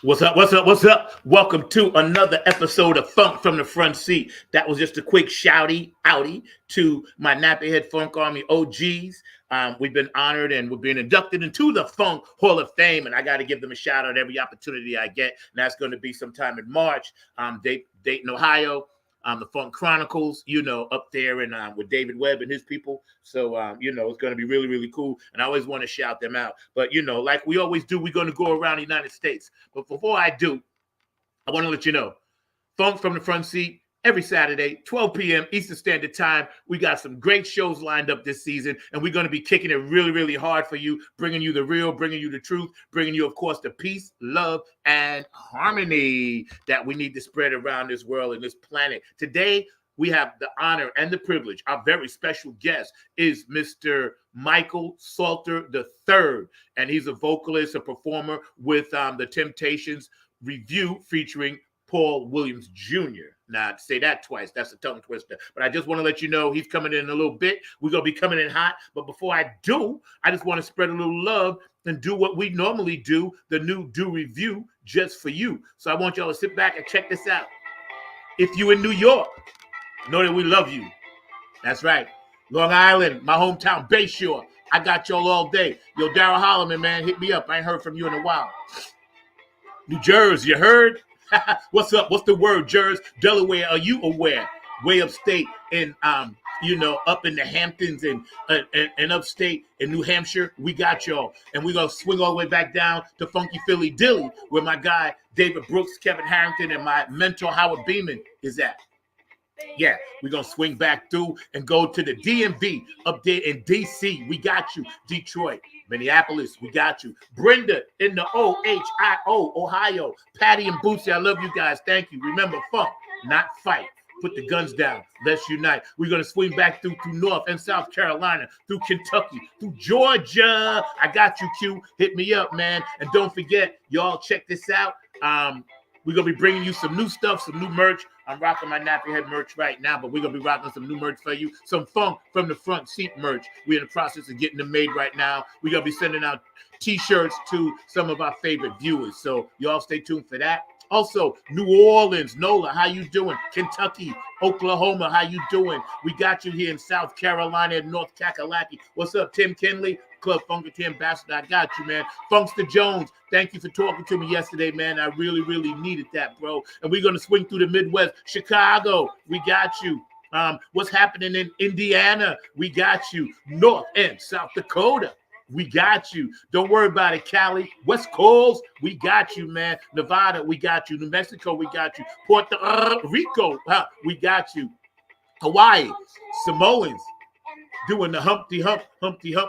What's up? What's up? What's up? Welcome to another episode of Funk from the Front Seat. That was just a quick shouty outie to my Nappyhead Funk Army OGs. We've been honored and we're being inducted into the Funk Hall of Fame, and I got to give them a shout out every opportunity I get. And that's going to be sometime in March, Dayton, Ohio. The Funk Chronicles, up there and with David Webb and his people. So, it's going to be really, really cool. And I always want to shout them out. But, like we always do, we're going to go around the United States. But before I do, I want to let you know, Funk from the Front Seat, every Saturday, 12 p.m. Eastern Standard Time. We got some great shows lined up this season, and we're going to be kicking it really, really hard for you, bringing you the real, bringing you the truth, bringing you, of course, the peace, love, and harmony that we need to spread around this world and this planet. Today, we have the honor and the privilege. Our very special guest is Mr. Michael Salter III, and he's a vocalist, a performer with the Temptations Review featuring Paul Williams Jr. Now, to say that twice, that's a tongue twister. But I just want to let you know he's coming in a little bit. We're going to be coming in hot. But before I do, I just want to spread a little love and do what we normally do, the new Do Review, just for you. So I want y'all to sit back and check this out. If you in New York, know that we love you. That's right. Long Island, my hometown, Bayshore. I got y'all all day. Yo, Daryl Holloman, man, hit me up. I ain't heard from you in a while. New Jersey, you heard? What's up? What's the word, Jersey? Delaware, are you aware? Way upstate and up in the Hamptons and upstate in New Hampshire, we got y'all. And we're gonna swing all the way back down to funky Philly Dilly, where my guy David Brooks, Kevin Harrington, and my mentor Howard Beeman is at. Yeah, we're going to swing back through and go to the DMV up there in D.C. We got you. Detroit, Minneapolis, we got you. Brenda in the Ohio, Ohio. Patty and Bootsy, I love you guys. Thank you. Remember, funk, not fight. Put the guns down. Let's unite. We're going to swing back through North and South Carolina, through Kentucky, through Georgia. I got you, Q. Hit me up, man. And don't forget, y'all check this out. We're going to be bringing you some new stuff, some new merch. I'm rocking my Nappyhead merch right now, but we're going to be rocking some new merch for you. Some Funk from the Front Seat merch. We're in the process of getting them made right now. We're going to be sending out T-shirts to some of our favorite viewers. So y'all stay tuned for that. Also, New Orleans, NOLA, how you doing? Kentucky, Oklahoma, how you doing? We got you here in South Carolina and North Kakalaki. What's up, Tim Kinley? Club Funkity Ambassador, I got you, man. Funkster Jones, thank you for talking to me yesterday, man. I really, really needed that, bro. And we're going to swing through the Midwest. Chicago, we got you. What's happening in Indiana? We got you. North and South Dakota. We got you. Don't worry about it, Cali. West Coast, we got you, man. Nevada, we got you. New Mexico, we got you. Puerto Rico, we got you. Hawaii, Samoans, doing the Humpty Hump.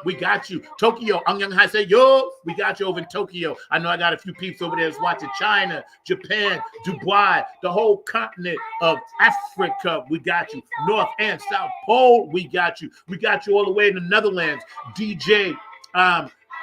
We got you. Tokyo, Angyang say yo, we got you over in Tokyo. I know I got a few peeps over there that's watching China, Japan, Dubai, the whole continent of Africa. We got you. North and South Pole, we got you. We got you all the way in the Netherlands. DJ,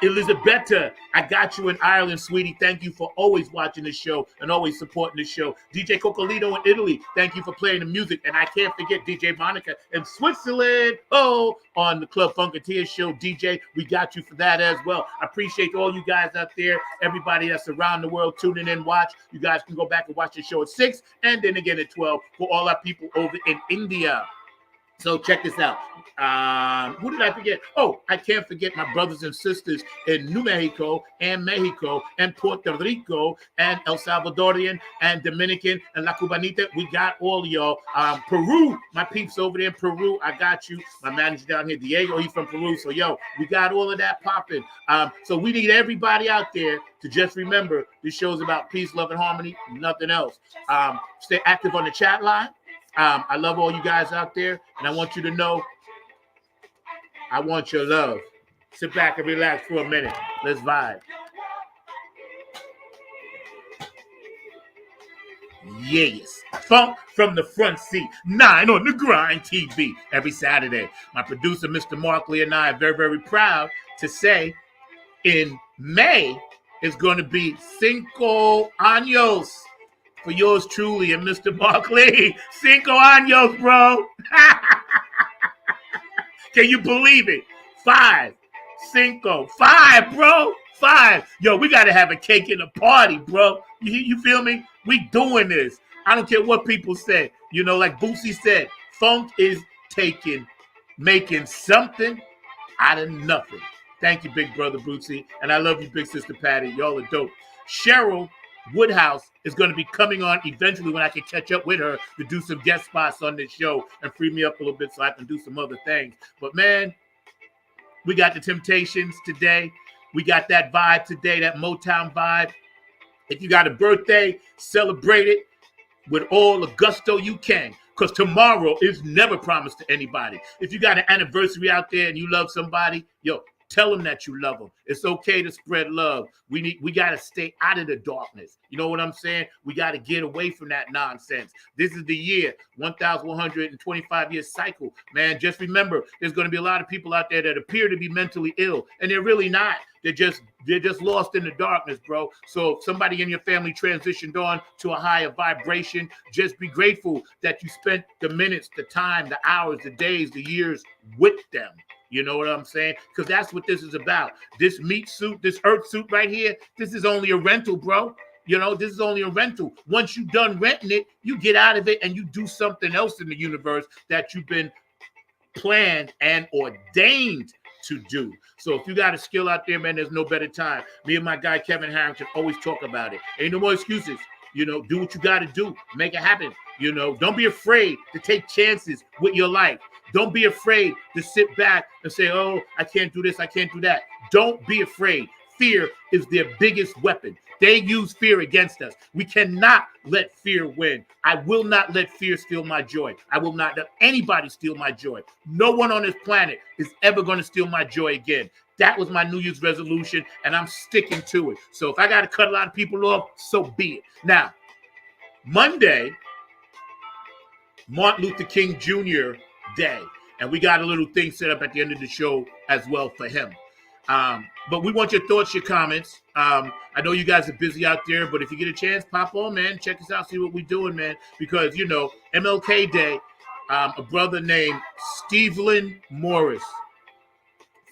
Elizabetta, I got you in Ireland, sweetie. Thank you for always watching the show and always supporting the show. DJ Cocolito in Italy, thank you for playing the music. And I can't forget DJ Monica in Switzerland. Oh, on the Club Funketeer show, DJ, we got you for that as well. I appreciate all you guys out there, everybody that's around the world tuning in, watch. You guys can go back and watch the show at 6 and then again at 12 for all our people over in India. So check this out. Who did I forget? Oh, I can't forget my brothers and sisters in New Mexico and Puerto Rico and El Salvadorian and Dominican and La Cubanita. We got all of y'all. Peru, my peeps over there in Peru. I got you. My manager down here, Diego, he's from Peru. So, yo, we got all of that popping. So we need everybody out there to just remember this show's about peace, love, and harmony, nothing else. Stay active on the chat line. I love all you guys out there, and I want you to know I want your love. Sit back and relax for a minute. Let's vibe. Yes. Funk from the Front Seat. 9 on the Grind TV every Saturday. My producer, Mr. Markley, and I are very, very proud to say in May is going to be Cinco Años for yours truly and Mr. Markley. Cinco Años, bro. Can you believe it? 5, 5, bro. 5. Yo, we got to have a cake and a party, bro. You feel me? We doing this. I don't care what people say. You know, like Boosie said, funk is making something out of nothing. Thank you, big brother Bootsy. And I love you, big sister Patty. Y'all are dope. Cheryl Woodhouse is going to be coming on eventually when I can catch up with her to do some guest spots on this show and free me up a little bit so I can do some other things. But man, we got the Temptations today. We got that vibe today, that Motown vibe. If you got a birthday, celebrate it with all the gusto you can, because tomorrow is never promised to anybody. If you got an anniversary out there and you love somebody, yo, tell them that you love them. It's okay to spread love. We got to stay out of the darkness. You know what I'm saying? We got to get away from that nonsense. This is the year, 1,125-year cycle. Man, just remember, there's going to be a lot of people out there that appear to be mentally ill, and they're really not. They're just lost in the darkness, bro. So if somebody in your family transitioned on to a higher vibration, just be grateful that you spent the minutes, the time, the hours, the days, the years with them. You know what I'm saying? Because that's what this is about. This meat suit, this earth suit right here, this is only a rental, bro. You know, this is only a rental. Once you're done renting it, you get out of it and you do something else in the universe that you've been planned and ordained to do. So if you got a skill out there, man, there's no better time. Me and my guy Kevin Harrington always talk about it. Ain't no more excuses. You know, do what you got to do. Make it happen. You know, don't be afraid to take chances with your life. Don't be afraid to sit back and say, oh, I can't do this, I can't do that. Don't be afraid. Fear is their biggest weapon. They use fear against us. We cannot let fear win. I will not let fear steal my joy. I will not let anybody steal my joy. No one on this planet is ever going to steal my joy again. That was my New Year's resolution, and I'm sticking to it. So if I got to cut a lot of people off, so be it. Now, Monday, Martin Luther King Jr. Day, and we got a little thing set up at the end of the show as well for him. But we want your thoughts, your comments. I know you guys are busy out there, but if you get a chance, pop on, man. Check us out, see what we're doing, man. Because, you know, MLK Day, a brother named Stephen Morris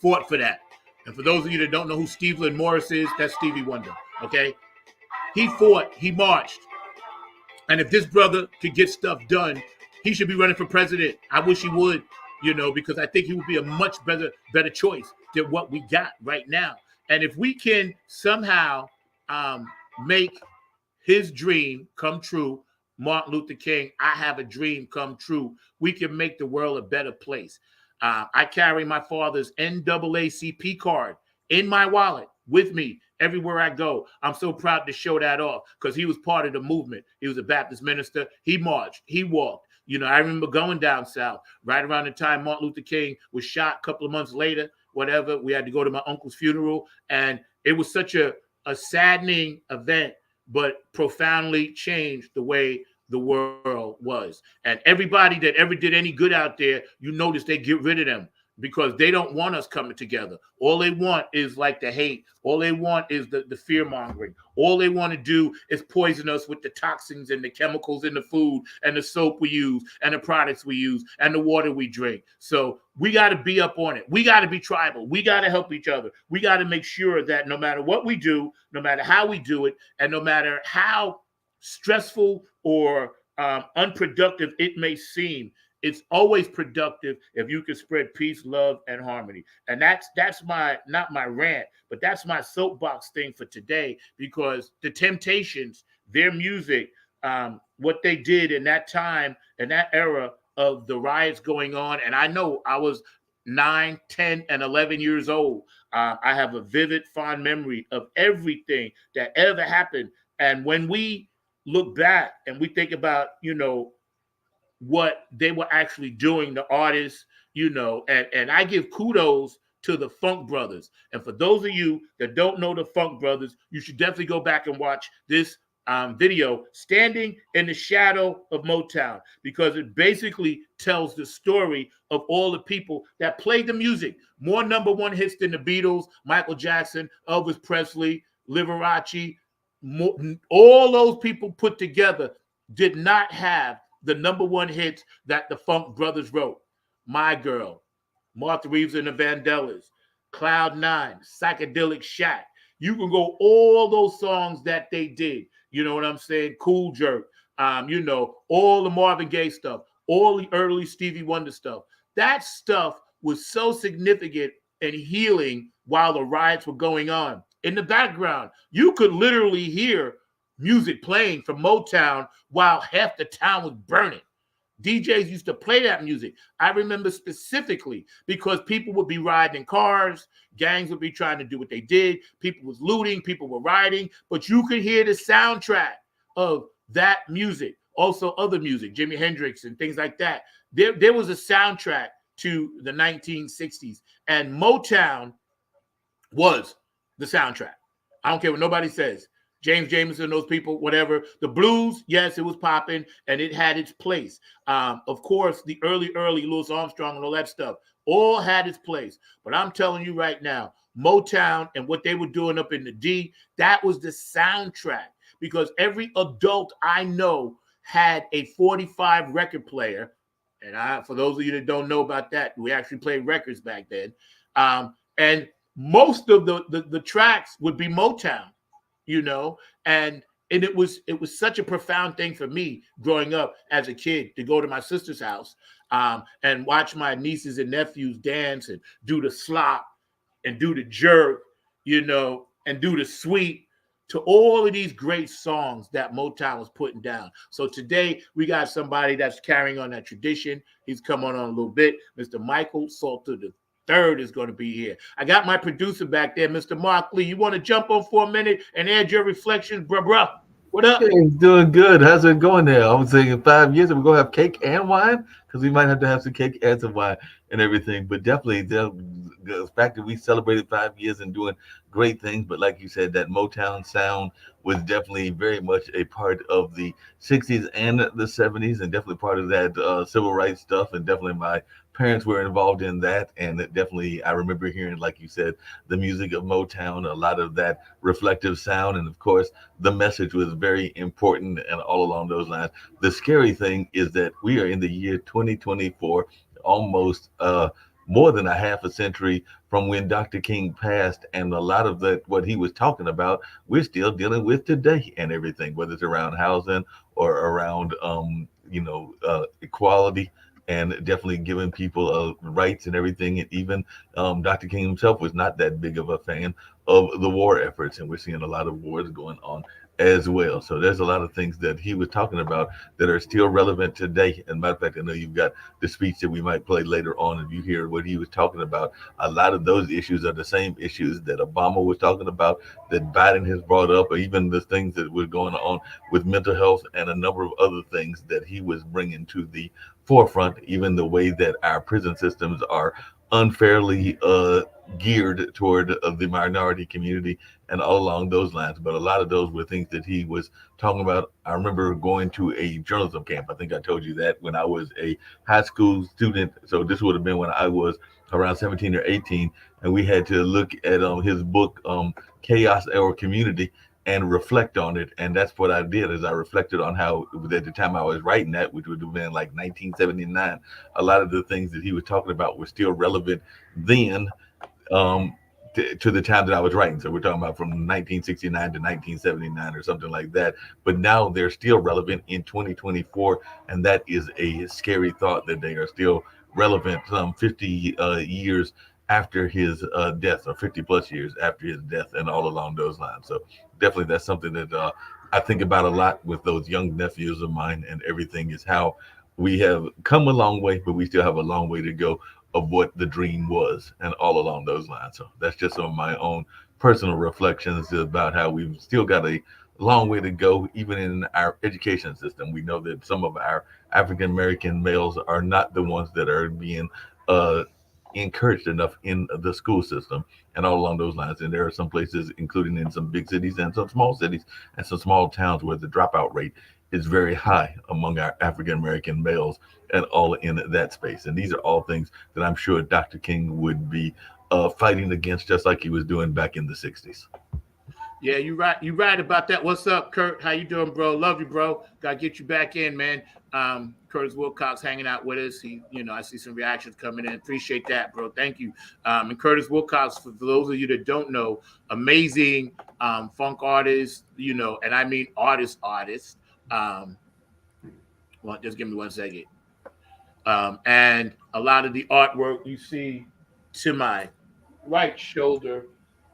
fought for that. And for those of you that don't know who Stephen Morris is, that's Stevie Wonder, okay? He fought, he marched. And if this brother could get stuff done, he should be running for president. I wish he would, you know, because I think he would be a much better choice than what we got right now. And if we can somehow make his dream come true, Martin Luther King, I have a dream come true, we can make the world a better place. I carry my father's NAACP card in my wallet with me everywhere I go. I'm so proud to show that off because he was part of the movement. He was a Baptist minister. He marched. He walked. You know, I remember going down south right around the time Martin Luther King was shot a couple of months later, whatever. We had to go to my uncle's funeral. And it was such a saddening event, but profoundly changed the way the world was. And everybody that ever did any good out there, you notice they get rid of them because they don't want us coming together. All they want is like the hate. All they want is the fear mongering. All they want to do is poison us with the toxins and the chemicals in the food and the soap we use and the products we use and the water we drink. So we got to be up on it. We got to be tribal. We got to help each other. We got to make sure that no matter what we do, no matter how we do it, and no matter how stressful or unproductive it may seem, it's always productive if you can spread peace, love, and harmony. And that's my, not my rant, but that's my soapbox thing for today, because the Temptations, their music, what they did in that time, in that era of the riots going on, and I know I was 9, 10, and 11 years old. I have a vivid, fond memory of everything that ever happened. And when we look back and we think about, you know, what they were actually doing, the artists, you know, and I give kudos to the Funk Brothers. And for those of you that don't know the Funk Brothers, you should definitely go back and watch this video, Standing in the Shadow of Motown, because it basically tells the story of all the people that played the music. More number one hits than the Beatles, Michael Jackson, Elvis Presley, Liberace, all those people put together did not have the number one hits that the Funk Brothers wrote. My Girl, Martha Reeves and the Vandellas, Cloud 9, Psychedelic Shack. You can go all those songs that they did. You know what I'm saying? Cool Jerk. All the Marvin Gaye stuff, all the early Stevie Wonder stuff. That stuff was so significant and healing while the riots were going on. In the background, you could literally hear music playing from Motown while half the town was burning. DJs used to play that music. I remember specifically because people would be riding in cars, gangs would be trying to do what they did, people was looting, people were rioting, but you could hear the soundtrack of that music. Also other music, Jimi Hendrix and things like that. There was a soundtrack to the 1960s, and Motown was the soundtrack. I don't care what nobody says. James Jamerson, those people, whatever. The blues, yes, it was popping and it had its place. Of course, the early Louis Armstrong and all that stuff all had its place. But I'm telling you right now, Motown and what they were doing up in the D, that was the soundtrack. Because every adult I know had a 45 record player. And for those of you that don't know about that, we actually played records back then. And most of the tracks would be Motown. And it was such a profound thing for me growing up as a kid to go to my sister's house and watch my nieces and nephews dance and do the slop and do the jerk, and do the sweep to all of these great songs that Motown was putting down. So today we got somebody that's carrying on that tradition. He's come on a little bit. Mr. Michael Salter III is going to be here. I got my producer back there, Mr. Mark Lee. You want to jump on for a minute and add your reflections, bruh? What up? Hey, doing good. How's it going there? I was saying in 5 years we're gonna have cake and wine because we might have to have some cake and some wine and everything. But definitely the fact that we celebrated 5 years and doing great things. But like you said, that Motown sound was definitely very much a part of the '60s and the '70s, and definitely part of that civil rights stuff. And definitely my parents were involved in that, and definitely I remember hearing, like you said, the music of Motown, a lot of that reflective sound, and of course the message was very important and all along those lines. The scary thing is that we are in the year 2024, almost more than a half a century from when Dr. King passed, and a lot of that what he was talking about we're still dealing with today and everything, whether it's around housing or around equality, and definitely giving people rights and everything. And even Dr. King himself was not that big of a fan of the war efforts, and we're seeing a lot of wars going on as well. So there's a lot of things that he was talking about that are still relevant today. And matter of fact, I know you've got the speech that we might play later on, and you hear what he was talking about. A lot of those issues are the same issues that Obama was talking about, that Biden has brought up, or even the things that were going on with mental health and a number of other things that he was bringing to the forefront. Even the way that our prison systems are unfairly geared toward the minority community and all along those lines. But a lot of those were things that he was talking about. I remember going to a journalism camp. I think I told you that when I was a high school student. So this would have been when I was around 17 or 18. And we had to look at his book, Chaos or Community, and reflect on it. And that's what I did, is I reflected on how at the time I was writing that, which would have been like 1979, a lot of the things that he was talking about were still relevant then, to the time that I was writing. So we're talking about from 1969 to 1979 or something like that. But now they're still relevant in 2024. And that is a scary thought, that they are still relevant 50 years after his death, or 50 plus years after his death, and all along those lines. So definitely that's something that I think about a lot with those young nephews of mine, and everything is how we have come a long way, but we still have a long way to go of what the dream was, and all along those lines. So that's just some of my own personal reflections about how we've still got a long way to go, even in our education system. We know that some of our African American males are not the ones that are being encouraged enough in the school system, and all along those lines. And there are some places, including in some big cities and some small cities and some small towns, where the dropout rate is very high among our African American males, and all in that space. And these are all things that I'm sure Dr. King would be fighting against, just like he was doing back in the '60s. Yeah, you right. You right about that. What's up, Kurt? How you doing, bro? Love you, bro. Gotta get you back in, man. Curtis Wilcox hanging out with us. I see some reactions coming in. Appreciate that, bro. Thank you. And Curtis Wilcox, for those of you that don't know, amazing funk artist. And I mean artist. Um, well, just give me 1 second. And a lot of the artwork you see to my right shoulder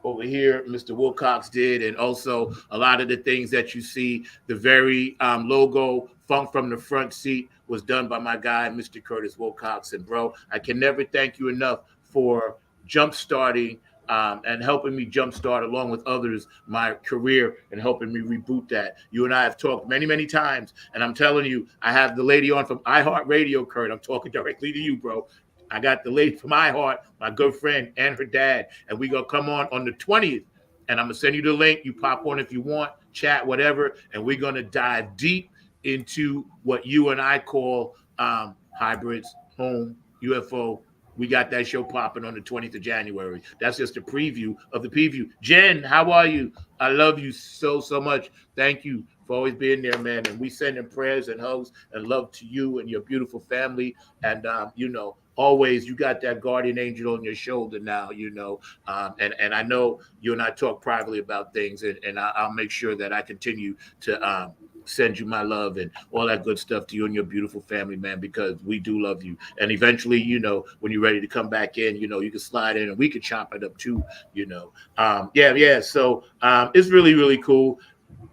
over here, Mr. Wilcox did, and also a lot of the things that you see, the very logo Funk from the Front Seat was done by my guy, Mr. Curtis Wilcox. And bro, I can never thank you enough for jump starting and helping me jumpstart along with others my career and helping me reboot that. You and I have talked many, many times, and I'm telling you, I have the lady on from iHeartRadio, Kurt. I'm talking directly to you, bro. I got the lady from iHeart, my good friend, and her dad, and we gonna come on the 20th. And I'm gonna send you the link. You pop on if you want, chat, whatever, and we're gonna dive deep into what you and I call hybrids, home, UFO. We got that show popping on the 20th of January. That's just a preview of the preview. Jen, how are you? I love you so, so much. Thank you for always being there, man. And we send in prayers and hugs and love to you and your beautiful family. And, always you got that guardian angel on your shoulder now, and I know you and I talk privately about things, and I'll make sure that I continue to send you my love and all that good stuff to you and your beautiful family, man, because we do love you. And eventually, when you're ready to come back in, you can slide in and we can chop it up too, yeah. So it's really, really cool.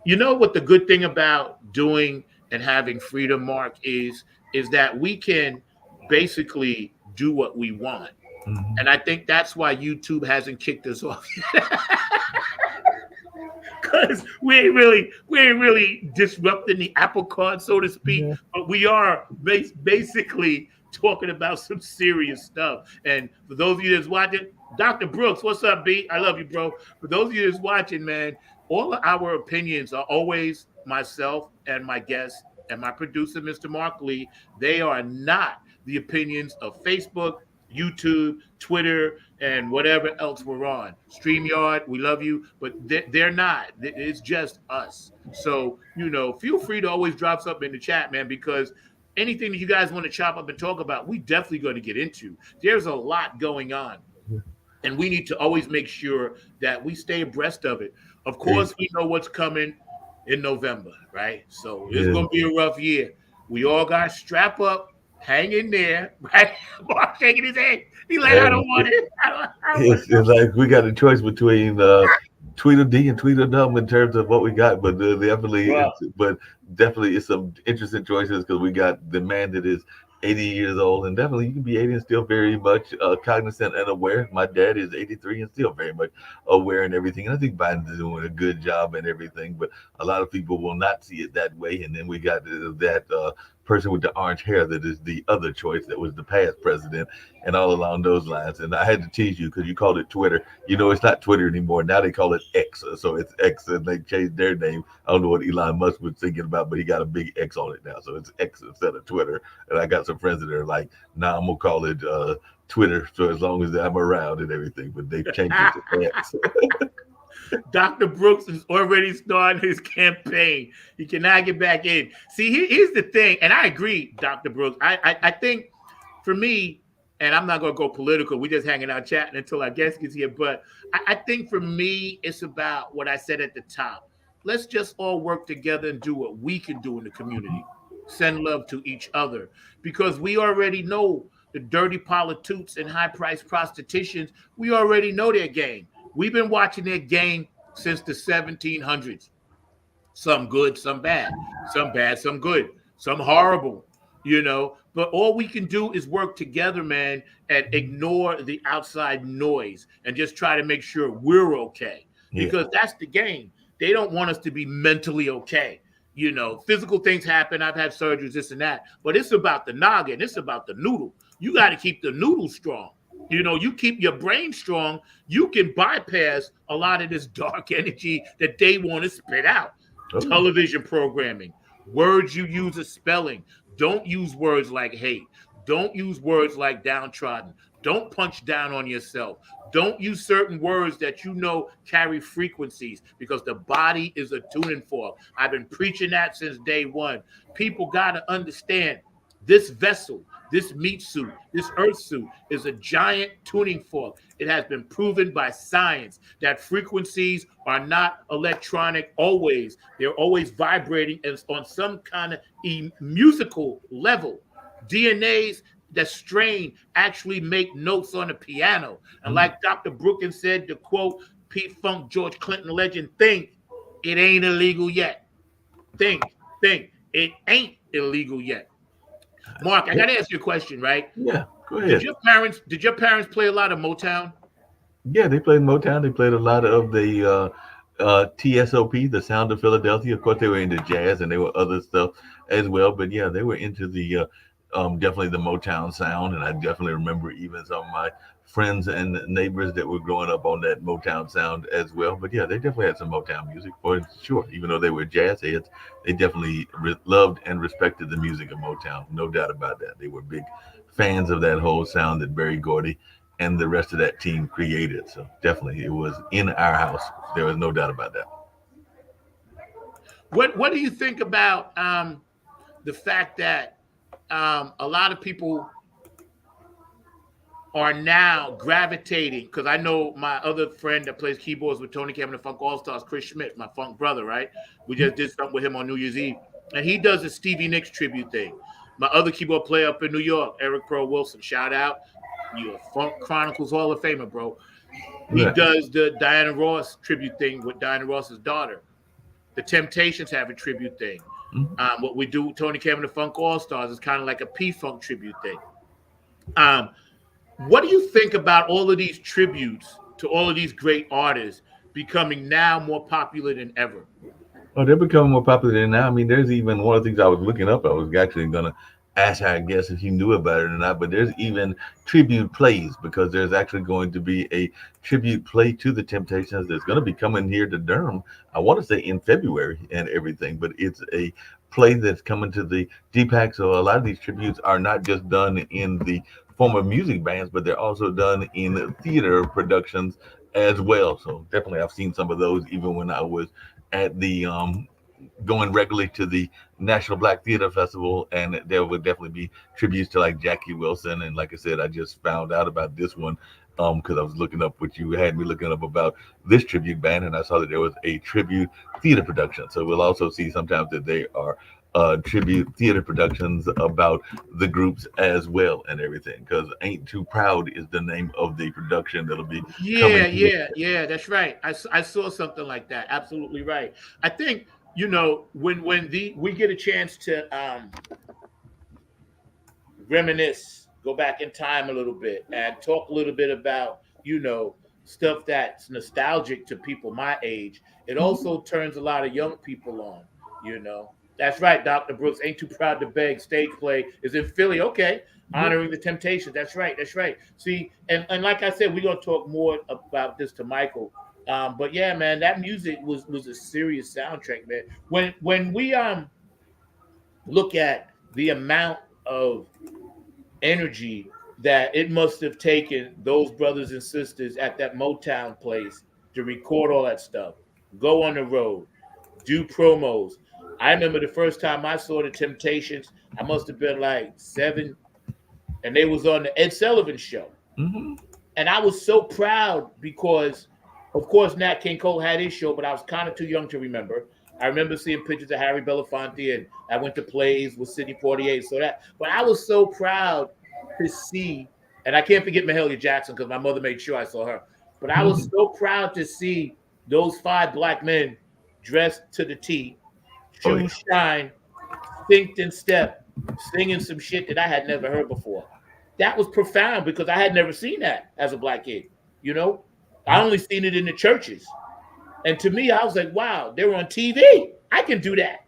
You know what the good thing about doing and having freedom, Mark, is that we can basically do what we want. Mhm. And I think that's why YouTube hasn't kicked us off. Because we ain't really disrupting the apple cart, so to speak. Yeah. But we are basically talking about some serious stuff. And for those of you that's watching, Dr. Brooks, what's up, B? I love you, bro. For those of you that's watching, man, all of our opinions are always myself and my guest and my producer, Mr. Mark Lee. They are not the opinions of Facebook, YouTube, Twitter, and whatever else we're on. StreamYard, we love you, but they're not. It's just us. So, feel free to always drop something in the chat, man, because anything that you guys want to chop up and talk about, we definitely going to get into. There's a lot going on. And we need to always make sure that we stay abreast of it. Of course, we know what's coming in November, right? So it's going to be a rough year. We all got to strap up, hang in there, right? Mark shaking his head. He's like, I don't want it. It's like we got a choice between Tweedledee and Tweedledum in terms of what we got, but definitely it's some interesting choices because we got the man that is 80 years old, and definitely you can be 80 and still very much cognizant and aware. My dad is 83 and still very much aware and everything. And I think Biden's doing a good job and everything, but a lot of people will not see it that way. And then we got that person with the orange hair that is the other choice that was the past president and all along those lines. And I had to tease you because you called it Twitter. It's not Twitter anymore. Now they call it X. So it's X, and they changed their name. I don't know what Elon Musk was thinking about, but he got a big X on it now. So it's X instead of Twitter. And I got some friends that are like, nah, I'm going to call it Twitter. So as long as I'm around and everything, but they changed it to X. Dr. Brooks is already starting his campaign. He cannot get back in. See, here's the thing, and I agree, Dr. Brooks. I think for me, and I'm not going to go political. We're just hanging out chatting until our guest gets here. But I think for me, it's about what I said at the top. Let's just all work together and do what we can do in the community. Send love to each other because we already know the dirty politics and high-priced prostitutions. We already know their game. We've been watching their game since the 1700s. Some good, some bad. Some bad, some good. Some horrible, But all we can do is work together, man, and ignore the outside noise and just try to make sure we're okay. Because that's the game. They don't want us to be mentally okay. Physical things happen. I've had surgeries, this and that. But it's about the noggin. It's about the noodle. You got to keep the noodle strong. You keep your brain strong, you can bypass a lot of this dark energy that they want to spit out. Okay. Television programming, words you use as spelling. Don't use words like hate. Don't use words like downtrodden. Don't punch down on yourself. Don't use certain words that you know carry frequencies, because the body is a tuning fork. I've been preaching that since day one. People got to understand this vessel, this meat suit, this earth suit is a giant tuning fork. It has been proven by science that frequencies are not electronic always. They're always vibrating on some kind of musical level. DNAs that strain actually make notes on the piano. And like Dr. Brookins said, to quote P Funk, George Clinton legend, think it ain't illegal yet. Think it ain't illegal yet. Mark, I got to ask you a question, right? Yeah, go ahead. Did your parents play a lot of Motown? Yeah, they played Motown. They played a lot of the TSOP, the Sound of Philadelphia. Of course, they were into jazz and they were other stuff as well. But yeah, they were into the definitely the Motown sound. And I definitely remember even some of my friends and neighbors that were growing up on that Motown sound as well. But yeah, they definitely had some Motown music for sure. Even though they were jazz heads, they definitely loved and respected the music of Motown. No doubt about that. They were big fans of that whole sound that Berry Gordy and the rest of that team created. So definitely it was in our house. There was no doubt about that. What do you think about the fact that a lot of people are now gravitating, because I know my other friend that plays keyboards with Tony Campbell and the Funk All-Stars, Chris Schmidt, my funk brother, right? We just did something with him on New Year's Eve. And he does a Stevie Nicks tribute thing. My other keyboard player up in New York, Eric Pearl Wilson, shout out. You're a Funk Chronicles Hall of Famer, bro. He does the Diana Ross tribute thing with Diana Ross's daughter. The Temptations have a tribute thing. What we do with Tony Campbell and the Funk All-Stars is kind of like a P-Funk tribute thing. What do you think about all of these tributes to all of these great artists becoming now more popular than ever? Oh, they're becoming more popular than now. I mean, there's even one of the things I was looking up. I was actually going to ask her, I guess, if he knew about it or not. But there's even tribute plays, because there's actually going to be a tribute play to the Temptations that's going to be coming here to Durham. I want to say in February and everything, but it's a play that's coming to the DPAC. So a lot of these tributes are not just done in the form of music bands, but they're also done in theater productions as well. So definitely I've seen some of those even when I was at the going regularly to the National Black Theater Festival, and there would definitely be tributes to like Jackie Wilson. And like I said, I just found out about this one because I was looking up what you had me looking up about this tribute band, and I saw that there was a tribute theater production. So we'll also see sometimes that they are tribute theater productions about the groups as well and everything, because Ain't Too Proud is the name of the production that'll be Yeah, that's right. I saw something like that. Absolutely right. I think, you know, when we get a chance to reminisce, go back in time a little bit and talk a little bit about, you know, stuff that's nostalgic to people my age, it also turns a lot of young people on, you know. That's right, Dr. Brooks. Ain't Too Proud to Beg stage play is in Philly. Okay. Honoring the Temptations. That's right. See, and like I said, we're going to talk more about this to Michael. But yeah, man, that music was a serious soundtrack, man. When we look at the amount of energy that it must have taken those brothers and sisters at that Motown place to record all that stuff, go on the road, do promos. I remember the first time I saw the Temptations, I must have been like 7, and they was on the Ed Sullivan Show. And I was so proud because, of course, Nat King Cole had his show, but I was kind of too young to remember. I remember seeing pictures of Harry Belafonte, and I went to plays with Sidney Poitier. But I was so proud to see, and I can't forget Mahalia Jackson because my mother made sure I saw her. But I was so proud to see those 5 black men dressed to the T, shoes shine, synced in step, singing some shit that I had never heard before. That was profound because I had never seen that as a black kid. You know, I only seen it in the churches. And to me, I was like, wow, they were on TV. I can do that.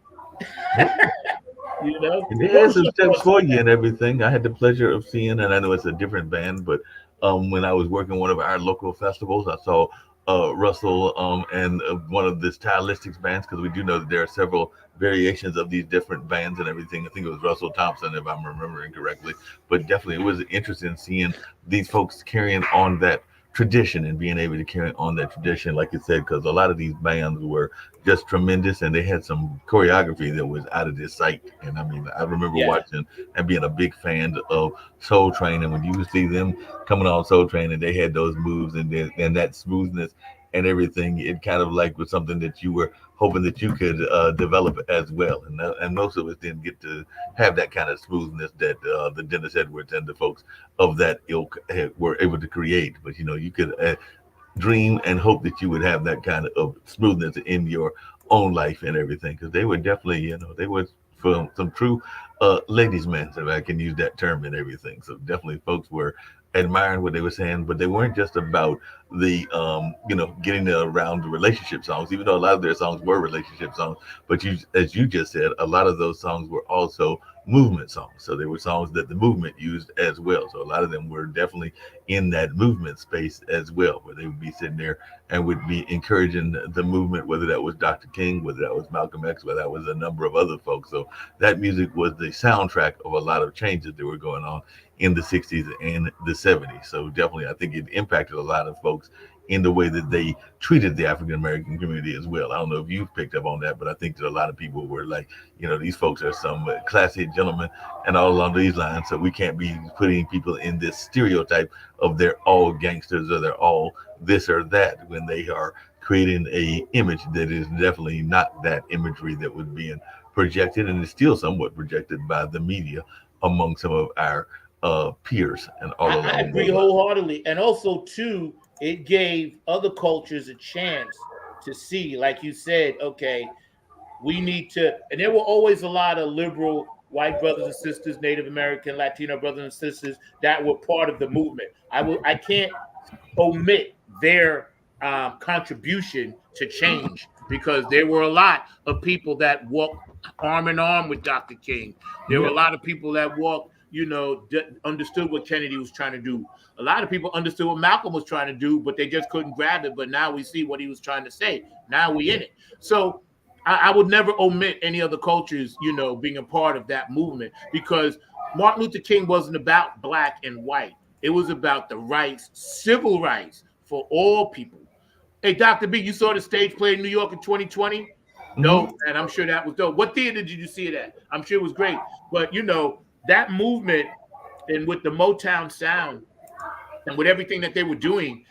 You know? And they had some steps for you and everything. I had the pleasure of seeing, and I know it's a different band, but when I was working one of our local festivals, I saw Russell and one of the stylistics bands, because we do know that there are several variations of these different bands and everything. I think it was Russell Thompson, if I'm remembering correctly. But definitely, it was interesting seeing these folks carrying on that tradition and being able to carry on that tradition, like you said, because a lot of these bands were just tremendous and they had some choreography that was out of this sight. And I mean, I remember Yeah. watching and being a big fan of Soul Train, and when you would see them coming on Soul Train and they had those moves and that smoothness and everything, it kind of like was something that you were hoping that you could develop as well. And most of us didn't get to have that kind of smoothness that the Dennis Edwards and the folks of that ilk were able to create. But you could dream and hope that you would have that kind of smoothness in your own life and everything, because they were definitely, they were some true ladies' men, if I can use that term and everything. So definitely, folks were admiring what they were saying, but they weren't just about the getting around the relationship songs, even though a lot of their songs were relationship songs. But as you just said, a lot of those songs were also movement songs. So they were songs that the movement used as well. So a lot of them were definitely in that movement space as well, where they would be sitting there and would be encouraging the movement, whether that was Dr. King, whether that was Malcolm X, whether that was a number of other folks. So that music was the soundtrack of a lot of changes that were going on in the 60s and the 70s. So definitely, I think it impacted a lot of folks in the way that they treated the African American community as well. I don't know if you've picked up on that, but I think that a lot of people were like, these folks are some classy gentlemen and all along these lines. So we can't be putting people in this stereotype of they're all gangsters or they're all this or that, when they are creating a image that is definitely not that imagery that was being projected, and is still somewhat projected by the media among some of our peers and all I along agree those lines. wholeheartedly. And also, too, it gave other cultures a chance to see, like you said, okay, we need to, and there were always a lot of liberal white brothers and sisters, Native American, Latino brothers and sisters that were part of the movement. I can't omit their contribution to change, because there were a lot of people that walked arm in arm with Dr. King. There were Yeah. a lot of people that walked, understood what Kennedy was trying to do. A lot of people understood what Malcolm was trying to do, but they just couldn't grab it. But now we see what he was trying to say. Now we in it. So I would never omit any other cultures, being a part of that movement, because Martin Luther King wasn't about black and white. It was about the rights, civil rights for all people. Hey, Dr. B, you saw the stage play in New York in 2020? Hmm. Dope, and I'm sure that was dope. What theater did you see it at? I'm sure it was great. But, that movement, and with the Motown sound and with everything that they were doing,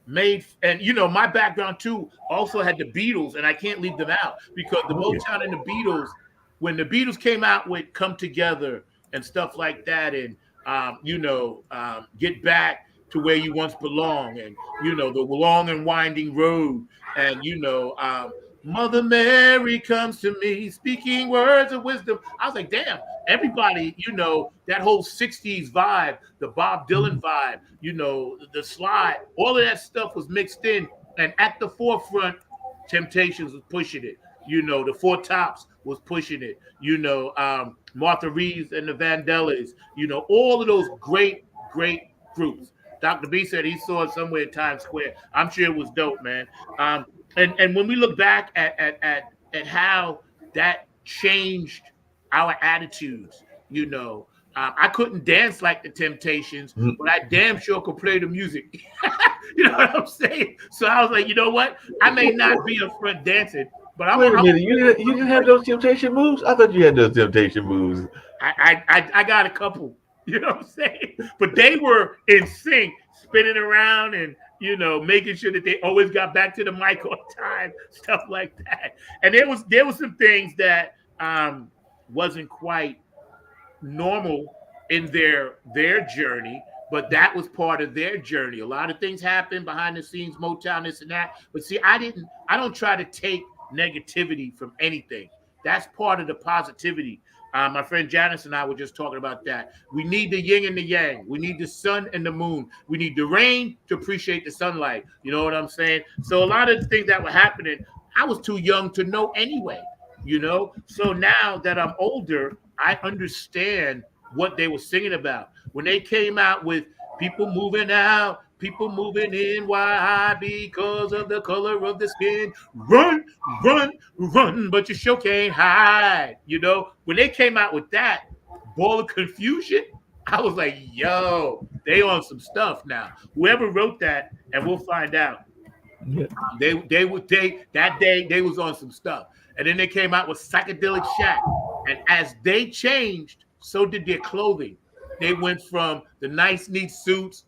made, and my background too also had the Beatles, and I can't leave them out, because the Oh yeah. Motown and the Beatles, when the Beatles came out with "Come Together" and stuff like that, and "Get Back to Where You Once Belong," and the long and winding road, and Mother Mary comes to me speaking words of wisdom. I was like, damn, everybody, that whole 60s vibe, the Bob Dylan vibe, the slide, all of that stuff was mixed in. And at the forefront, Temptations was pushing it. The Four Tops was pushing it. Martha Reeves and the Vandellas, all of those great, great groups. Dr. B said he saw it somewhere in Times Square. I'm sure it was dope, man. And when we look back at how that changed our attitudes, I couldn't dance like the Temptations, but I damn sure could play the music. You know what I'm saying? So I was like, you know what? I may not be up front dancing, but I'm Wait on. a minute, you didn't have those temptation moves? I thought you had those temptation moves. I got a couple. You know what I'm saying? But they were in sync, spinning around and making sure that they always got back to the mic on time, stuff like that. And there was some things that wasn't quite normal in their journey, but that was part of their journey. A lot of things happened behind the scenes, Motown, this and that. But see, I don't try to take negativity from anything. That's part of the positivity. My friend Janice and I were just talking about that. We need the yin and the yang. We need the sun and the moon. We need the rain to appreciate the sunlight. You know what I'm saying? So a lot of the things that were happening, I was too young to know anyway. So now that I'm older, I understand what they were singing about when they came out with People moving out, people moving in. Why? Because of the color of the skin. Run, run, run, but you sure can't hide. You know, when they came out with that Ball of Confusion, I was like, yo, they on some stuff now. Whoever wrote that, and we'll find out. Yeah. They that day they was on some stuff, and then they came out with Psychedelic Shack, and as they changed, so did their clothing. They went from the nice neat suits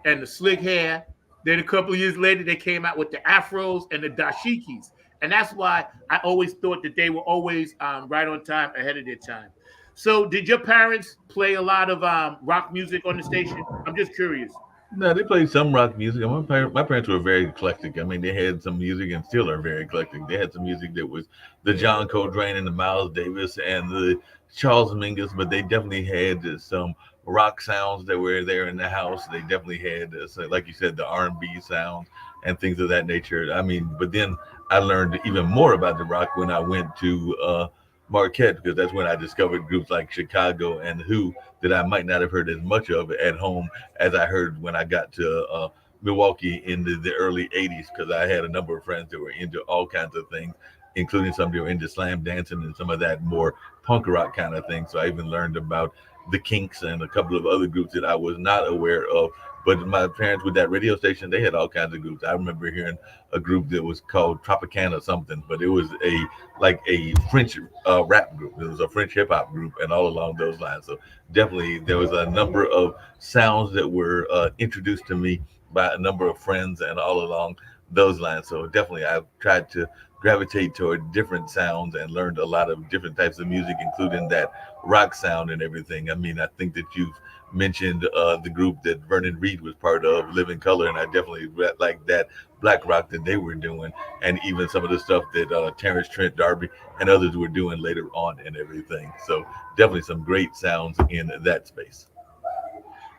and the slick hair. Then a couple of years later, they came out with the afros and the dashikis, and that's why I always thought that they were always right on time, ahead of their time. So, did your parents play a lot of rock music on the station? I'm just curious. No, they played some rock music. And my parents were very eclectic. I mean, they had some music and still are very eclectic. They had some music that was the John Coltrane and the Miles Davis and the Charles Mingus, but they definitely had some rock sounds that were there in the house. They definitely had, so like you said, the R&B sounds and things of that nature. I mean, but then I learned even more about the rock when I went to Marquette, because that's when I discovered groups like Chicago and Who that I might not have heard as much of at home as I heard when I got to Milwaukee in the early 80s, because I had a number of friends that were into all kinds of things, including some that were into slam dancing and some of that more punk rock kind of thing. So I even learned about the Kinks and a couple of other groups that I was not aware of. But my parents with that radio station, they had all kinds of groups. I remember hearing a group that was called Tropicana something, but it was a French rap group. It was a French hip hop group, and all along those lines. So definitely, there was a number of sounds that were introduced to me by a number of friends, and all along those lines. So definitely, I've tried to gravitate toward different sounds and learned a lot of different types of music, including that rock sound and everything. I mean, I think that you've mentioned the group that Vernon Reed was part of, Living Color, and I definitely like that black rock that they were doing, and even some of the stuff that Terrence Trent D'Arby and others were doing later on and everything. So definitely some great sounds in that space.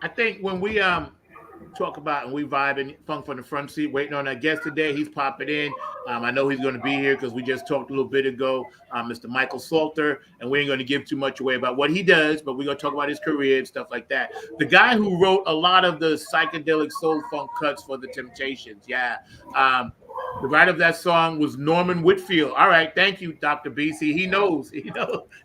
I think when we talk about and we vibe and funk from the front seat, waiting on our guest today. He's popping in. I know he's going to be here because we just talked a little bit ago, Mr. Michael Salter, and we ain't going to give too much away about what he does, but we're going to talk about his career and stuff like that. The guy who wrote a lot of the psychedelic soul funk cuts for the Temptations, yeah. The writer of that song was Norman Whitfield. All right, thank you, Dr. BC. He knows,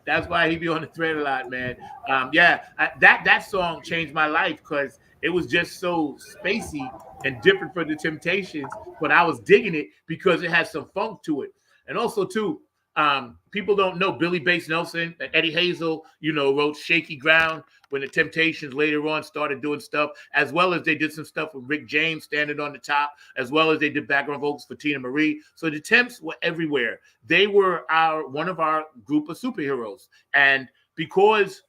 That's why he be on the thread a lot, man. That song changed my life because it was just so spacey and different from the Temptations, but I was digging it because it had some funk to it. And also, too, people don't know Billy Bates Nelson and Eddie Hazel, wrote Shaky Ground when the Temptations later on started doing stuff, as well as they did some stuff with Rick James standing on the top, as well as they did background vocals for Tina Marie. So the Temps were everywhere. They were one of our group of superheroes. And because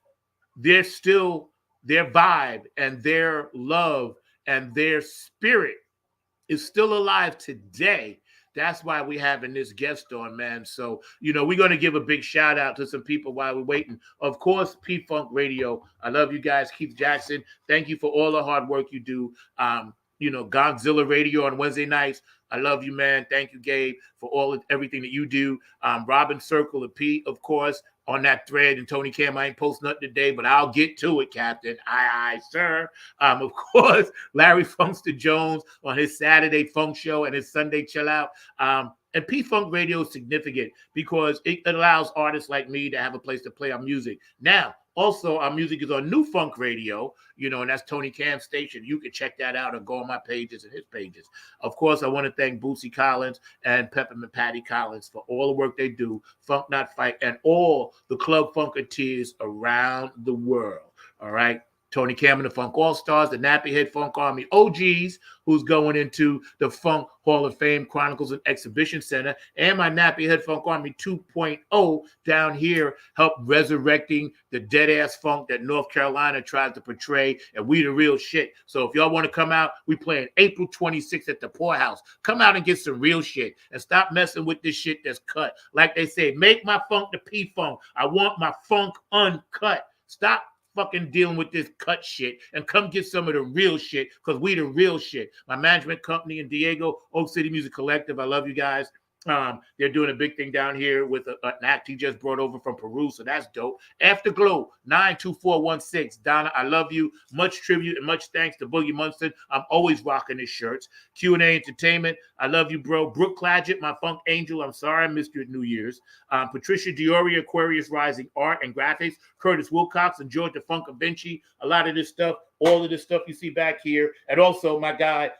they're still their vibe and their love and their spirit is still alive today. That's why we're having this guest on, man. So, we're going to give a big shout out to some people while we're waiting. Of course, P-Funk Radio. I love you guys. Keith Jackson, thank you for all the hard work you do. Godzilla Radio on Wednesday nights. I love you, man. Thank you, Gabe, for everything that you do. Robin Circle and Pete, of course, on that thread. And Tony Cam, I ain't post nothing today, but I'll get to it, Captain. Aye, sir. Of course, Larry Funkster Jones on his Saturday Funk Show and his Sunday Chill Out. And P-Funk Radio is significant because it allows artists like me to have a place to play our music. Now, also, our music is on New Funk Radio, and that's Tony Cam's station. You can check that out or go on my pages and his pages. Of course, I want to thank Bootsy Collins and Peppermint Patty Collins for all the work they do, Funk Not Fight, and all the Club Funketeers around the world. All right. Tony Cam and the Funk All-Stars, the Nappy Head Funk Army OGs, who's going into the Funk Hall of Fame Chronicles and Exhibition Center, and my Nappy Head Funk Army 2.0 down here, help resurrecting the dead-ass funk that North Carolina tries to portray, and we the real shit. So if y'all want to come out, we playing April 26th at the Poorhouse. Come out and get some real shit, and stop messing with this shit that's cut. Like they say, make my funk the P-Funk. I want my funk uncut. Stop fucking dealing with this cut shit and come get some of the real shit because we the real shit. My management company in Diego, Oak City Music Collective, I love you guys. They're doing a big thing down here with an act he just brought over from Peru, so that's dope. Afterglow 92416. Donna, I love you. Much tribute and much thanks to Boogie Munson. I'm always rocking his shirts. Q&A Entertainment, I love you, bro. Brooke Clagett, my funk angel. I'm sorry I missed you at New Year's. Patricia Diori, Aquarius Rising Art and Graphics. Curtis Wilcox and Georgia Funk Vinci. A lot of this stuff, all of this stuff you see back here, and also my guy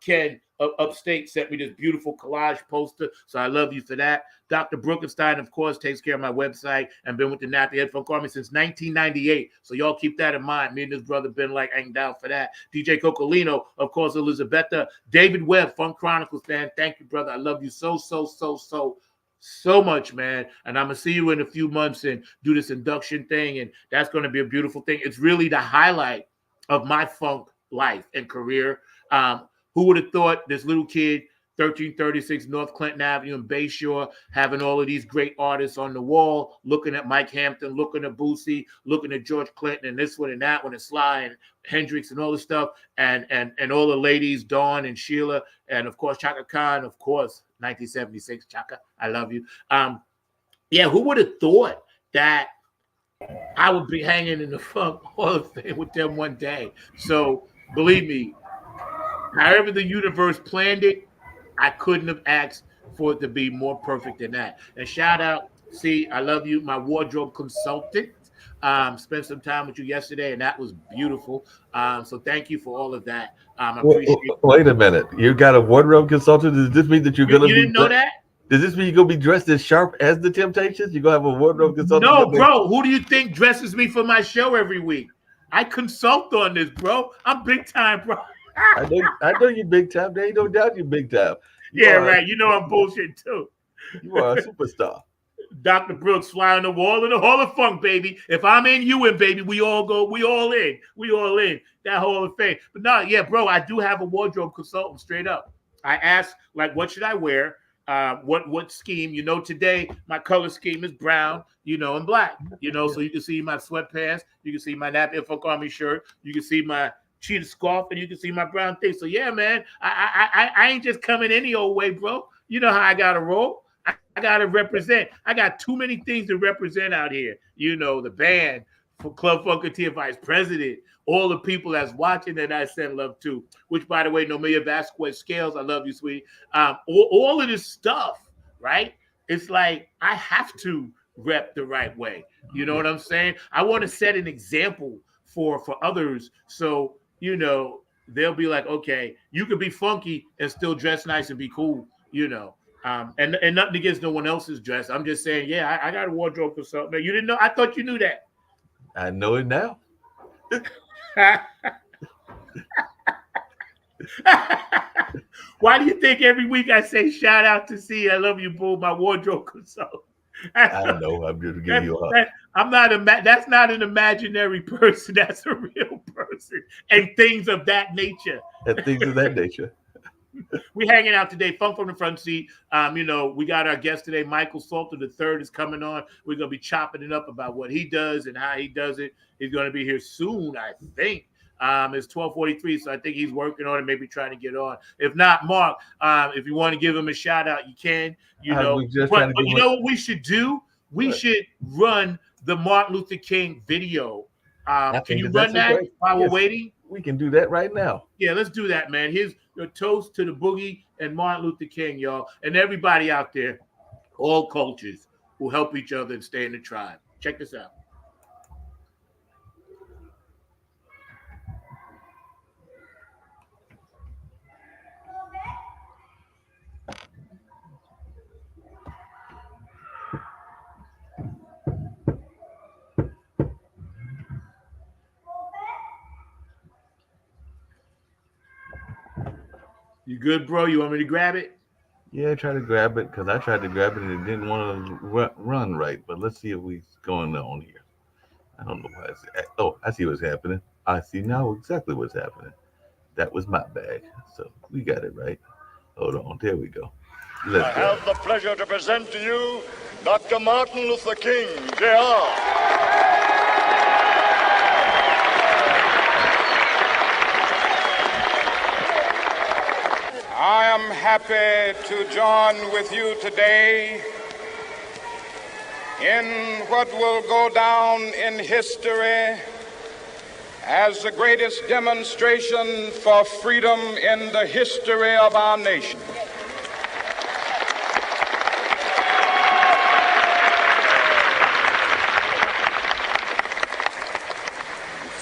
Ken upstate sent me this beautiful collage poster, so I love you for that. Dr. Brookenstein, of course, takes care of my website and been with the Nappy Head Funk Army since 1998, so y'all keep that in mind. Me and his brother been like hanging out for that. DJ Cocolino, of course, Elizabetta. David Webb, Funk Chronicles fan, thank you, brother. I love you so much, man. And I'm gonna see you in a few months and do this induction thing, and that's gonna be a beautiful thing. It's really the highlight of my funk life and career. Who would have thought this little kid, 1336 North Clinton Avenue in Bayshore, having all of these great artists on the wall, looking at Mike Hampton, looking at Boosie, looking at George Clinton, and this one and that one, and Sly and Hendrix and all this stuff, and all the ladies, Dawn and Sheila, and of course Chaka Khan, of course, 1976, Chaka, I love you. Yeah, who would have thought that I would be hanging in the Funk Hall of Fame with them one day? So believe me, however the universe planned it, I couldn't have asked for it to be more perfect than that. And shout out, see, I love you, my wardrobe consultant. Spent some time with you yesterday, and that was beautiful. So thank you for all of that. I appreciate it. Wait a minute. You got a wardrobe consultant? Does this mean that you're going to be... You didn't know that? Does this mean you're going to be dressed as sharp as the Temptations? You're going to have a wardrobe consultant? No, bro. Who do you think dresses me for my show every week? I consult on this, bro. I'm big time, bro. I know you big time. There ain't no doubt you big time. Right. You know I'm bullshit too. You are a superstar. Dr. Brooks, fly on the wall in the Hall of Funk, baby. If I'm in, you in, baby. We all go. We all in. We all in that Hall of Fame. But no, yeah, bro, I do have a wardrobe consultant straight up. I ask, like, what should I wear? What scheme? You know, today my color scheme is brown, you know, and black. You know, so you can see my sweatpants. You can see my Nappy Funk Army shirt. You can see my cheetah scarf, and you can see my brown thing. So yeah, man, I ain't just coming any old way, bro. You know how I gotta roll. I gotta represent. I got too many things to represent out here. You know, the band, for Club Funketeer Vice President, all the people that's watching that I send love to. Which, by the way, Nomelia Vasquez Scales, I love you, sweetie. All of this stuff, right? It's like I have to rep the right way. You know what I'm saying? I want to set an example for others. So you know, they'll be like, okay, you could be funky and still dress nice and be cool, you know. And nothing against no one else's dress. I'm just saying, yeah, I got a wardrobe consultant. You didn't know? I thought you knew that. I know it now. Why do you think every week I say shout out to C? I love you, boo, my wardrobe consultant? I know. I'm just giving you a hug. That's not an imaginary person. That's a real person, and things of that nature. We hanging out today. Funk from the front seat. You know, we got our guest today, Michael Salter III is coming on. We're gonna be chopping it up about what he does and how he does it. He's gonna be here soon, I think. It's 12:43, so I think he's working on it, maybe trying to get on. If not, Mark, if you want to give him a shout out, you can. You know, but you know what we should do? We should run the Martin Luther King video. Can you run that while we're waiting? We can do that right now. Yeah, let's do that, man. Here's your toast to the Boogie and Martin Luther King, y'all, and everybody out there, all cultures who help each other and stay in the tribe. Check this out. You good, bro? You want me to grab it? Yeah, try to grab it, because I tried to grab it and it didn't want to run right. But let's see what's going on here. I don't know why it's... Oh, I see what's happening. I see now exactly what's happening. That was my bag. So we got it right. Hold on. There we go. I have the pleasure to present to you Dr. Martin Luther King, Jr. I am happy to join with you today in what will go down in history as the greatest demonstration for freedom in the history of our nation.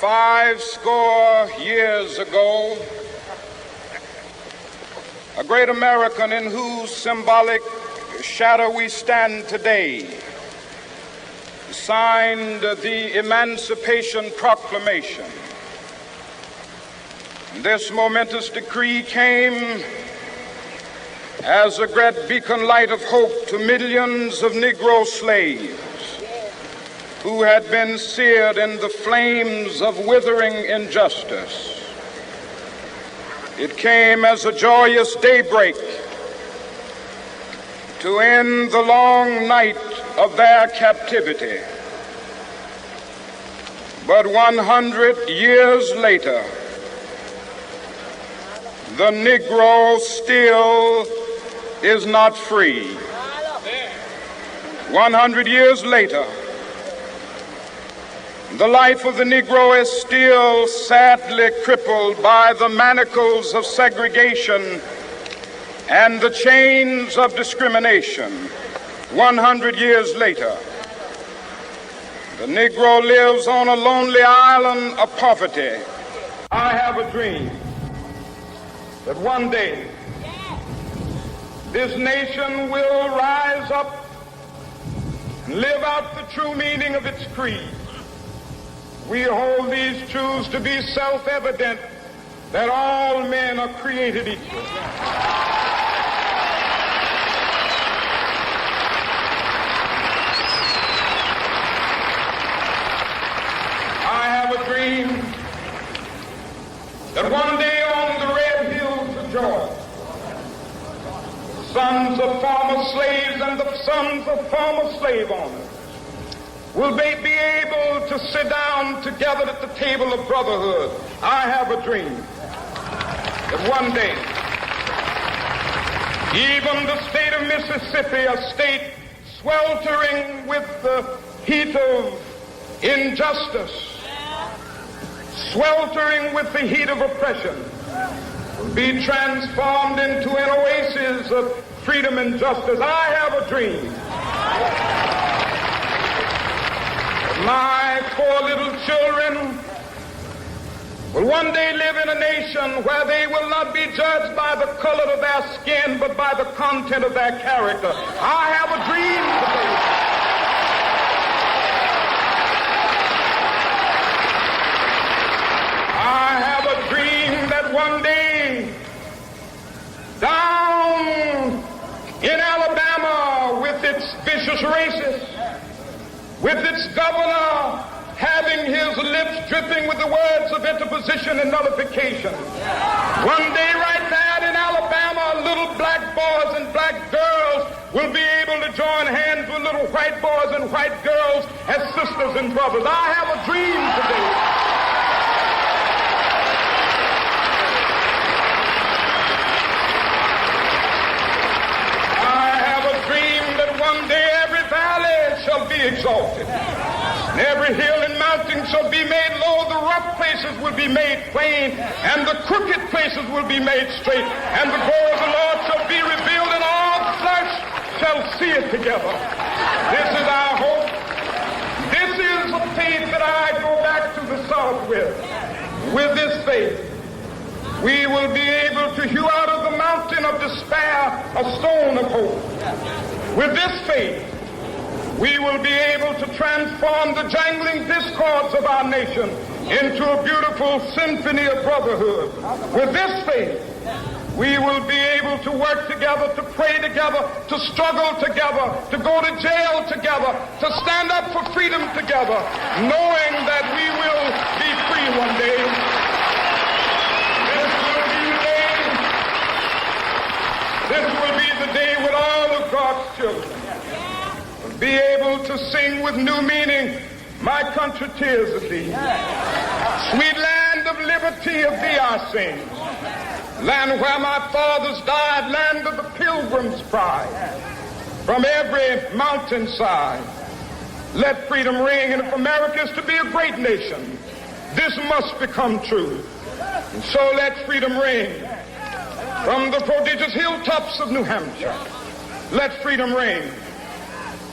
Five score years ago, a great American in whose symbolic shadow we stand today signed the Emancipation Proclamation. This momentous decree came as a great beacon light of hope to millions of Negro slaves who had been seared in the flames of withering injustice. It came as a joyous daybreak to end the long night of their captivity. But 100 years later, the Negro still is not free. 100 years later, the life of the Negro is still sadly crippled by the manacles of segregation and the chains of discrimination. 100 years later, the Negro lives on a lonely island of poverty. I have a dream that one day this nation will rise up and live out the true meaning of its creed. We hold these truths to be self-evident, that all men are created equal. I have a dream that one day on the red hills of Georgia, sons of former slaves and the sons of former slave owners will they be able to sit down together at the table of brotherhood. I have a dream that one day, even the state of Mississippi, a state sweltering with the heat of injustice, sweltering with the heat of oppression, will be transformed into an oasis of freedom and justice. I have a dream. My four little children will one day live in a nation where they will not be judged by the color of their skin, but by the content of their character. I have a dream today. I have a dream that one day, down in Alabama with its vicious racists, with its governor having his lips dripping with the words of interposition and nullification. One day right there in Alabama, little black boys and black girls will be able to join hands with little white boys and white girls as sisters and brothers. I have a dream today. I have a dream that one day every valley shall be exalted, and every hill and mountain shall be made low. The rough places will be made plain, and the crooked places will be made straight, and the glory of the Lord shall be revealed, and all flesh shall see it together. This is our hope. This is the faith that I go back to the South with. With this faith, we will be able to hew out of the mountain of despair a stone of hope. With this faith, we will be able to transform the jangling discords of our nation into a beautiful symphony of brotherhood. With this faith, we will be able to work together, to pray together, to struggle together, to go to jail together, to stand up for freedom together, knowing that we will be free one day. This will be the day when all of God's children will be able to sing with new meaning, "My country, tears of thee. Sweet land of liberty, of thee I sing. land where my fathers died, land of the pilgrim's pride. From every mountainside, let freedom ring. And if America is to be a great nation, this must become true. And so let freedom ring. From the prodigious hilltops of New Hampshire, let freedom ring.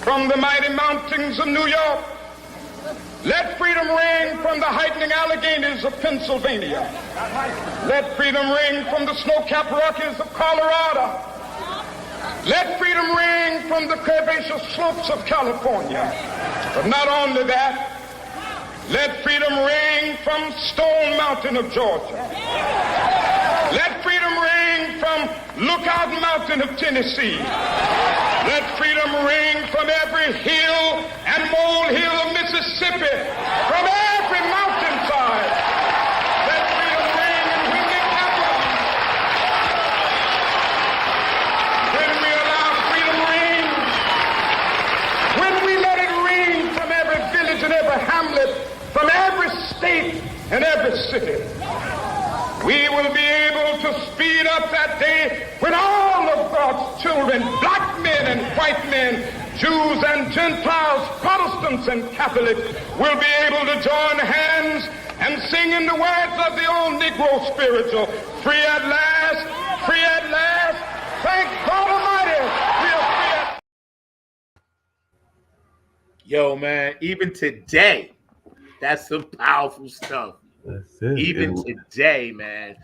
From the mighty mountains of New York, let freedom ring. From the heightening Alleghenies of Pennsylvania, let freedom ring. From the snow-capped Rockies of Colorado, let freedom ring. From the curvaceous slopes of California. But not only that, let freedom ring from Stone Mountain of Georgia. Let freedom ring from Lookout Mountain of Tennessee. Let freedom ring from every hill and molehill of Mississippi, from every mountainside. Let freedom ring, and when it happens, when we allow freedom ring, when we let it ring from every village and every hamlet, from every state and every city, we will be able to speed up that day when all of God's children, black men and white men, Jews and Gentiles, Protestants and Catholics, will be able to join hands and sing in the words of the old Negro spiritual, free at last, free at last, thank God Almighty, we are free at. Yo, man, even today, that's some powerful stuff. That's it. Even today, man.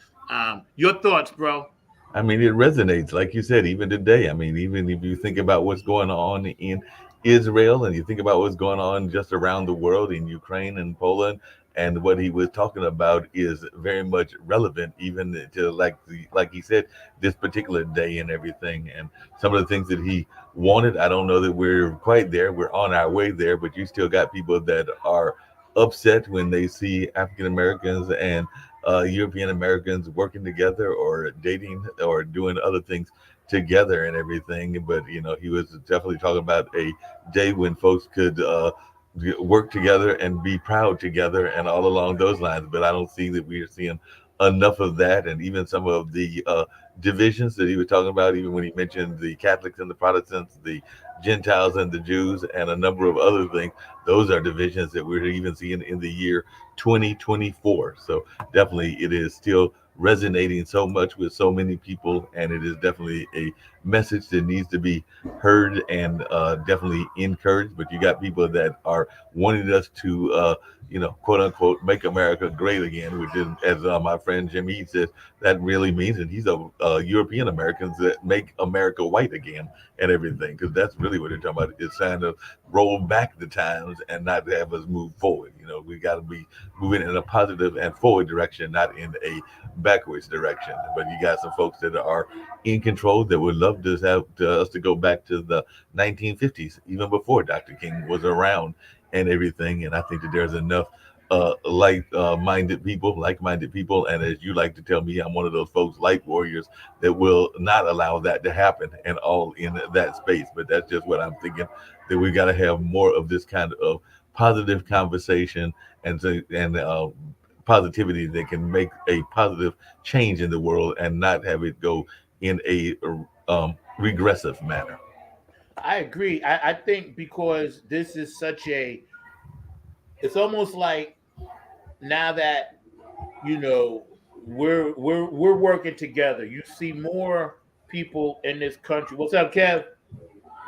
Your thoughts, bro? I mean, it resonates, like you said, even today. I mean, even if you think about what's going on in Israel and you think about what's going on just around the world in Ukraine and Poland, and what he was talking about is very much relevant, even to like he said, this particular day and everything. And some of the things that he wanted, I don't know that we're quite there. We're on our way there, but you still got people that are upset when they see African Americans and European Americans working together or dating or doing other things together and everything. But you know, he was definitely talking about a day when folks could work together and be proud together and all along those lines. But I don't see that we are seeing enough of that. And even some of the divisions that he was talking about, even when he mentioned the Catholics and the Protestants, the Gentiles and the Jews, and a number of other things, those are divisions that we're even seeing in the year 2024. So definitely it is still resonating so much with so many people, and it is definitely a message that needs to be heard and definitely encouraged. But you got people that are wanting us to quote unquote make America great again, which is, as my friend Jim Eade says, that really means, and he's a European Americans that make America white again and everything, because that's really what they're talking about, is trying to roll back the times and not have us move forward. You know, we got to be moving in a positive and forward direction, not in a backwards direction. But you got some folks that are in control that would love to have us to go back to the 1950s, even before Dr. King was around and everything. And I think that there's enough like-minded people, and as you like to tell me, I'm one of those folks, light warriors, that will not allow that to happen and all in that space. But that's just what I'm thinking, that we got to have more of this kind of positive conversation and positivity that can make a positive change in the world and not have it go in a regressive manner. I agree. I think because this is such it's almost like now that, you know, we're working together. You see more people in this country. What's up, Kev?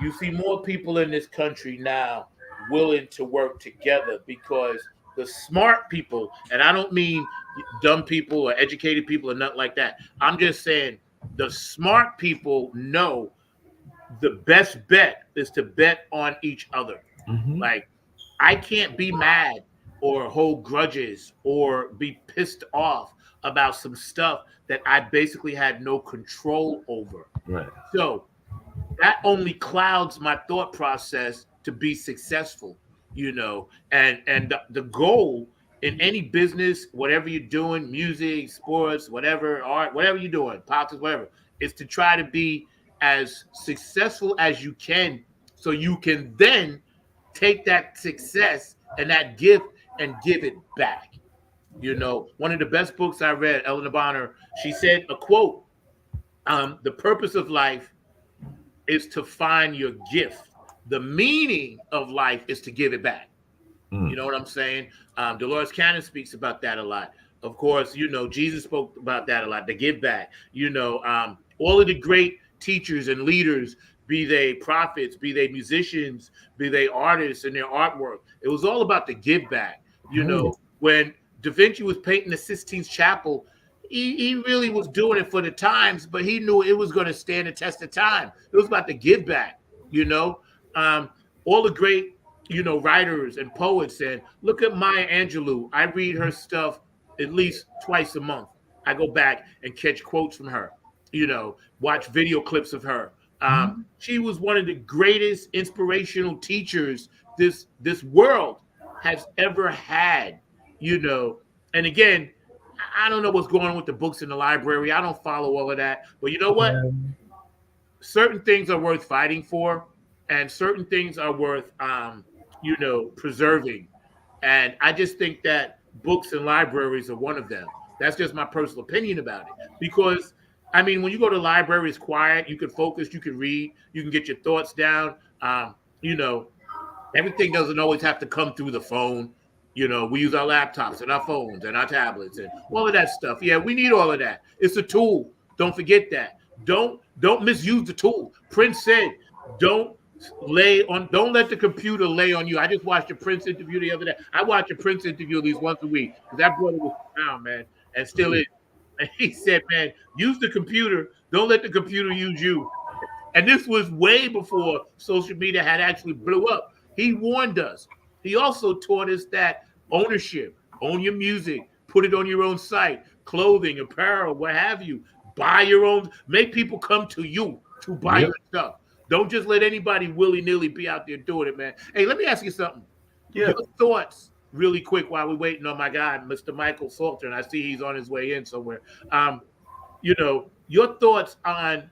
You see more people in this country now willing to work together, because the smart people, and I don't mean dumb people or educated people or nothing like that. I'm just saying the smart people know the best bet is to bet on each other. Mm-hmm. Like, I can't be mad or hold grudges or be pissed off about some stuff that I basically had no control over. Right. So that only clouds my thought process to be successful, you know, and the goal in any business, whatever you're doing, music, sports, whatever, art, whatever you're doing, politics, whatever, is to try to be as successful as you can, so you can then take that success and that gift and give it back. You know, one of the best books I read, Eleanor Bonner, she said a quote, the purpose of life is to find your gift. The meaning of life is to give it back. You know what I'm saying? Dolores Cannon speaks about that a lot. Of course, you know, Jesus spoke about that a lot, the give back. You know, all of the great teachers and leaders, be they prophets, be they musicians, be they artists in their artwork, it was all about the give back. You know, when Da Vinci was painting the Sistine Chapel, he really was doing it for the times, but he knew it was going to stand the test of time. It was about the give back, you know. All the great, you know, writers and poets, and look at Maya Angelou. I read her stuff at least twice a month. I go back and catch quotes from her, you know, watch video clips of her. She was one of the greatest inspirational teachers this world has ever had, you know. And again, I don't know what's going on with the books in the library. I don't follow all of that. But you know what? Certain things are worth fighting for, and certain things are worth you know, preserving. And I just think that books and libraries are one of them. That's just my personal opinion about it. Because, I mean, when you go to the library, it's quiet. You can focus. You can read. You can get your thoughts down. You know, everything doesn't always have to come through the phone. You know, we use our laptops and our phones and our tablets and all of that stuff. Yeah, we need all of that. It's a tool. Don't forget that. Don't misuse the tool. Prince said, don't let the computer lay on you. I just watched a Prince interview the other day. I watch a Prince interview at least once a week because that brother was around, man, and still is. And he said, man, use the computer. Don't let the computer use you. And this was way before social media had actually blew up. He warned us. He also taught us that ownership, own your music, put it on your own site, clothing, apparel, what have you. Buy your own, make people come to you to buy your stuff. Don't just let anybody willy-nilly be out there doing it, man. Hey, let me ask you something. Yeah. Your thoughts, really quick, while we're waiting on my guy, Mr. Michael Salter, and I see he's on his way in somewhere. You know, your thoughts on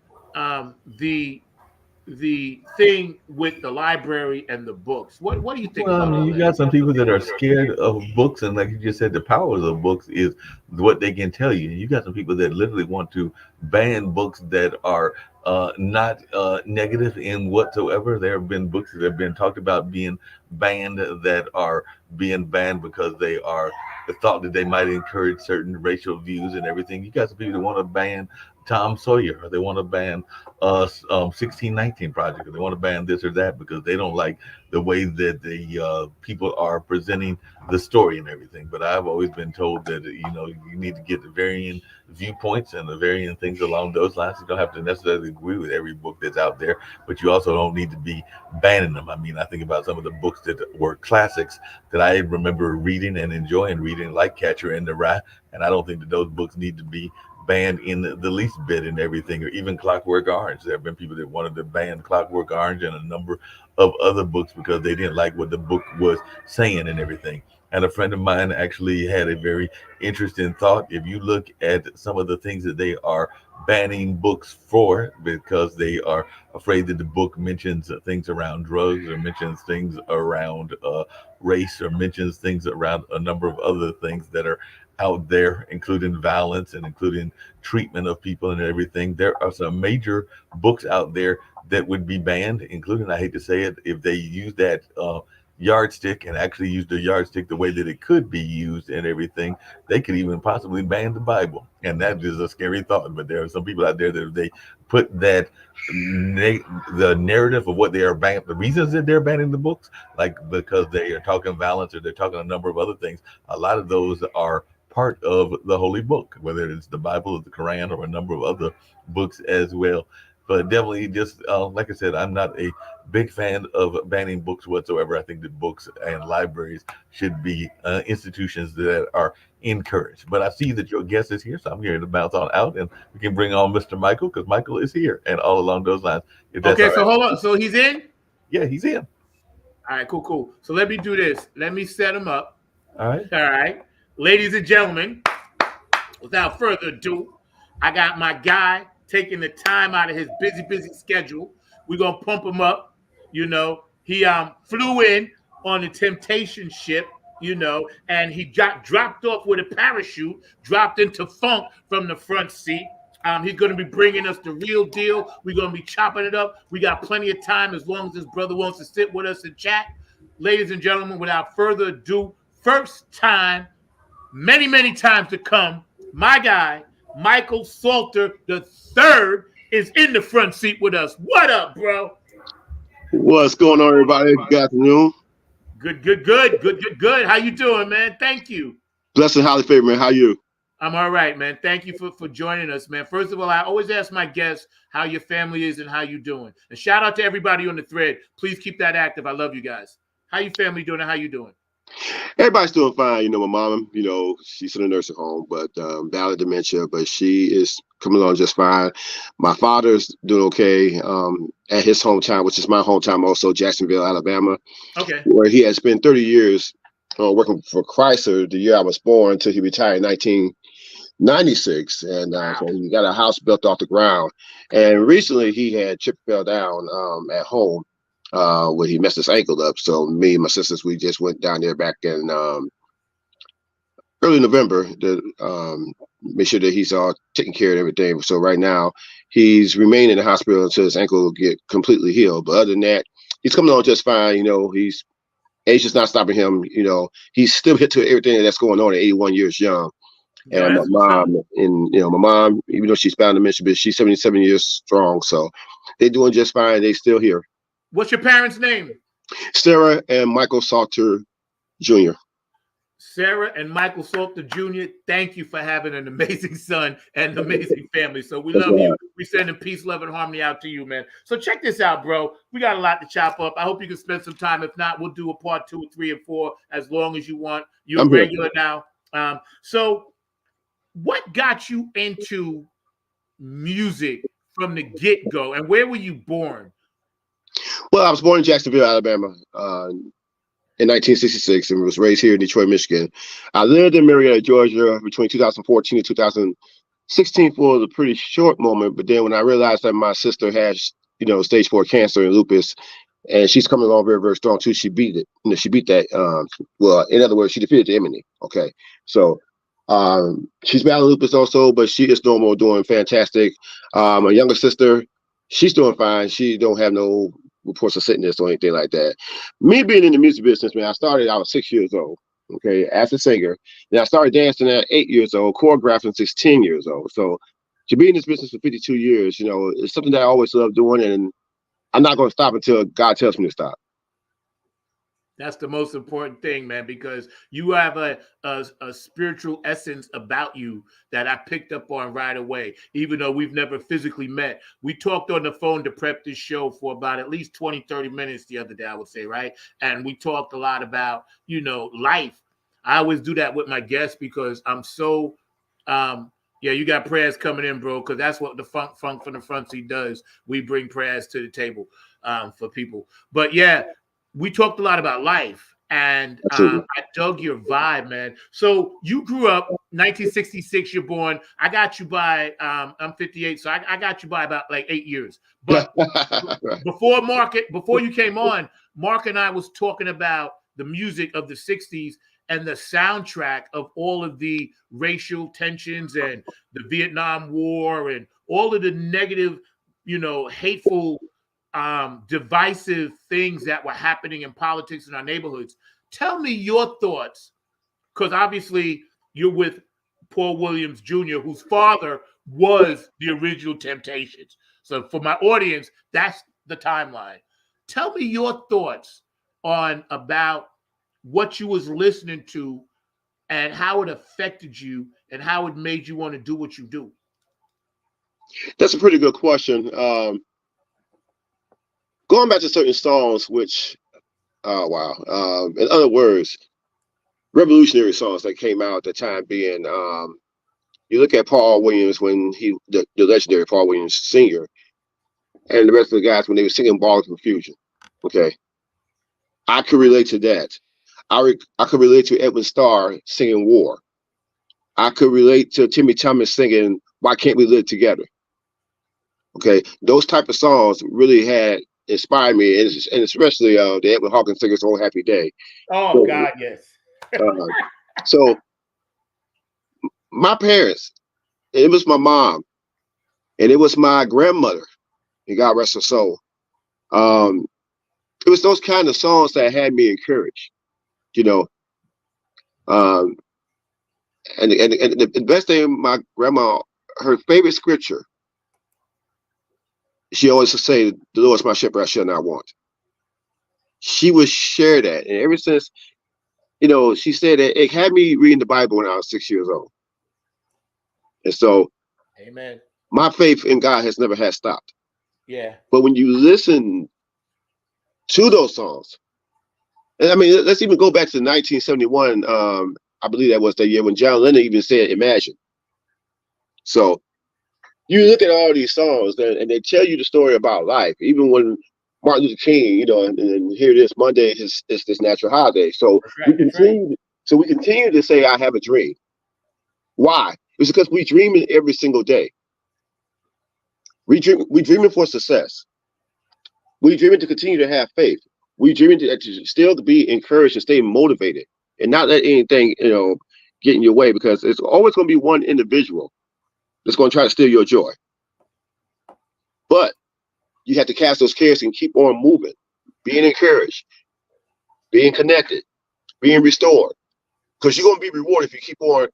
the thing with the library and the books. What do you think Well, I about mean, all you that? got some people that are scared of books, and like you just said, the powers of books is what they can tell you. You got some people that literally want to ban books that are not negative in whatsoever. There have been books that have been talked about being banned that are being banned because they are the thought that they might encourage certain racial views and everything. You got some people that want to ban Tom Sawyer, or they want to ban 1619 Project, or they want to ban this or that because they don't like the way that the people are presenting the story and everything. But I've always been told that, you know, you need to get the varying viewpoints and the varying things along those lines. You don't have to necessarily agree with every book that's out there, but you also don't need to be banning them. I mean, I think about some of the books that were classics that I remember reading and enjoying reading, like Catcher in the Rye, and I don't think that those books need to be banned in the least bit and everything, or even Clockwork Orange. There have been people that wanted to ban Clockwork Orange and a number of other books because they didn't like what the book was saying and everything. And a friend of mine actually had a very interesting thought. If you look at some of the things that they are banning books for, because they are afraid that the book mentions things around drugs, or mentions things around race, or mentions things around a number of other things that are out there, including violence and including treatment of people and everything. There are some major books out there that would be banned, including, I hate to say it, if they use that yardstick and actually use the yardstick the way that it could be used and everything, they could even possibly ban the Bible. And that is a scary thought. But there are some people out there that if they put that the narrative of what they are banning, the reasons that they're banning the books, like because they are talking violence or they're talking a number of other things, a lot of those are part of the holy book, whether it's the Bible or the Quran or a number of other books as well. But definitely, just like I said, I'm not a big fan of banning books whatsoever. I think that books and libraries should be institutions that are encouraged. But I see that your guest is here, so I'm here to bounce on out, and we can bring on Mr. Michael, because Michael is here, and all along those lines. If that's Okay, all so right. hold on. So he's in? Yeah, he's in. All right, cool. So let me do this. Let me set him up. All right. All right. Ladies and gentlemen, without further ado, I got my guy taking the time out of his busy schedule. We're going to pump him up. You know, he flew in on the Temptation ship, you know, and he got dropped off with a parachute, dropped into funk from the front seat. He's going to be bringing us the real deal. We're going to be chopping it up. We got plenty of time as long as this brother wants to sit with us and chat. Ladies and gentlemen, without further ado, first time, many, many times to come, my guy, Michael Salter III, is in the front seat with us. What up, bro? What's going on, everybody? Good afternoon. Good. How you doing, man? Thank you. Blessed and highly favored, man. How you? I'm all right, man. Thank you for joining us, man. First of all, I always ask my guests how your family is and how you doing. And shout out to everybody on the thread. Please keep that active. I love you guys. How your family doing and how you doing? Everybody's doing fine. You know, my mom, she's in a nursing home, but battled dementia, but she is coming along just fine. My father's doing okay at his hometown, which is my hometown also, Jacksonville, Alabama. Okay. Where he has spent 30 years working for Chrysler the year I was born until he retired in 1996. And so he got a house built off the ground. And recently he had fell down at home. When he messed his ankle up. So me and my sisters, we just went down there back in early November to make sure that he's all taken care of everything. So right now he's remaining in the hospital until his ankle will get completely healed. But other than that, he's coming along just fine. He's age is not stopping him. He's still hit to everything that's going on at 81 years young. And my mom, even though she's bound to mention, but she's 77 years strong. So they're doing just fine. They still here. What's your parents' name? Sarah and Michael Salter Jr. Sarah and Michael Salter Jr., thank you for having an amazing son and an amazing family. So we love you. We sending peace, love, and harmony out to you, man. So check this out, bro. We got a lot to chop up. I hope you can spend some time. If not, we'll do a part 2, 3, and 4 as long as you want. You're regular now. So what got you into music from the get-go, and where were you born? Well, I was born in Jacksonville, Alabama, in 1966, and was raised here in Detroit, Michigan. I lived in Marietta, Georgia, between 2014 and 2016 for a pretty short moment. But then when I realized that my sister had, stage 4 cancer and lupus, and she's coming along very, very strong too, she beat it. She beat that. Well, in other words, she defeated the enemy. Okay, so she's battling lupus also, but she is normal, doing fantastic. My younger sister, she's doing fine. She don't have no reports of sickness or anything like that. Me being in the music business, man, I was 6 years old, okay, as a singer. Then I started dancing at 8 years old, choreographing 16 years old. So to be in this business for 52 years, it's something that I always loved doing, and I'm not going to stop until God tells me to stop. That's the most important thing, man, because you have a spiritual essence about you that I picked up on right away, even though we've never physically met. We talked on the phone to prep this show for about at least 20, 30 minutes the other day, I would say, right? And we talked a lot about, life. I always do that with my guests because I'm so, you got prayers coming in, bro, because that's what the funk from the front seat does. We bring prayers to the table for people. But yeah, we talked a lot about life, and I dug your vibe, man. So you grew up 1966. You're born. I got you by I'm 58, so I got you by about like 8 years. But before you came on, Mark and I was talking about the music of the 60s and the soundtrack of all of the racial tensions and the Vietnam War and all of the negative, hateful, divisive things that were happening in politics in our neighborhoods. Tell me your thoughts, because obviously you're with Paul Williams Jr., whose father was the original Temptations. So for my audience, that's the timeline. Tell me your thoughts about what you was listening to and how it affected you and how it made you want to do what you do. That's a pretty good question. Going back to certain songs, which, in other words, revolutionary songs that came out at the time being, you look at Paul Williams when the legendary Paul Williams singer, and the rest of the guys when they were singing Ball of Confusion. Okay, I could relate to that. I could relate to Edwin Starr singing War. I could relate to Timmy Thomas singing Why Can't We Live Together? Okay, those type of songs really had inspired me, and especially the Edwin Hawkins singer's "Oh Happy Day." Oh, God, yes. So my parents, it was my mom, and it was my grandmother, and God rest her soul. It was those kind of songs that had me encouraged, you know. Um, and the best thing, my grandma, her favorite scripture, she always would say, "The Lord is my shepherd; I shall not want." She would share that, and ever since, she said that it had me reading the Bible when I was 6 years old, and so Amen. my faith in God has never had stopped. Yeah. But when you listen to those songs, and I mean, let's even go back to 1971. I believe that was the year when John Lennon even said "Imagine." So you look at all these songs, and they tell you the story about life. Even when Martin Luther King, and here it is, Monday is this natural holiday. So That's right. we continue to say, "I have a dream." Why? It's because we dream it every single day. We dreaming for success. We dreaming to continue to have faith. We dreaming to still be encouraged and stay motivated, and not let anything get in your way, because it's always going to be one individual that's going to try to steal your joy. But you have to cast those cares and keep on moving, being encouraged, being connected, being restored, because you're going to be rewarded if you keep on,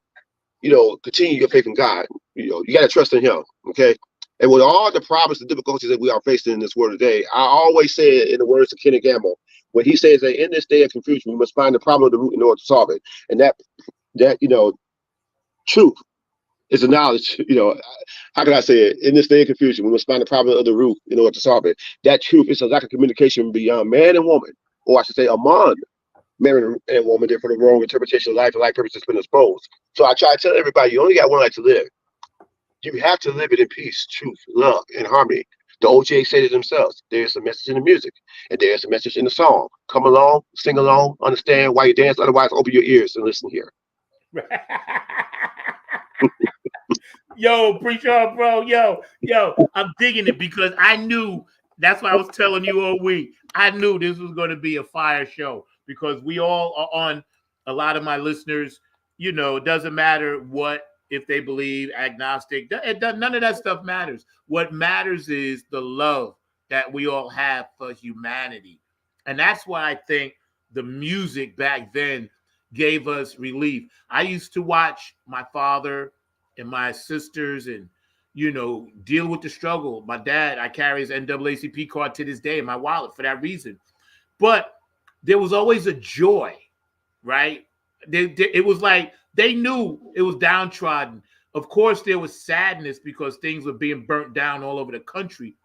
continue your faith in God. You got to trust in Him. Okay. And with all the problems and difficulties that we are facing in this world today, I always say it in the words of Kenneth Gamble, when he says that in this day of confusion, we must find the problem of the root in order to solve it. And that truth is a knowledge. How can I say it? In this day of confusion, we must find the problem of the root in order to solve it. That truth is a lack of communication beyond man and woman, or I should say among man and woman, therefore the wrong interpretation of life and life purpose has been exposed. So I try to tell everybody, you only got one life to live. You have to live it in peace, truth, love, and harmony. The OJ said it themselves. There's a message in the music, and there's a message in the song. Come along, sing along, understand why you dance. Otherwise, open your ears and listen here. Yo, preacher, bro. Yo, I'm digging it, because I knew, that's why I was telling you all week. I knew this was going to be a fire show, because we all are on, a lot of my listeners, it doesn't matter what, if they believe, agnostic, none of that stuff matters. What matters is the love that we all have for humanity. And that's why I think the music back then gave us relief. I used to watch my father and my sisters and, deal with the struggle. My dad, I carry his NAACP card to this day in my wallet for that reason. But there was always a joy, right? It was like they knew it was downtrodden. Of course, there was sadness because things were being burnt down all over the country.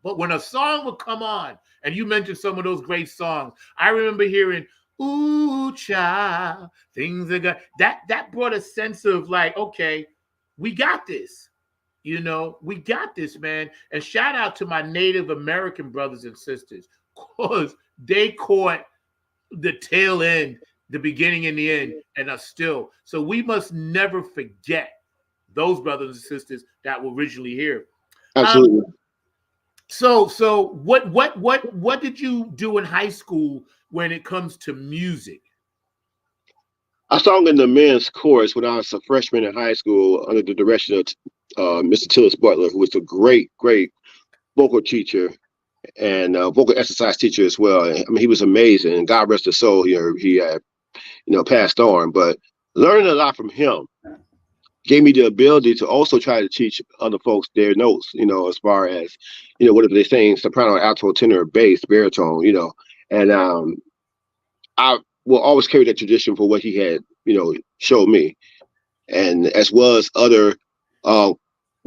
But when a song would come on, and you mentioned some of those great songs, I remember hearing, "Ooh, child, things are good." That brought a sense of like, okay, we got this. We got this, man. And shout out to my Native American brothers and sisters, because they caught the tail end, the beginning and the end, and are still. So we must never forget those brothers and sisters that were originally here. Absolutely. So what did you do in high school when it comes to music? I sang in the men's chorus when I was a freshman in high school under the direction of Mr. Tillis Butler, who was a great, great vocal teacher and vocal exercise teacher as well. I mean, he was amazing, and God rest his soul. He had, passed on, but learning a lot from him gave me the ability to also try to teach other folks their notes, as far as, whatever they're saying, soprano, alto, tenor, bass, baritone, and I will always carry that tradition for what he had, showed me, and as well as other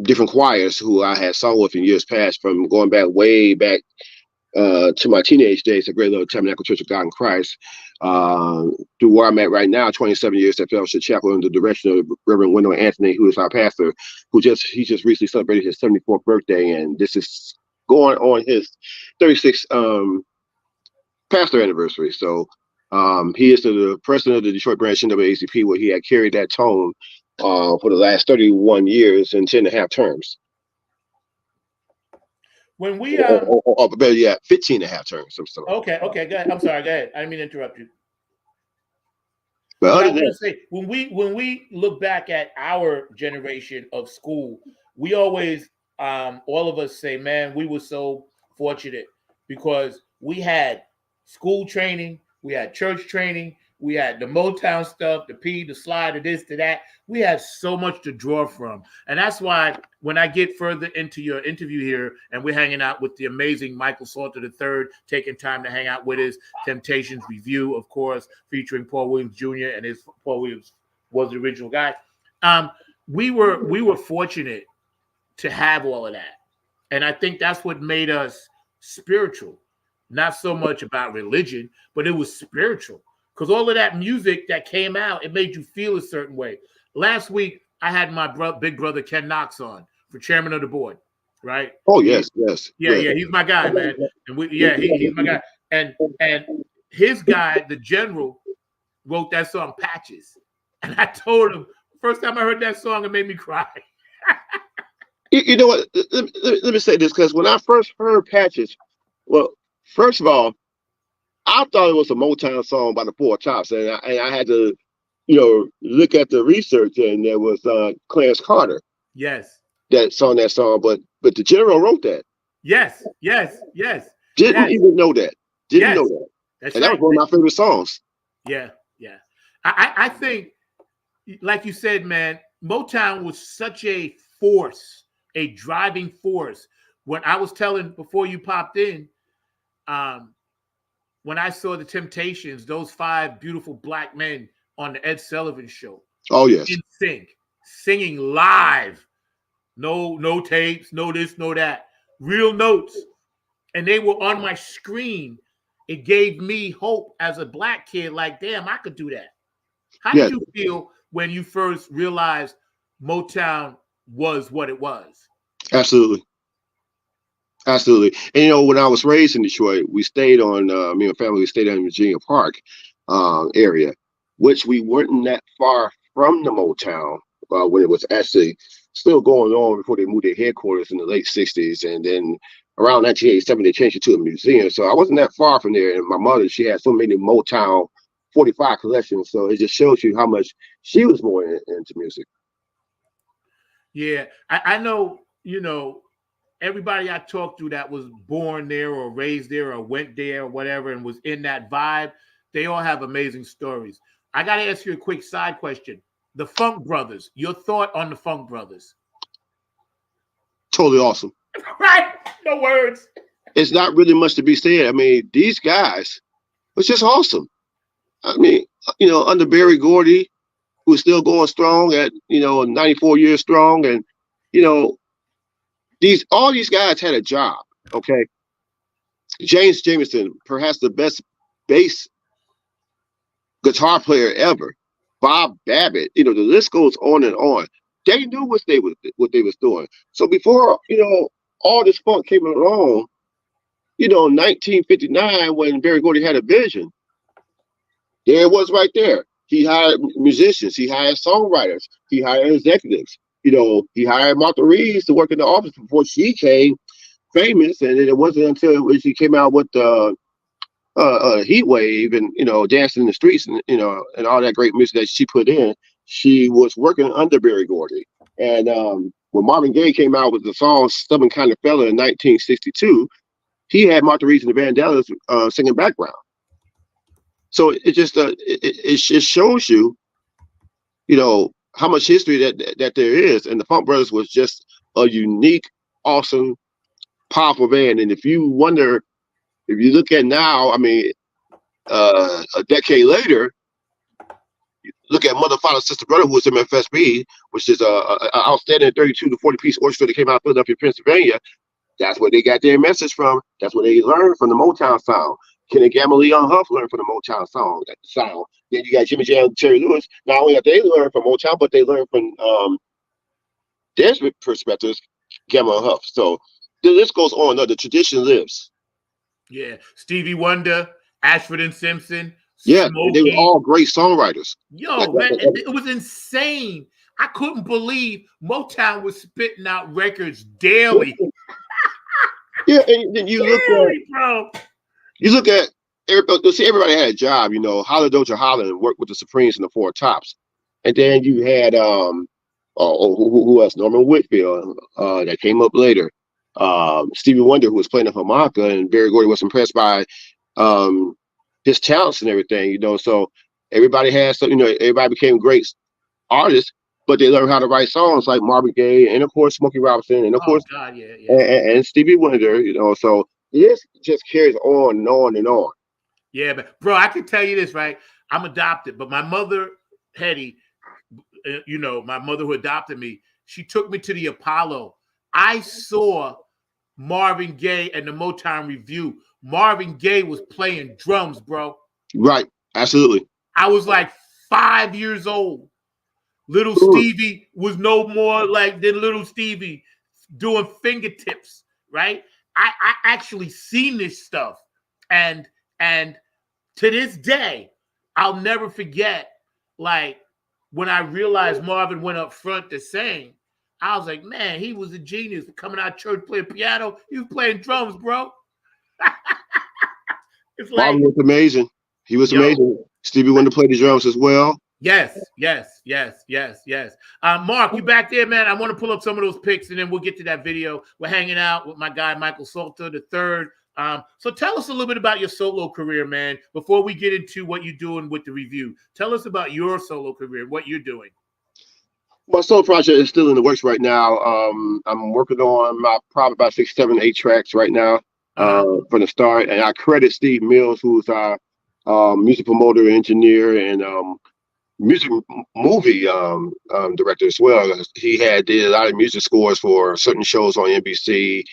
different choirs who I had sung with in years past, from going back way back to my teenage days at Great Little Tabernacle Church of God in Christ, to where I'm at right now, 27 years at Fellowship Chapel under the direction of Reverend Wendell Anthony, who is our pastor, he just recently celebrated his 74th birthday, and this is going on his 36th pastor anniversary. So he is the president of the Detroit branch NAACP, where he had carried that tone for the last 31 years and 10 and a half terms. When we better yet, 15 and a half terms. Okay, go ahead. I'm sorry, go ahead. I didn't mean to interrupt you. But I other want than to say when we look back at our generation of school, we always all of us say, man, we were so fortunate because we had school training, we had church training, we had the Motown stuff, the P, the slide, the this, to that. We had so much to draw from. And that's why when I get further into your interview here and we're hanging out with the amazing Michael Salter III, taking time to hang out with his Temptations review, of course, featuring Paul Williams Jr. and his Paul Williams was the original guy. We were fortunate to have all of that. And I think that's what made us spiritual. Not so much about religion, but it was spiritual. Because all of that music that came out, it made you feel a certain way. Last week, I had my big brother Ken Knox on for chairman of the board, right? oh yes, yes, Yeah, he's my guy, man. And he's my guy. And his guy, the general, wrote that song Patches. And I told him, first time I heard that song, it made me cry. You know what? Let me say this, because when I first heard Patches, well, first of all, I thought it was a Motown song by the Four Tops, and I had to, look at the research, and there was Clarence Carter Yes. that sung that song, but the general wrote that. Yes. Didn't even know that. Didn't know that. That's and right. that was one of my favorite songs. Yeah. I think, like you said, man, Motown was such a force, a driving force. When I was telling before you popped in, when I saw the Temptations, those 5 beautiful black men on the Ed Sullivan Show. Oh yes. In sync, singing live. No tapes, no this, no that. Real notes. And they were on my screen. It gave me hope as a black kid, like, damn, I could do that. How did you feel when you first realized Motown was what it was? Absolutely. And when I was raised in Detroit, we stayed on me and my family, we stayed in Virginia Park area, which we weren't that far from the Motown when it was actually still going on before they moved their headquarters in the late 60s. And then around 1987, they changed it to a museum. So I wasn't that far from there. And my mother, she had so many Motown 45 collections. So it just shows you how much she was more into music. Yeah, I know, everybody I talked to that was born there or raised there or went there or whatever and was in that vibe, they all have amazing stories. I got to ask you a quick side question. The Funk Brothers, your thought on the Funk Brothers? Totally awesome. Right? No words. It's not really much to be said. I mean, these guys was just awesome. I mean, under Berry Gordy, who's still going strong at, 94 years strong. And, all these guys had a job. Okay. James Jamerson, perhaps the best bass guitar player ever. Bob Babbitt, the list goes on and on. They knew what they was doing. So before, all this funk came along, 1959, when Berry Gordy had a vision, there it was right there. He hired musicians, he hired songwriters, he hired executives. He hired Martha Reeves to work in the office before she became famous. And then it wasn't until she came out with Heat Wave and, Dancing in the Streets and, and all that great music that she put in, she was working under Berry Gordy. And when Marvin Gaye came out with the song Stubborn Kind of Fella in 1962, he had Martha Reeves and the Vandellas singing background. So it just shows you, how much history that there is. And the Funk Brothers was just a unique, awesome, powerful band. And if you look at now, I mean, a decade later, look at Mother, Father, Sister, Brother, who was MFSB, which is an outstanding 32 to 40 piece orchestra that came out of Philadelphia, Pennsylvania. That's where they got their message from. That's what they learned from the Motown sound. Kenny Gamble, Leon Huff learned from the Motown sound. Then you got Jimmy Jam, Terry Lewis. Not only have they learned from Motown, but they learned from their perspectives, Gamble and Huff. So the list goes on. The tradition lives. Yeah, Stevie Wonder, Ashford and Simpson. Yeah, Smokey. they were all great songwriters. Yo, man, it was insane. I couldn't believe Motown was spitting out records daily. Yeah, and then you look at everybody had a job, you know. Holler Doja Holler and worked with the Supremes and the Four Tops, and then you had who else? Norman Whitfield that came up later. Stevie Wonder, who was playing the harmonica, and Berry Gordy was impressed by his talents and everything, you know. So everybody had some, you know, everybody became great artists, but they learned how to write songs like Marvin Gaye and of course Smokey Robinson and of course God, yeah. and Stevie Wonder, you know. So it just carries on and on and on. Yeah, but bro, I can tell you this, right? I'm adopted, but my mother, Hetty, you know, my mother who adopted me, she took me to the Apollo. I saw Marvin Gaye and the Motown Review. Marvin Gaye was playing drums, bro. Right, absolutely. I was like 5 years old. Little Stevie was no more like than little Stevie doing fingertips, right? I actually seen this stuff, and to this day, I'll never forget, like, when I realized Marvin went up front to sing, I was like, man, he was a genius. Coming out of church playing piano, he was playing drums, bro. It's like, Marvin was amazing. He was amazing. Stevie Wonder played the drums as well. Yes. Mark, you back there, man? I want to pull up some of those pics, and then we'll get to that video. We're hanging out with my guy, Michael Salter III. So tell us a little bit about your solo career, man, before we get into what you're doing with the review. Tell us about your solo career, what you're doing. My solo project is still in the works right now. I'm working on probably about 6, 7, 8 tracks right now from the start. And I credit Steve Mills, who's our music promoter, engineer, and music movie director as well. He did a lot of music scores for certain shows on NBC,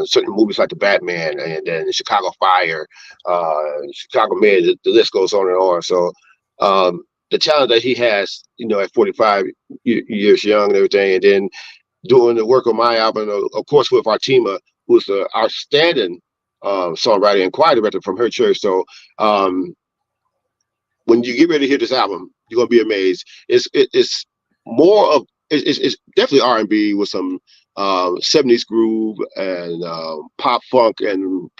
certain movies like The Batman, and then Chicago Fire, Chicago Med. The list goes on and on. So the talent that he has, you know, at 45 years young and everything, and then doing the work on my album, of course, with Artima, who's an outstanding songwriter and choir director from her church. So when you get ready to hear this album, you're gonna be amazed. It's more of it's definitely R&B with some 70s groove and pop funk and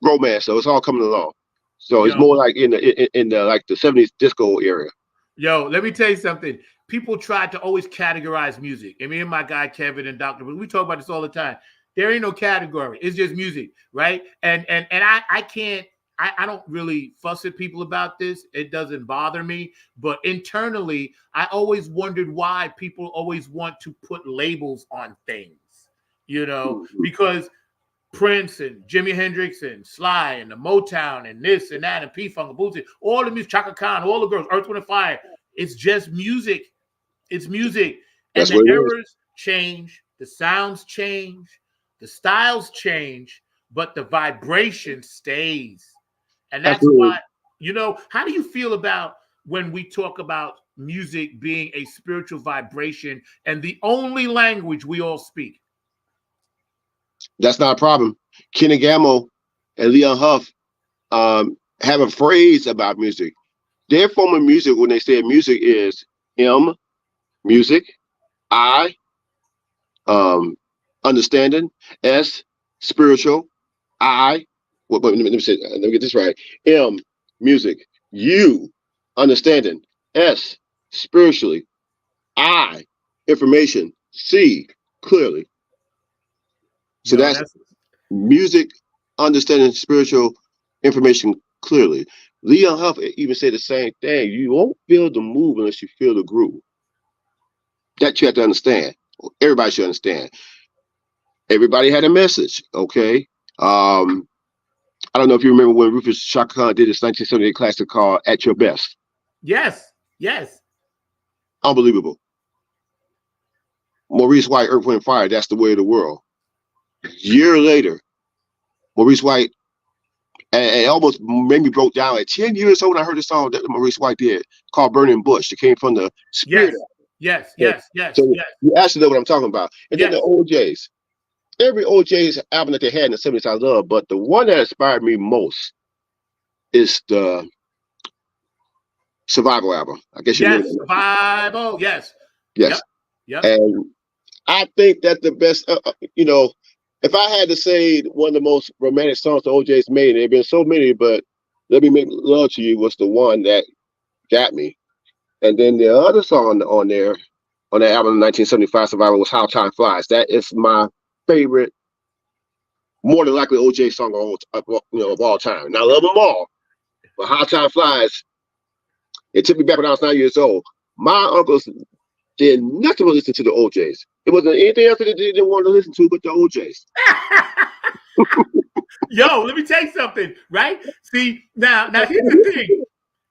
romance. So it's all coming along. So it's more like in the like the 70s disco area. Yo, let me tell you something. People try to always categorize music. And me and my guy Kevin and Dr. we talk about this all the time. There ain't no category. It's just music, right? And I can't. I don't really fuss at people about this. It doesn't bother me. But internally, I always wondered why people always want to put labels on things, you know, because Prince and Jimi Hendrix and Sly and the Motown and this and that and P-Funk and Bootsy, all the music, Chaka Khan, all the girls, Earth, Wind and Fire. It's just music. It's music. And the eras change, the sounds change, the styles change, but the vibration stays. And that's why, you know, how do you feel about when we talk about music being a spiritual vibration and the only language we all speak? That's not a problem. Kenny Gamble and Leon Huff have a phrase about music. Their form of music, when they say music, is M, music, I, understanding, S, spiritual, I, let me get this right. M, music, U, understanding, S, spiritually, I, information, C, clearly. So that's music, understanding, spiritual, information clearly. Leon Huff even said the same thing. You won't feel the move unless you feel the groove. That you have to understand. Everybody should understand. Everybody had a message, okay? I don't know if you remember when Rufus Chaka Khan did his 1978 classic called At Your Best. Yes. Unbelievable. Maurice White, Earth, Wind, Fire, That's the Way of the World. Year later, Maurice White, and almost made me broke down. At 10 years old, when I heard the song that Maurice White did called Burning Bush. It came from the Spirit. Yes. So you actually know what I'm talking about. And then the OJs. Every OJ's album that they had in the 70s I love, but the one that inspired me most is the Survival album. I guess you know that. Survival, yes. Yep. And I think that the best, you know, if I had to say one of the most romantic songs the OJ's made, there have been so many, but Let Me Make Love to You was the one that got me. And then the other song on there, on that album, 1975 Survival, was How Time Flies. That is my favorite, more than likely OJ song of all time. And I love them all, but How Time Flies, it took me back when I was 9 years old. My uncles did nothing but listen to the OJs. It wasn't anything else that they didn't want to listen to but the OJs. Yo, let me tell you something, right? See, now here's the thing.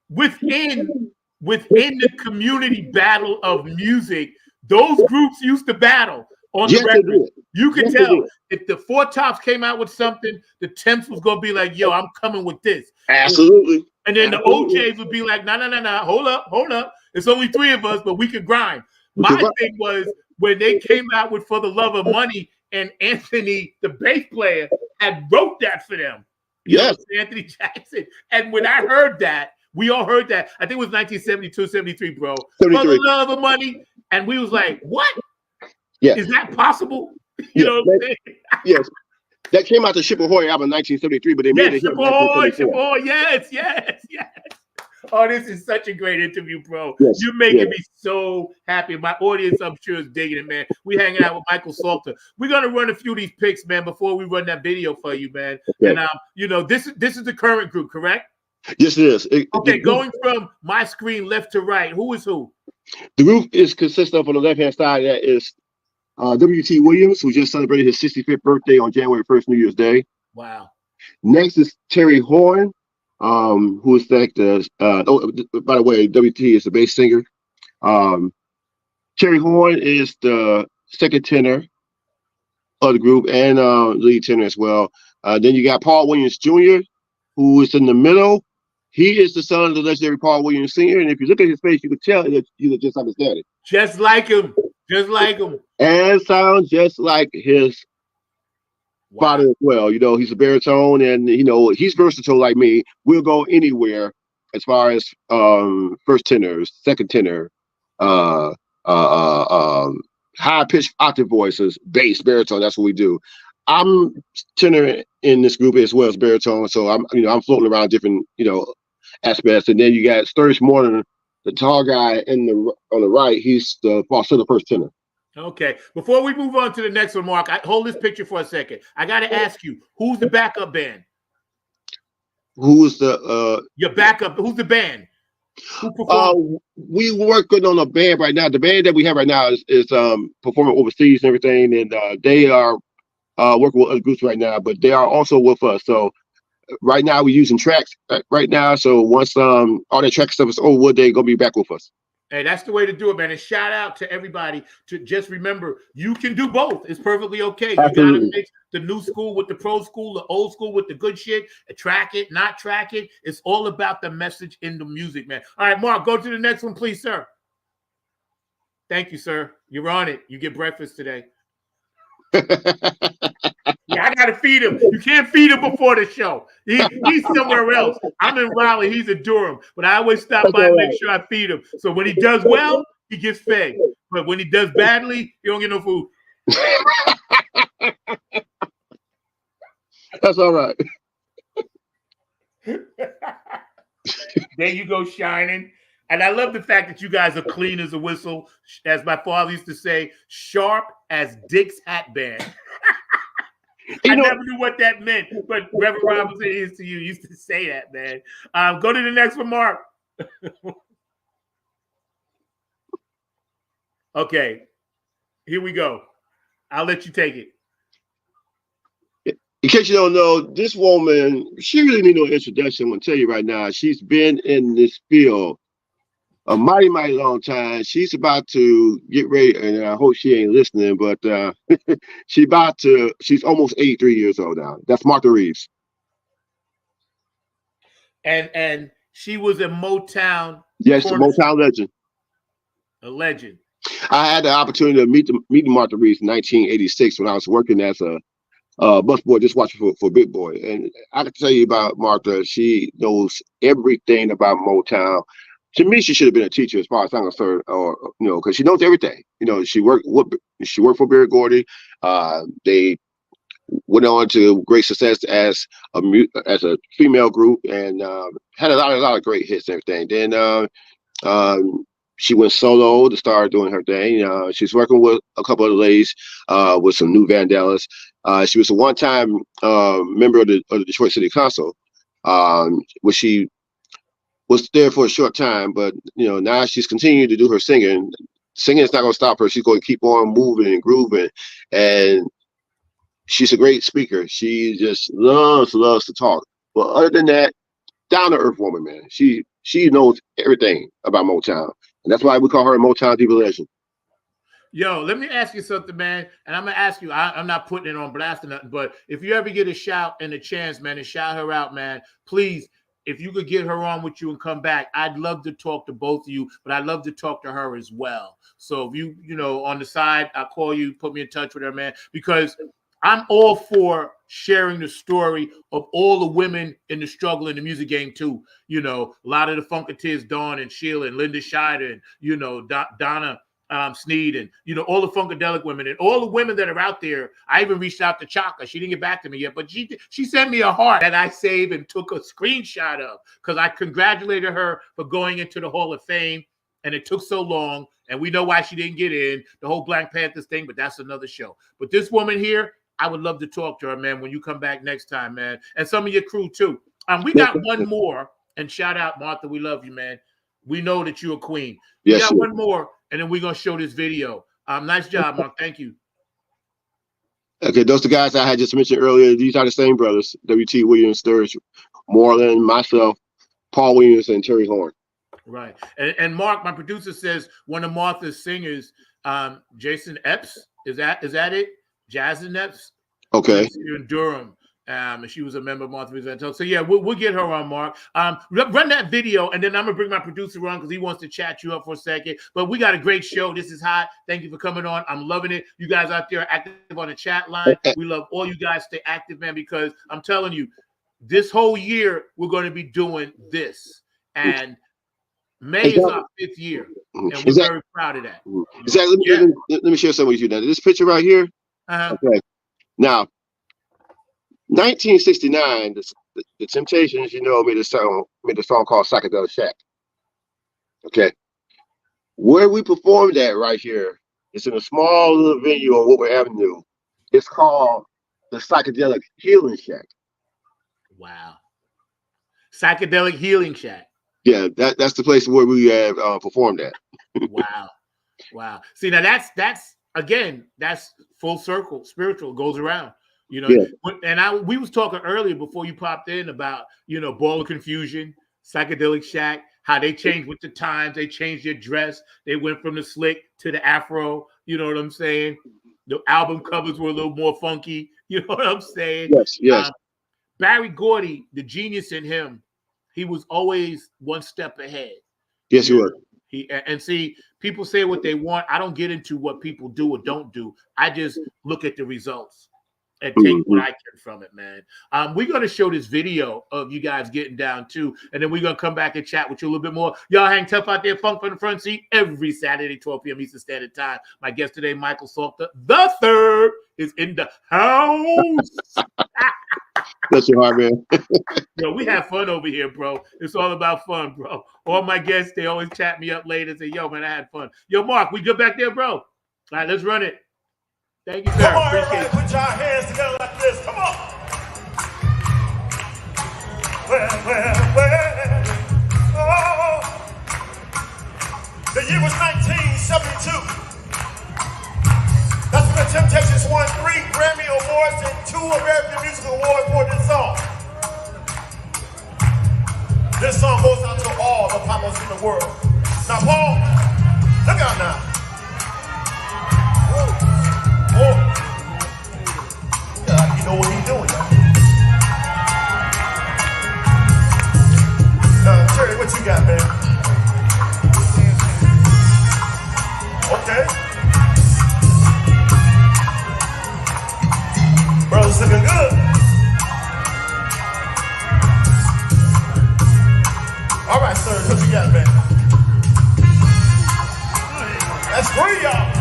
Within the community battle of music, those groups used to battle on the record. You could tell if the Four Tops came out with something, the Temps was gonna be like, "Yo, I'm coming with this." Absolutely. And then the OJs would be like, "No, hold up. It's only three of us, but we could grind." My thing was when they came out with For the Love of Money, and Anthony, the bass player, had wrote that for them. Yes, Anthony Jackson. And when I heard that, we all heard that. I think it was 1972, 73, bro. 73. For the Love of Money. And we was like, what? Yeah. Is that possible? You know what I'm saying? Yes. That came out the Ship Ahoy album in 1973, but they made it. Ship Ahoy, yes. Oh, this is such a great interview, bro. Yes, you're making me so happy. My audience, I'm sure, is digging it, man. We hanging out with Michael Salter. We're gonna run a few of these picks, man, before we run that video for you, man. Yeah. And this is the current group, correct? Yes, it is. Going from my screen left to right, who is who? The group consists of, on the left-hand side, that is W.T. Williams, who just celebrated his 65th birthday on January 1st, New Year's Day. Wow. Next is Terry Horn, who is like by the way, WT is the bass singer. Terry Horn is the second tenor of the group and lead tenor as well. Then you got Paul Williams Jr., who is in the middle. He is the son of the legendary Paul Williams Sr., and if you look at his face, you can tell that he looks just like his daddy. Just like him. And sounds just like his father as well. He's a baritone, and he's versatile like me. We'll go anywhere as far as first tenor, second tenor, high pitched octave voices, bass, baritone. That's what we do. I'm tenor in this group as well as baritone, so I'm floating around different aspects. And then you got Sturgis Morton, the tall guy on the right. He's the falsetto first tenor. Okay. Before we move on to the next one, Mark, hold this picture for a second. I got to ask you, who's the backup band? Who's the your backup? Who's the band? We working on a band right now. The band that we have right now is performing overseas and everything, and they are working with other groups right now, but they are also with us. So right now we're using tracks right now. So once all that track stuff is over, they're gonna be back with us. Hey, that's the way to do it, man. And shout out to everybody to just remember you can do both. It's perfectly okay. Absolutely. You gotta mix the new school with the pro school, the old school with the good shit, track it, not track it. It's all about the message in the music, man. All right, Mark, go to the next one, please, sir. Thank you, sir. You're on it. You get breakfast today. Yeah, I gotta feed him. You can't feed him before the show. He's somewhere else. I'm in Raleigh. He's in Durham. But I always stop by and make sure I feed him. So when he does well, he gets fed. But when he does badly, he don't get no food. That's all right. There you go, shining. And I love the fact that you guys are clean as a whistle, as my father used to say, sharp as Dick's hat band. I never knew what that meant, but Reverend Robinson used to say that, man. Go to the next one, Mark. Okay, here we go. I'll let you take it. In case you don't know, this woman, she really need no introduction. I'm going to tell you right now, she's been in this field a mighty long time. She's about to get ready, and I hope she ain't listening, but she's almost 83 years old now. That's Martha Reeves. And she was a Motown. Yes, a Motown legend. A legend. I had the opportunity to meet Martha Reeves in 1986 when I was working as a busboy, just watching for Big Boy. And I can tell you about Martha. She knows everything about Motown. To me, she should have been a teacher as far as I'm concerned, or because she knows everything. She worked for Barry Gordy. They went on to great success as a female group, and had a lot of great hits and everything. Then she went solo to start doing her thing. She's working with a couple of ladies with some new Vandellas. She was a one-time member of the Detroit City Council, where she was there for a short time, but now she's continuing to do her singing. Singing is not going to stop her. She's going to keep on moving and grooving, and she's a great speaker. She just loves to talk. But other than that, down to earth woman, man. She knows everything about Motown, and that's why we call her a Motown diva legend. Yo, let me ask you something, man. And I'm gonna ask you. I'm not putting it on blast or nothing, but if you ever get a shout and a chance, man, and shout her out, man, please. If you could get her on with you and come back, I'd love to talk to both of you, but I'd love to talk to her as well. So if you on the side, I'll call you, put me in touch with her, man, because I'm all for sharing the story of all the women in the struggle in the music game too. A lot of the Funketeers, Dawn and Sheila and Linda Scheider and, Donna Sneed and, all the Funkadelic women and all the women that are out there. I even reached out to Chaka. She didn't get back to me yet, but she sent me a heart that I saved and took a screenshot of because I congratulated her for going into the Hall of Fame, and it took so long, and we know why she didn't get in, the whole Black Panthers thing, but that's another show. But this woman here, I would love to talk to her, man, when you come back next time, man, and some of your crew too. We got one more, and shout out, Martha, we love you, man. We know that you're a queen. We got one more, and then we're going to show this video. Nice job, Mark. Thank you. Okay, those are the guys I had just mentioned earlier. These are the same brothers, W.T. Williams, Sturridge, Moreland, myself, Paul Williams, and Terry Horn. Right. And Mark, my producer, says one of Martha's singers, Jason Epps. Is that it? Jason Epps. Okay. In Durham. And she was a member of Martha Rizzo. So yeah, we'll get her on, Mark. Run that video, and then I'm gonna bring my producer on because he wants to chat you up for a second. But we got a great show. This is hot. Thank you for coming on. I'm loving it. You guys out there are active on the chat line. We love all you guys. Stay active, man, because I'm telling you, this whole year we're going to be doing this, and May is our 5th year, and we're very proud of that. Let me share something with you now. This picture right here. Okay. Now, 1969, the Temptations, made a song called Psychedelic Shack. Okay. Where we performed at right here, it's in a small little venue on Woodward Avenue. It's called the Psychedelic Healing Shack. Wow. Psychedelic Healing Shack. Yeah, that's the place where we have performed at. Wow. See, now that's again, that's full circle, spiritual, goes around. And we was talking earlier before you popped in about, Ball of Confusion, Psychedelic Shack, how they changed with the times. They changed their dress. They went from the slick to the afro. You know what I'm saying? The album covers were a little more funky. You know what I'm saying? Yes. Barry Gordy, the genius in him, he was always one step ahead. Yes, he was. And see, people say what they want. I don't get into what people do or don't do. I just look at the results and take what I can from it, man. We're going to show this video of you guys getting down too, and then we're going to come back and chat with you a little bit more. Y'all hang tough out there. Funk from the Front Seat every Saturday, 12 p.m. Eastern Standard Time. My guest today, Michael Salter the Third, is in the house. That's your heart, man. Yo, we have fun over here, bro. It's all about fun, bro. All my guests, they always chat me up later and say, yo, man, I had fun. Yo, Mark, we good back there, bro? All right, let's run it. Thank you, sir. Come on, everybody, put your hands together like this. Come on. Oh. The year was 1972. That's when the Temptations won 3 Grammy Awards and 2 American Music Awards for this song. This song goes out to all the papas in the world. Now, Paul, look out now. Oh, you know what he's doing. Terry, what you got, man? Okay. Brother's looking good. All right, sir, what you got, man? That's 3, y'all.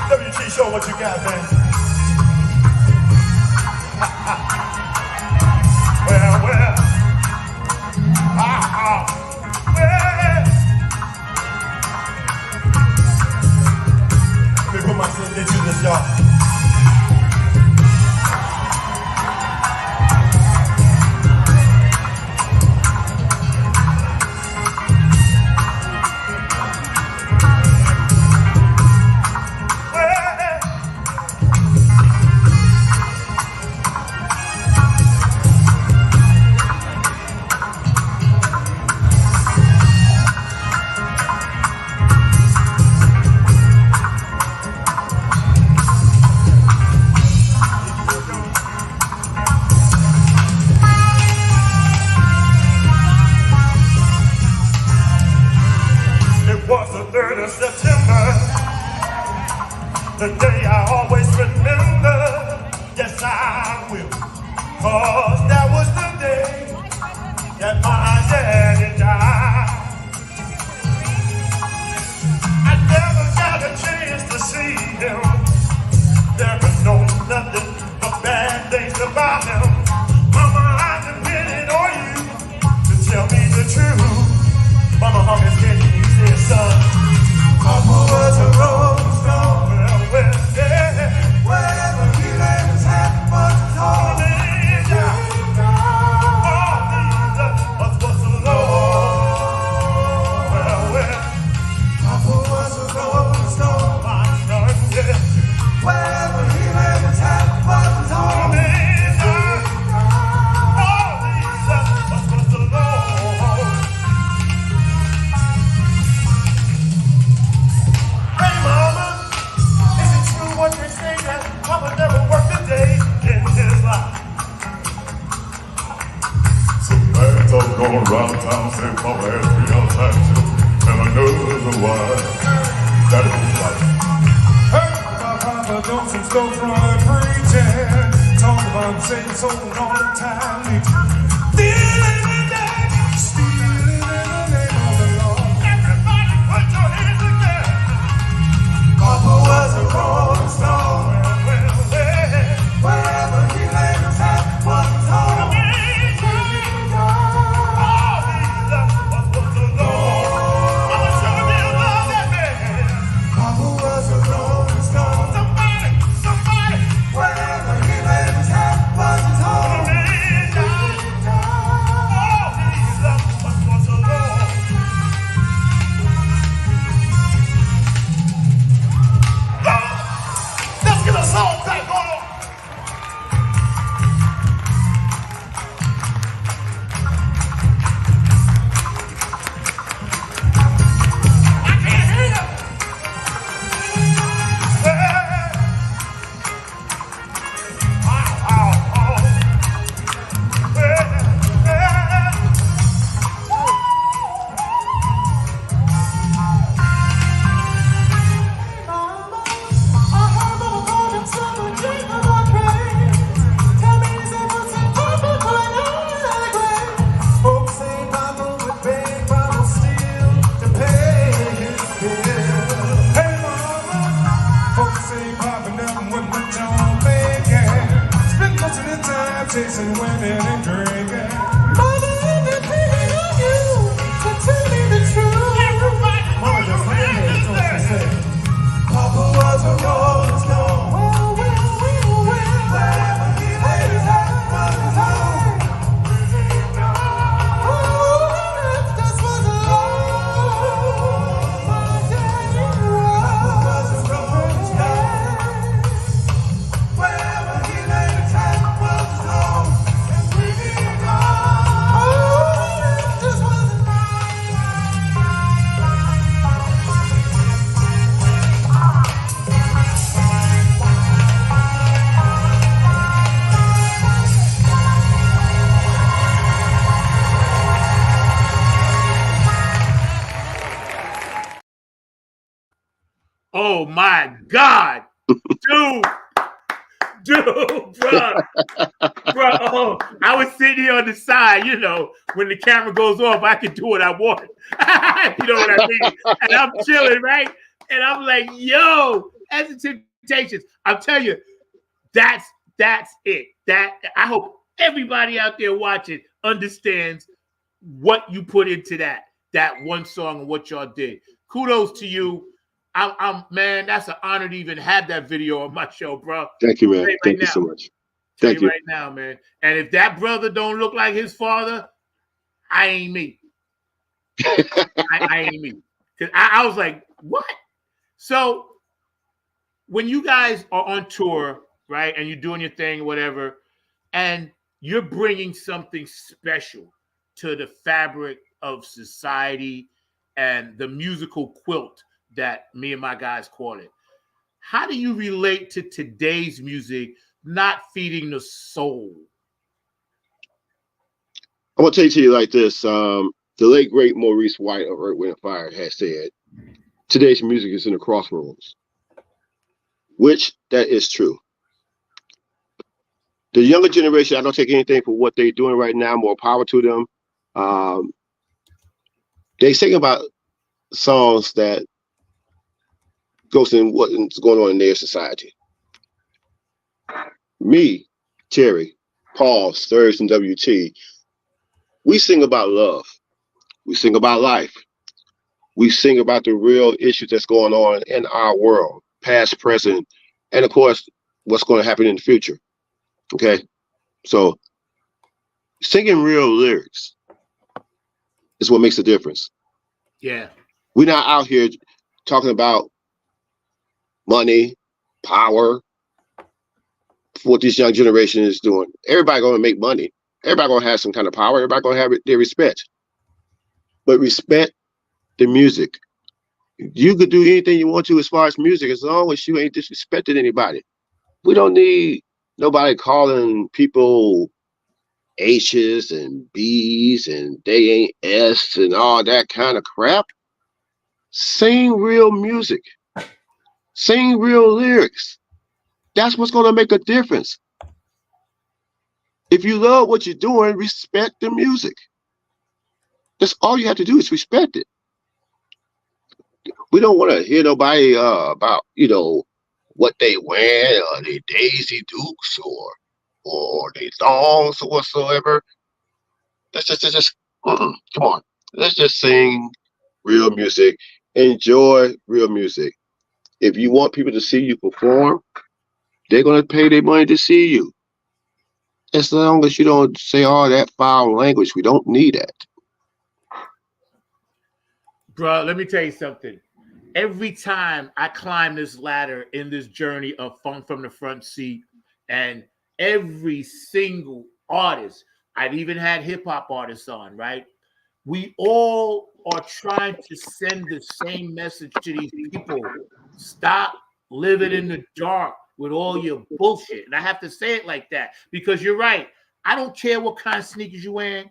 WG, show what you got, man. Well. Well. Let me put myself into this, y'all. September, the day I always remember. Yes, I will, 'cause that was the day that my daddy died. I never got a chance to see him. There was nothing but bad things about him. Mama, I depended on you to tell me the truth. Mama hung his head and he said, son, Papa was a rolling stone. Well, yeah. Wherever he laid his hat was tall. All these was the Lord. Well, Papa was a rolling stone. My son, yeah. Wherever he laid his hat was tall. All these was the Lord. Hey, Mama, is it true what they say that Papa never worked a day in his life? Some bad talk going around town saying Papa had 3 other times, and I know the why. That is right. Hey, Papa doing some storefront preaching, talking about Satan soul all the time. Stealing in the name of the Lord. Everybody put your hands together. Papa was a rolling stone. Wherever he laid his hat was home. All these was the Lord. Mama showed me love that man. Papa was a rolling stone. Somebody. Wherever he laid his hat was home. All these was the Lord. Let's get a song back on. I can't hear you. Folks say Papa would beg Papa still to pay his bill. Hey, Mama, folks say Papa never went much on bacon. Spent most of the time chasing women and drinking. Mama, I'm depending on you to tell me the truth. Mama just hung her head, that's what she said. Papa was a rolling stone. Wherever he laid his hat was his home. Oh my God. Dude. Dude, bro. Bro, I was sitting here on the side, you know, when the camera goes off, I can do what I want. You know what I mean? And I'm chilling, right? And I'm like, yo, that's the Temptations. I'm telling you, that's it. That I hope everybody out there watching understands what you put into that one song and what y'all did. Kudos to you. I'm man, that's an honor to even have that video on my show, bro. Thank you, man. Thank you so much. Tell you right now, man. And if that brother don't look like his father, I ain't me. I ain't me. Because I was like, what? So when you guys are on tour, right, and you're doing your thing, whatever, and you're bringing something special to the fabric of society and the musical quilt that me and my guys call it, how do you relate to today's music not feeding the soul? I'm gonna tell it to you like this. The late great Maurice White of Earth, Wind & Fire has said, today's music is in the crossroads, which that is true. The younger generation, I don't take anything for what they're doing right now, more power to them. They sing about songs that goes in what's going on in their society. Me, Terry, Paul, Sturge, and WT, we sing about love. We sing about life. We sing about the real issues that's going on in our world, past, present, and of course, what's going to happen in the future. Okay? So, singing real lyrics is what makes a difference. Yeah. We're not out here talking about money, power, what this young generation is doing. Everybody going to make money. Everybody going to have some kind of power. Everybody going to have their respect. But respect the music. You could do anything you want to as far as music, as long as you ain't disrespecting anybody. We don't need nobody calling people H's and B's and they ain't S and all that kind of crap. Sing real music. Sing real lyrics. That's what's going to make a difference. If you love what you're doing, respect the music. That's all you have to do is respect it. We don't want to hear nobody about, you know, what they wear, or they Daisy Dukes, or they thongs, or whatsoever. Let's just come on. Let's just sing real music. Enjoy real music. If you want people to see you perform, they're going to pay their money to see you. As long as you don't say all that foul language, we don't need that. Bro, let me tell you something. Every time I climb this ladder in this journey of Funk from the Front Seat, and every single artist, I've even had hip-hop artists on, right? We all are trying to send the same message to these people. Stop living in the dark with all your bullshit. And I have to say it like that because you're right. I don't care what kind of sneakers you're wearing.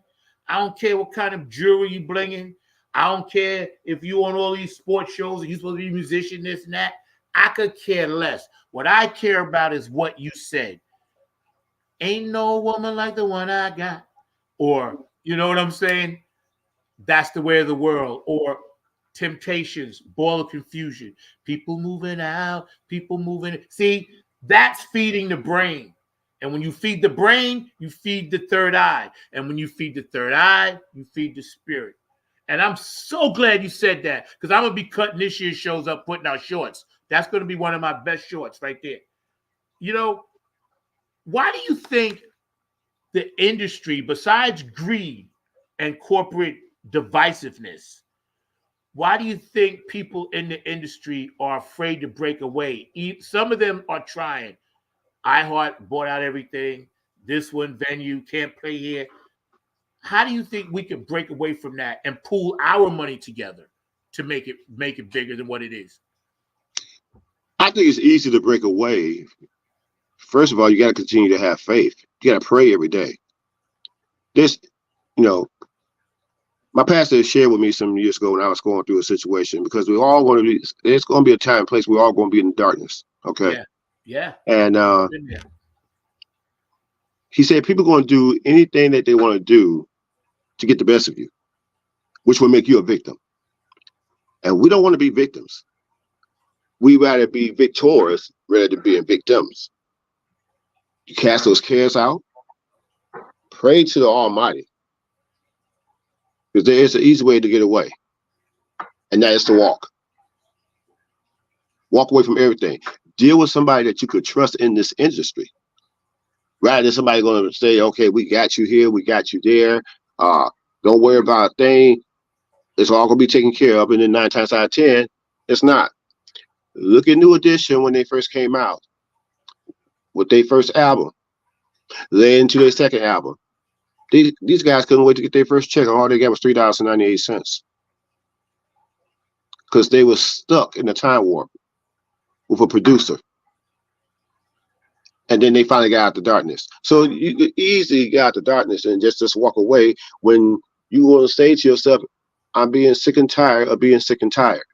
I don't care what kind of jewelry you blinging. I don't care if you on all these sports shows and you're supposed to be a musician, this and that. I could care less. What I care about is what you said. Ain't no woman like the one I got. Or, you know what I'm saying? That's the way of the world. Or Temptations, Ball of Confusion. People moving out, people moving. See, that's feeding the brain. And when you feed the brain, you feed the third eye. And when you feed the third eye, you feed the spirit. And I'm so glad you said that because I'm going to be cutting this year's shows up, putting out shorts. That's going to be one of my best shorts right there. You know, why do you think the industry, besides greed and corporate divisiveness, why do you think people in the industry are afraid to break away? Some of them are trying. iHeart bought out everything. This one venue can't play here. How do you think we can break away from that and pool our money together to make it bigger than what it is? I think it's easy to break away. First of all, you got to continue to have faith. You got to pray every day. This, you know, my pastor shared with me some years ago when I was going through a situation because we're all going to be, there's going to be a time and place we're all going to be in darkness. Okay. Yeah. And He said people are going to do anything that they want to do to get the best of you, which will make you a victim. And we don't want to be victims. We rather be victorious rather than being victims. You cast those cares out, pray to the Almighty, because there is an easy way to get away, and that is to walk. Walk away from everything. Deal with somebody that you could trust in this industry, rather than somebody going to say, okay, we got you here, we got you there. Don't worry about a thing. It's all going to be taken care of. And then 9 times out of 10, it's not. Look at New Edition when they first came out with their first album, then into their second album. These guys couldn't wait to get their first check, and all they got was $3.98 because they were stuck in a time warp with a producer. And then they finally got out the darkness. So you could easily get out the darkness and just walk away when you want to say to yourself, I'm being sick and tired of being sick and tired.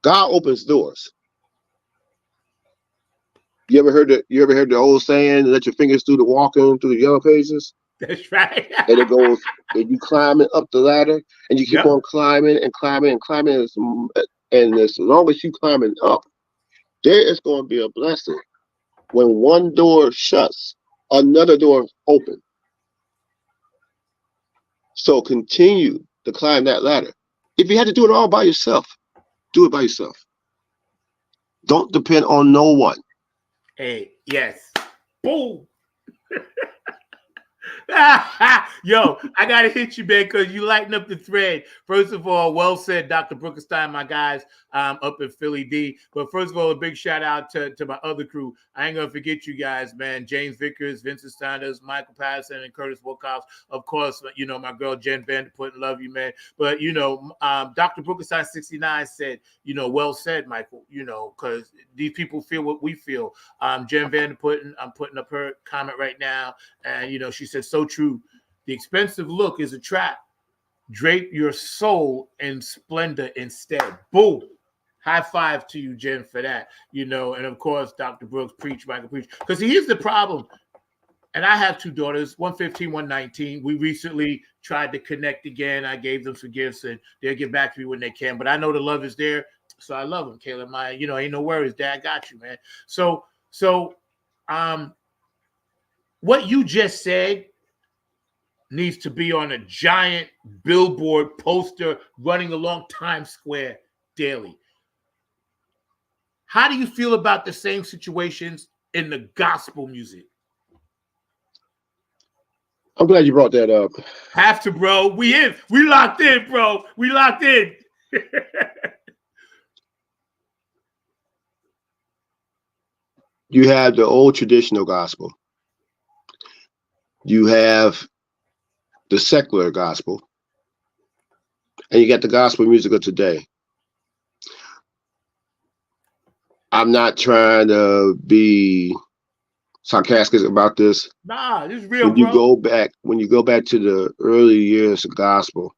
God opens doors. You ever heard the old saying, let your fingers do the walking through the yellow pages? That's right. And it goes, and you climbing up the ladder, and you keep on climbing and climbing and climbing. And as long as you climbing up, there is going to be a blessing. When one door shuts, another door opens. So continue to climb that ladder. If you had to do it all by yourself, do it by yourself. Don't depend on no one. Hey, yes. Boom. Yo, I got to hit you, man, because you lighten up the thread. First of all, well said, Dr. Brookenstein, my guys up in Philly D. But first of all, a big shout out to my other crew. I ain't going to forget you guys, man. James Vickers, Vincent Steinders, Michael Patterson, and Curtis Wilcox. Of course, you know, my girl Jen Vanderputten, love you, man. But, you know, Dr. Brookenstein 69 said, you know, well said, Michael, you know, because these people feel what we feel. Jen Vanderputten, I'm putting up her comment right now. And, you know, she said, so true. The expensive look is a trap. Drape your soul in splendor instead. Boom. High five to you, Jen, for that. You know, and of course, Dr. Brooks, preach, Michael, preach. Because here's the problem. And I have 2 daughters, 115, 119. We recently tried to connect again. I gave them some gifts, and they'll get back to me when they can. But I know the love is there, so I love them, Caleb. You know, ain't no worries. Dad got you, man. So, what you just said needs to be on a giant billboard poster running along Times Square daily. How do you feel about the same situations in the gospel music? I'm glad you brought that up. Have to, bro. We locked in, bro. We locked in. You have the old traditional gospel. You have the secular gospel, and you got the gospel music of today. I'm not trying to be sarcastic about this. Nah, this is real, when you bro. when you go back to the early years of gospel,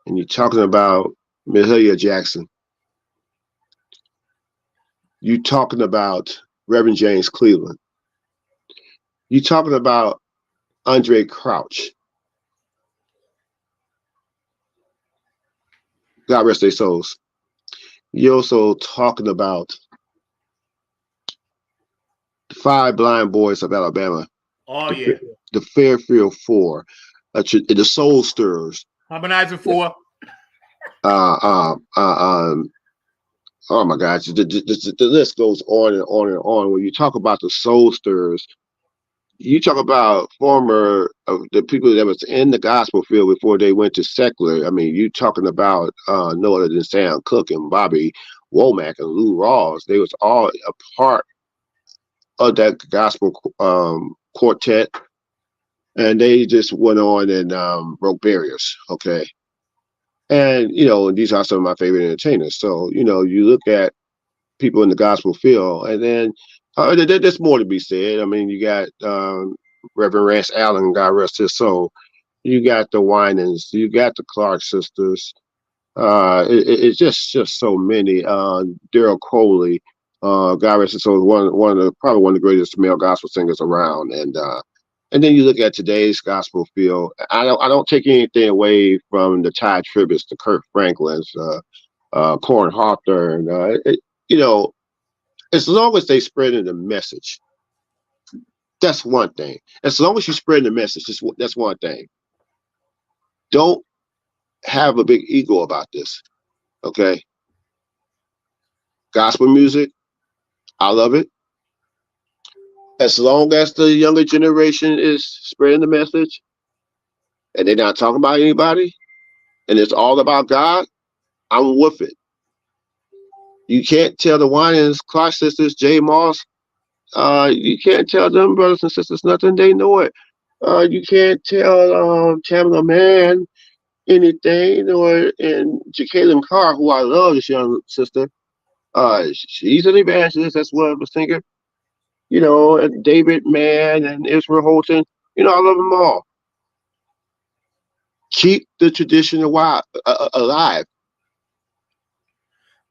and you're talking about Mahalia Jackson, you're talking about Reverend James Cleveland, you're talking about Andre Crouch. God rest their souls. You're also talking about the 5 blind boys of Alabama. Oh, yeah. The Fairfield 4, the Soul Stirrers. Harmonizer 4. Oh my gosh, the list goes on and on and on. When you talk about the Soul Stirrers, you talk about former the people that was in the gospel field before they went to secular. I mean, you talking about no other than Sam Cooke and Bobby Womack and Lou Rawls. They was all a part of that gospel quartet, and they just went on and broke barriers. Okay, and you know, these are some of my favorite entertainers. So you know, you look at people in the gospel field, and then there's more to be said. I mean, you got Reverend Rance Allen, God rest his soul. You got the Winans, you got the Clark sisters. It's just so many. Daryl Coley, God rest his soul, probably one of the greatest male gospel singers around. And then you look at today's gospel field. I don't take anything away from the Ty Tribbett's, the Kirk Franklin's, Corn Hawthorne. As long as they spreading the message, that's one thing. As long as you spread the message, that's one thing. Don't have a big ego about this. Okay. Gospel music, I love it. As long as the younger generation is spreading the message and they're not talking about anybody and it's all about God, I'm with it. You can't tell the Winans, Clark sisters, J Moss, you can't tell them brothers and sisters nothing. They know it. You can't tell Tamala Man anything, and Jacqueline Carr, who I love, this young sister. She's an evangelist as well as a singer. And David Mann and Israel Holton. I love them all. Keep the tradition alive.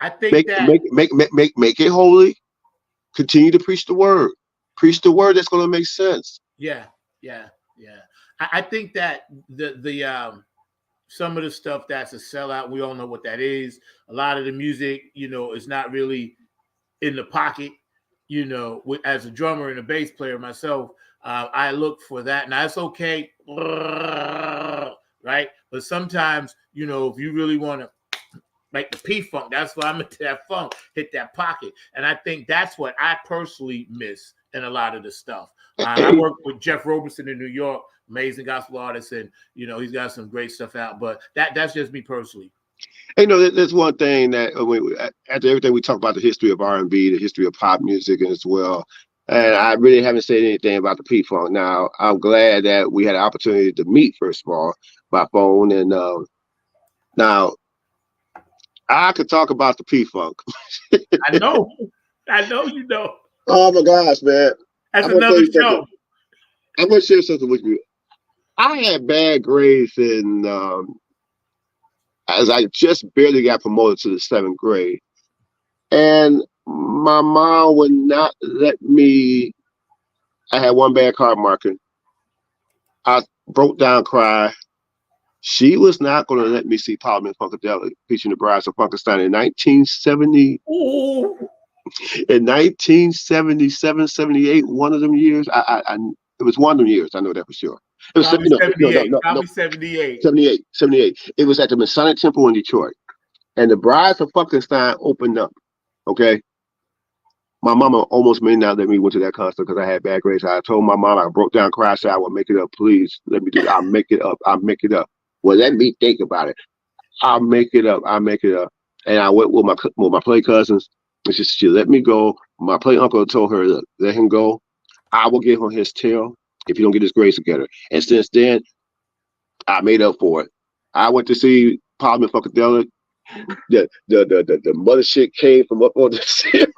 I think make it holy. Continue to preach the word. Preach the word that's going to make sense. Yeah. I think that the some of the stuff that's a sellout, we all know what that is. A lot of the music, is not really in the pocket. As a drummer and a bass player myself, I look for that. Now it's okay, right? But sometimes, if you really want to make the P-Funk, that's why I'm into that funk, hit that pocket. And I think that's what I personally miss in a lot of the stuff. I work with Jeff Roberson in New York, amazing gospel artist, and, he's got some great stuff out. But that's just me personally. There's one thing that after everything we talk about the history of R&B, the history of pop music as well, and I really haven't said anything about the P-Funk. Now, I'm glad that we had an opportunity to meet, first of all, by phone. And now, I could talk about the P-Funk. I know you know. Oh, my gosh, man. That's another show. I'm going to share something with you. I had bad grades as I just barely got promoted to the 7th grade. And my mom would not let me. I had one bad card marking. I broke down, cried. She was not going to let me see Parliament Funkadelic featuring the Brides of Funkenstein in 1970. Ooh. In 1977, 78, one of them years. It was one of them years. I know that for sure. It was 78. No, 78. 78. It was at the Masonic Temple in Detroit. And the Brides of Funkenstein opened up. Okay. My mama almost may not let me went to that concert because I had bad grades. I told my mom, I broke down, cried, said, I will make it up. Please let me do it. I'll make it up. Well, let me think about it. I'll make it up. And I went with my play cousins. And she let me go. My play uncle told her, look, let him go. I will give him his tail if you don't get his grades together. And since then, I made up for it. I went to see Parliament Funkadelic. The mother shit came from up on the ceiling.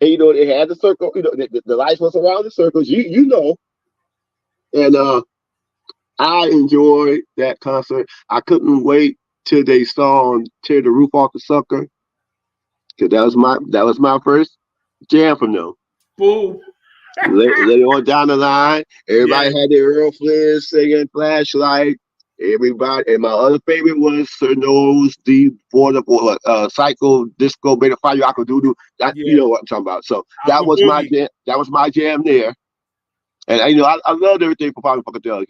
And they had the circle, the lights was around the circles, you know. And I enjoyed that concert. I couldn't wait till they song Tear the Roof Off the Sucker. Cause that was my first jam from them. Boom. Later on down the line, everybody had their Earl Flynn singing Flashlight. Everybody, and my other favorite was Sir Nose, the Border, Psycho, Disco, Beta Fire, Yaka Doodoo. You know what I'm talking about. So that was my jam. That was my jam there. And I loved everything from Parliament Funkadelic.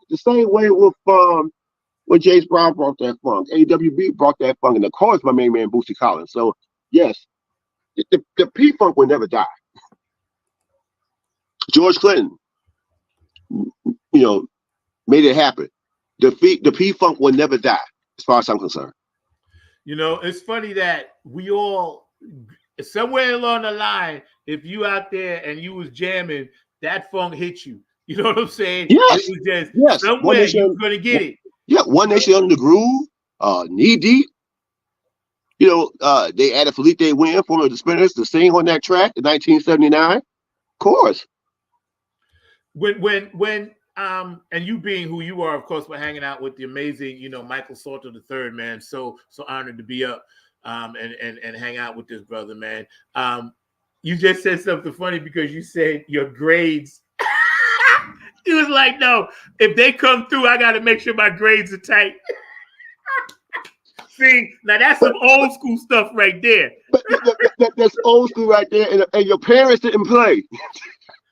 The same way with James Brown brought that funk, AWB brought that funk, and of course my main man Bootsy Collins. So yes, the P-Funk will never die. George Clinton, made it happen. The P-Funk will never die, as far as I'm concerned. It's funny that we all, somewhere along the line, if you out there and you was jamming, that funk hit you. You know what I'm saying? Yes. It was just somewhere you're going to get it. Yeah, One Nation Under the Groove, Knee Deep. They added Felipe Wynn, former of the Spinners, to sing on that track in 1979. Of course. When and you being who you are, of course, we're hanging out with the amazing, Michael Salter III, man. So honored to be up. and hang out with this brother, man. You just said something funny because you said your grades. He was like, no, if they come through, I got to make sure my grades are tight. See, now that's some old school stuff right there. But that's old school right there, and your parents didn't play.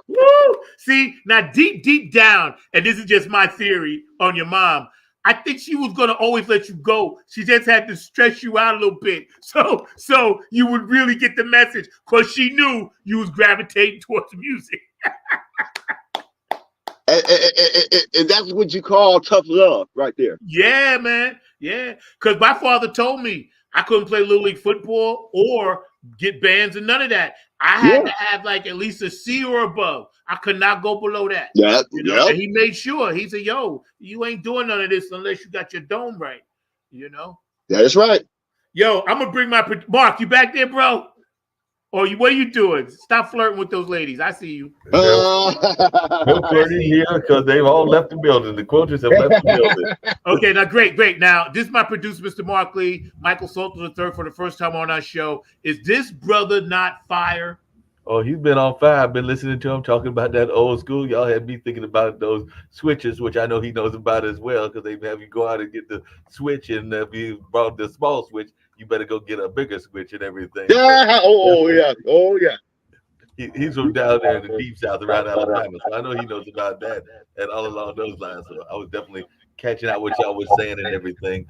Woo! See, now deep down, and this is just my theory on your mom, I think she was gonna always let you go. She just had to stress you out a little bit, so you would really get the message, because she knew you was gravitating towards music. And that's what you call tough love right there. Yeah, man. Yeah. Because my father told me I couldn't play Little League football or get bands and none of that. I had to have like at least a C or above. I could not go below that. Yeah. You know? And he made sure. He said, yo, you ain't doing none of this unless you got your dome right. You know? That's right. Yo, I'm going to bring my... Mark, you back there, bro? Or what are you doing? Stop flirting with those ladies. I see you. No flirting here because they've all left the building. The quotas have left the building. Okay, now great. Now, this is my producer, Mr. Mark Lee, Michael Salter III, for the first time on our show. Is this brother not fire? Oh, he's been on fire. I've been listening to him talking about that old school. Y'all had me thinking about those switches, which I know he knows about as well, because they have you go out and get the switch, and if you brought the small switch, you better go get a bigger switch and everything. Yeah. Oh yeah. He's from down there in the deep south around Alabama, so I know he knows about that and all along those lines. So I was definitely catching out what y'all was saying and everything,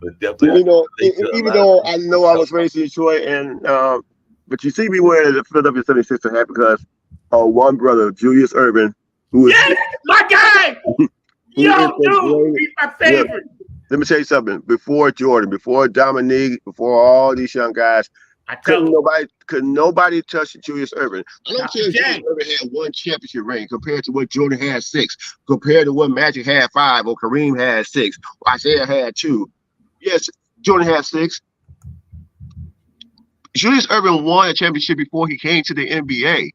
but definitely, even though I know I was raised in Detroit, and but you see me wearing the Philadelphia 76er hat because one brother, Julius Urban, who is my guy. Yo, dude, he's my favorite. Yeah. Let me tell you something. Before Jordan, before Dominique, before all these young guys, couldn't nobody touch Julius Urban. I don't care if Julius Urban had one championship ring compared to what Jordan had 6, compared to what Magic had 5, or Kareem had 6, or Isaiah had 2. Yes, Jordan had 6. Julius Urban won a championship before he came to the NBA.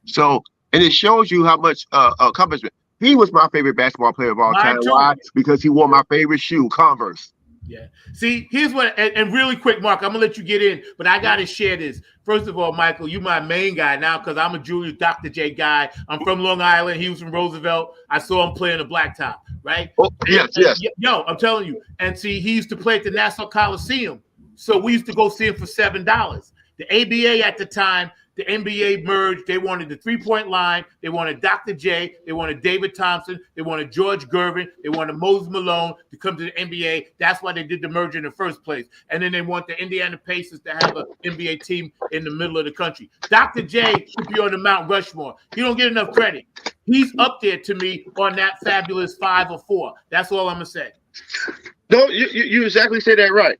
So, and it shows you how much accomplishment. He was my favorite basketball player of all time. Why? Because he wore my favorite shoe, Converse. Yeah. See, here's what, and really quick, Mark, I'm going to let you get in, but I got to share this. First of all, Michael, you my main guy now because I'm a Julius Dr. J guy. I'm from Long Island. He was from Roosevelt. I saw him play in the blacktop, right? Oh, yes. Yo, I'm telling you. And see, he used to play at the Nassau Coliseum. So we used to go see him for $7. The ABA at the time, the NBA merged. They wanted the three-point line. They wanted Dr. J. They wanted David Thompson. They wanted George Gervin. They wanted Moses Malone to come to the NBA. That's why they did the merger in the first place. And then they want the Indiana Pacers to have an NBA team in the middle of the country. Dr. J should be on the Mount Rushmore. He don't get enough credit. He's up there to me on that fabulous 5 or 4. That's all I'm going to say. No, you exactly said that right.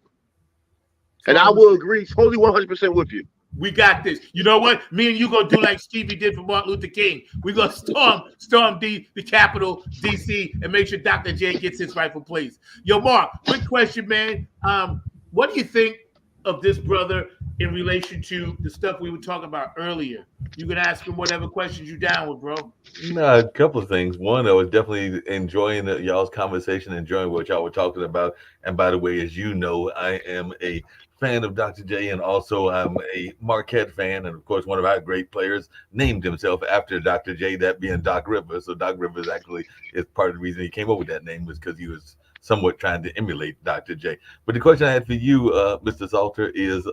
And I will agree totally 100% with you. We got this. You know what? Me and you gonna do like Stevie did for Martin Luther King. We gonna storm the Capitol, DC, and make sure Dr. J gets his rightful place. Yo, Mark, quick question, man. What do you think of this brother in relation to the stuff we were talking about earlier? You can ask him whatever questions you down with, bro. A couple of things. One, I was definitely enjoying y'all's conversation, enjoying what y'all were talking about. And by the way, as you know, I am a fan of Dr. J, and also I'm a Marquette fan, and of course one of our great players named himself after Dr. J, that being Doc Rivers. So Doc Rivers actually is part of the reason he came up with that name, was because he was somewhat trying to emulate Dr. J. But the question I had for you, Mr. Salter, is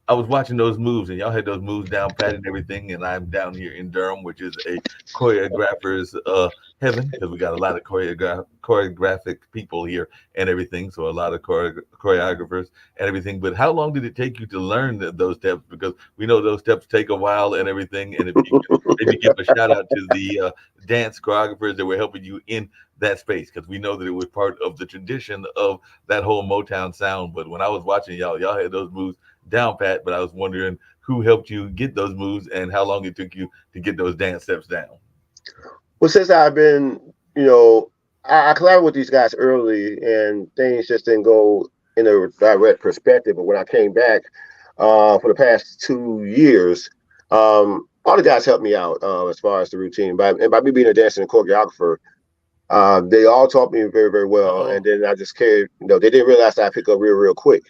I was watching those moves, and y'all had those moves down pat and everything, and I'm down here in Durham, which is a choreographer's heaven, because we got a lot of choreographic people here and everything, so a lot of choreographers and everything. But how long did it take you to learn those steps? Because we know those steps take a while and everything, and if you maybe give a shout out to the dance choreographers that were helping you in that space, because we know that it was part of the tradition of that whole Motown sound. But when I was watching y'all had those moves down pat, but I was wondering who helped you get those moves and how long it took you to get those dance steps down. Well, since I've been, I collaborated with these guys early, and things just didn't go in a direct perspective. But when I came back for the past 2 years, all the guys helped me out as far as the routine. By me being a dancer and choreographer, they all taught me very, very well. And then I just carried, they didn't realize that I pick up real quick.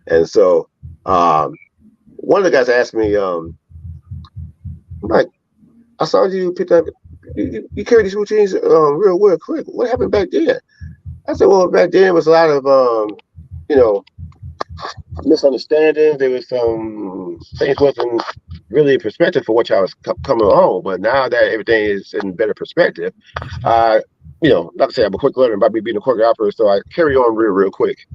And so one of the guys asked me, like, I saw you pick up, you carry these routines real quick. What happened back then? I said, well, back then was a lot of, you know, misunderstandings. There was some things wasn't really perspective for what y'all was coming on. But now that everything is in better perspective, you know, not to say I'm a quick learner about me being a choreographer, so I carry on real quick.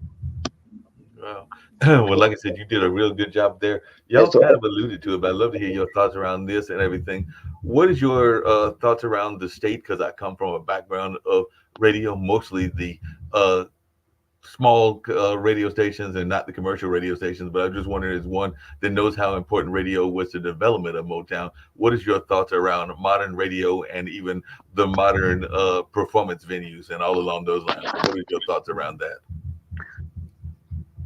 Wow. Well, like I said, you did a real good job there. Y'all kind of alluded to it, but I'd love to hear your thoughts around this and everything. What is your thoughts around the state? Because I come from a background of radio, mostly the small radio stations and not the commercial radio stations. But I'm just wondering, as one that knows how important radio was to the development of Motown, what is your thoughts around modern radio and even the modern performance venues and all along those lines? What are your thoughts around that?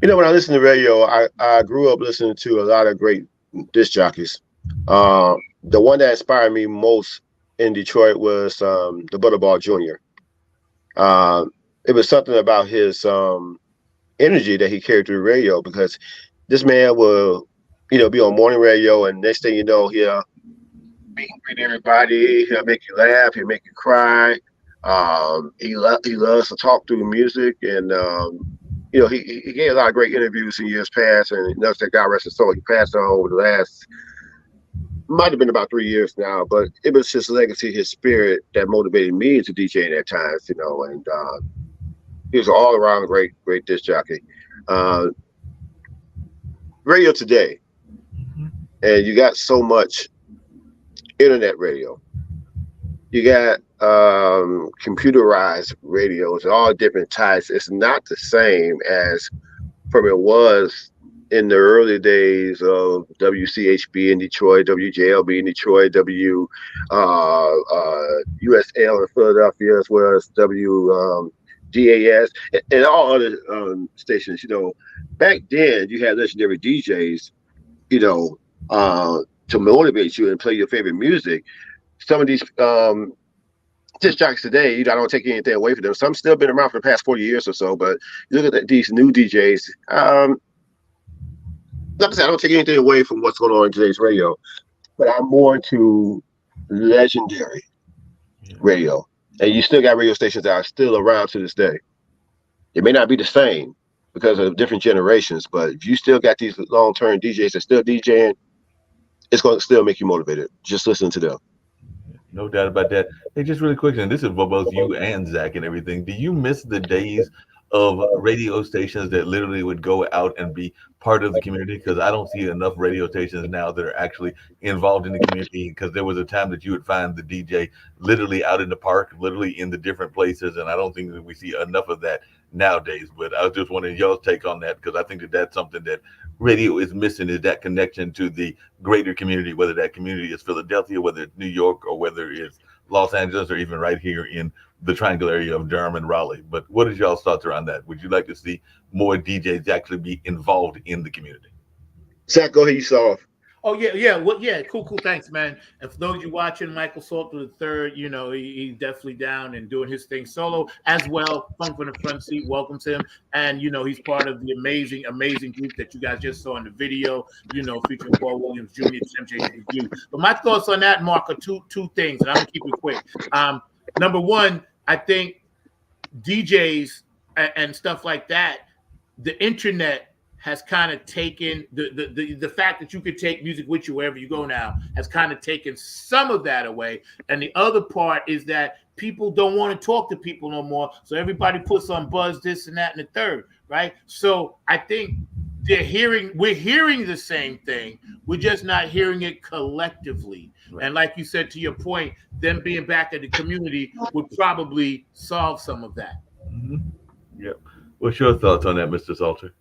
You know, when I listen to radio, I grew up listening to a lot of great disc jockeys. The one that inspired me most in Detroit was the Butterball Jr. It was something about his energy that he carried through radio, because this man will, you know, be on morning radio, and next thing you know, he'll meet and greet everybody. He'll make you laugh. He'll make you cry. He loves to talk through music, and you know, he gave a lot of great interviews in years past, and notice that God rest his soul. He passed on over the last, might have been about 3 years now, but it was his legacy, his spirit that motivated me to DJing at times, you know, and he was an all-around great disc jockey. Radio today, and you got so much internet radio. You got computerized radios, all different types. It's not the same as from it was in the early days of WCHB in Detroit, WJLB in Detroit, USL in Philadelphia, as well as WGAS and all other stations. You know, back then you had legendary DJs, you know, to motivate you and play your favorite music. Some of these disc jockeys today, you know, I don't take anything away from them. Some still been around for the past 40 years or so, but you look at these new DJs. Like I said, I don't take anything away from what's going on in today's radio, but I'm more into legendary radio. And you still got radio stations that are still around to this day. It may not be the same because of different generations, but if you still got these long-term DJs that still DJing, it's going to still make you motivated. Just listen to them. No doubt about that. Hey, just really quick, and this is for both you and Zach and everything. Do you miss the days of radio stations that literally would go out and be part of the community? Because I don't see enough radio stations now that are actually involved in the community, because there was a time that you would find the DJ literally out in the park, literally in the different places, and I don't think that we see enough of that nowadays. But I was just wondering y'all's take on that, because I think that that's something that radio is missing, is that connection to the greater community, whether that community is Philadelphia, whether it's New York, or whether it's Los Angeles, or even right here in the triangle area of Durham and Raleigh. But what is y'all's thoughts around that? Would you like to see more DJs actually be involved in the community? Zach, go ahead, you start off. Oh yeah. Well, yeah, cool. Thanks, man. And for those of you watching, Michael Salter III, you know, he's definitely down and doing his thing solo as well. Funk from the Front Seat welcomes him, and you know, he's part of the amazing group that you guys just saw in the video. You know, featuring Paul Williams Jr. MJ. But my thoughts on that, Mark, are two things, and I'm gonna keep it quick. Number one, I think DJs and stuff like that, the internet has kind of taken the fact that you could take music with you wherever you go now has kind of taken some of that away. And the other part is that people don't want to talk to people no more. So everybody puts on buzz, this and that, and the third, right? So I think we're hearing the same thing. We're just not hearing it collectively. Right. And like you said, to your point, them being back at the community would probably solve some of that. Mm-hmm. Yep. What's your thoughts on that, Mr. Salter?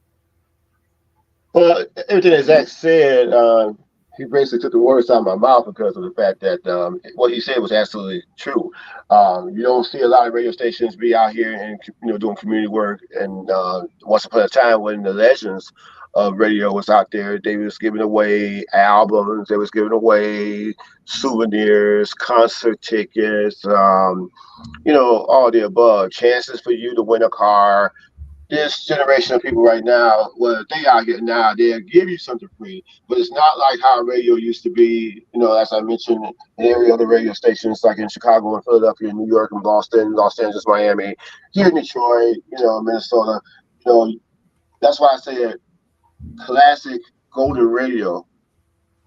Well, everything that Zach said, he basically took the words out of my mouth, because of the fact that what he said was absolutely true. You don't see a lot of radio stations be out here and, you know, doing community work. And once upon a time, when the legends of radio was out there, they was giving away albums, they was giving away souvenirs, concert tickets, you know, all the above, chances for you to win a car. this generation of people right now, well, they out here now, they'll give you something free, but it's not like how radio used to be. You know, as I mentioned, in every other radio stations, like in Chicago and Philadelphia, New York and Boston, Los Angeles, Miami, here in Detroit, Minnesota. You know, that's why I say classic golden radio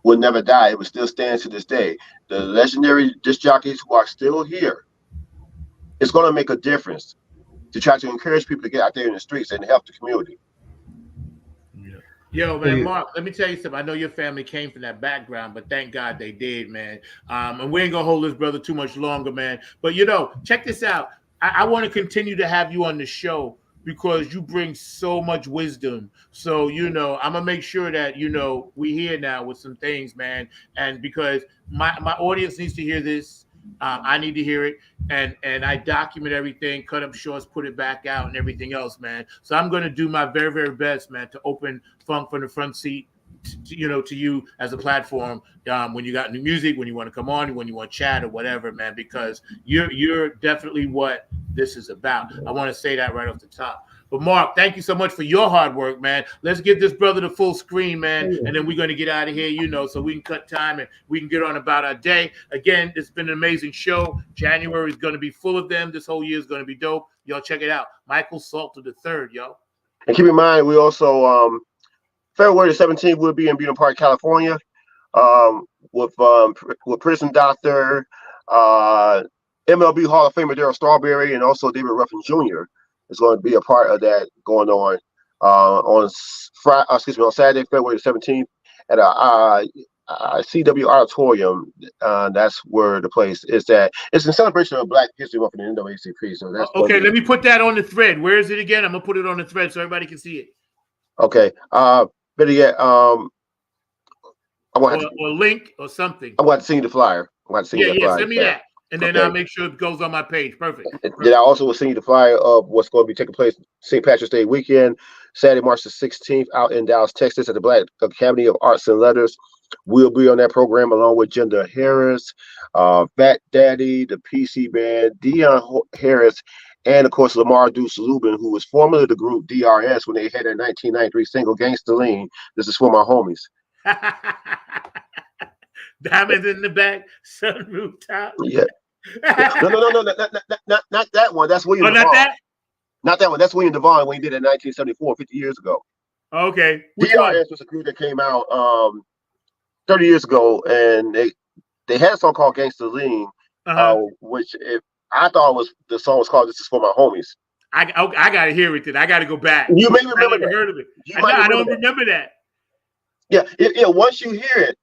will never die. It will still stand to this day. The legendary disc jockeys who are still here, it's going to make a difference to try to encourage people to get out there in the streets and help the community. Yo, man, Mark, let me tell you something. I know your family came from that background, but thank God they did, man. And we ain't going to hold this brother too much longer, man. But, check this out. I want to continue to have you on the show because you bring so much wisdom. So, I'm going to make sure that, we here now with some things, man. And because my audience needs to hear this. I need to hear it, and I document everything, cut up shorts, put it back out, and everything else, man. So I'm going to do my very, very best, man, to open Funk from the Front Seat, to you as a platform when you got new music, when you want to come on, when you want to chat or whatever, man, because you're definitely what this is about. I want to say that right off the top. But Mark, thank you so much for your hard work, man. Let's give this brother the full screen, man, and then we're going to get out of here, so we can cut time and we can get on about our day. Again, it's been an amazing show. January is going to be full of them. This whole year is going to be dope. Y'all check it out. Michael Salter III, yo. And keep in mind, we also, February the 17th, we'll be in Beaton Park, California, with Prison Doctor, MLB Hall of Famer Darryl Strawberry, and also David Ruffin Jr. is going to be a part of that going on on Saturday, February the 17th at a CW Auditorium. That's where the place is at. It's in celebration of Black History Month in the NAACP. So that's okay. Let me put that on the thread. Where is it again? I'm gonna put it on the thread so everybody can see it. Okay. Better yet, I want or link or something. I want to send you the flyer. Send me that. And then I'll make sure it goes on my page. Perfect. Then I also will send you the flyer of what's going to be taking place St. Patrick's Day weekend, Saturday, March the 16th, out in Dallas, Texas, at the Black Academy of Arts and Letters. We'll be on that program along with Jenda Harris, Fat Daddy, the PC Band, Dion Harris, and of course Lamar Deuce Lubin, who was formerly the group DRS when they had their 1993 single Gangsta Lean. This is for my homies. Diamonds in the back, sunroof top. Yeah. No, not that one. That's William Devon. Not that? Not that one. That's William Devon when he did it in 1974, 50 years ago. Okay. Which DRS was a group that came out 30 years ago, and they had a song called Gangsta Lean, which I thought the song was called "This Is For My Homies." I got to hear it then. I got to go back. You may remember that. Heard of it. I don't remember that. Yeah. Once you hear it,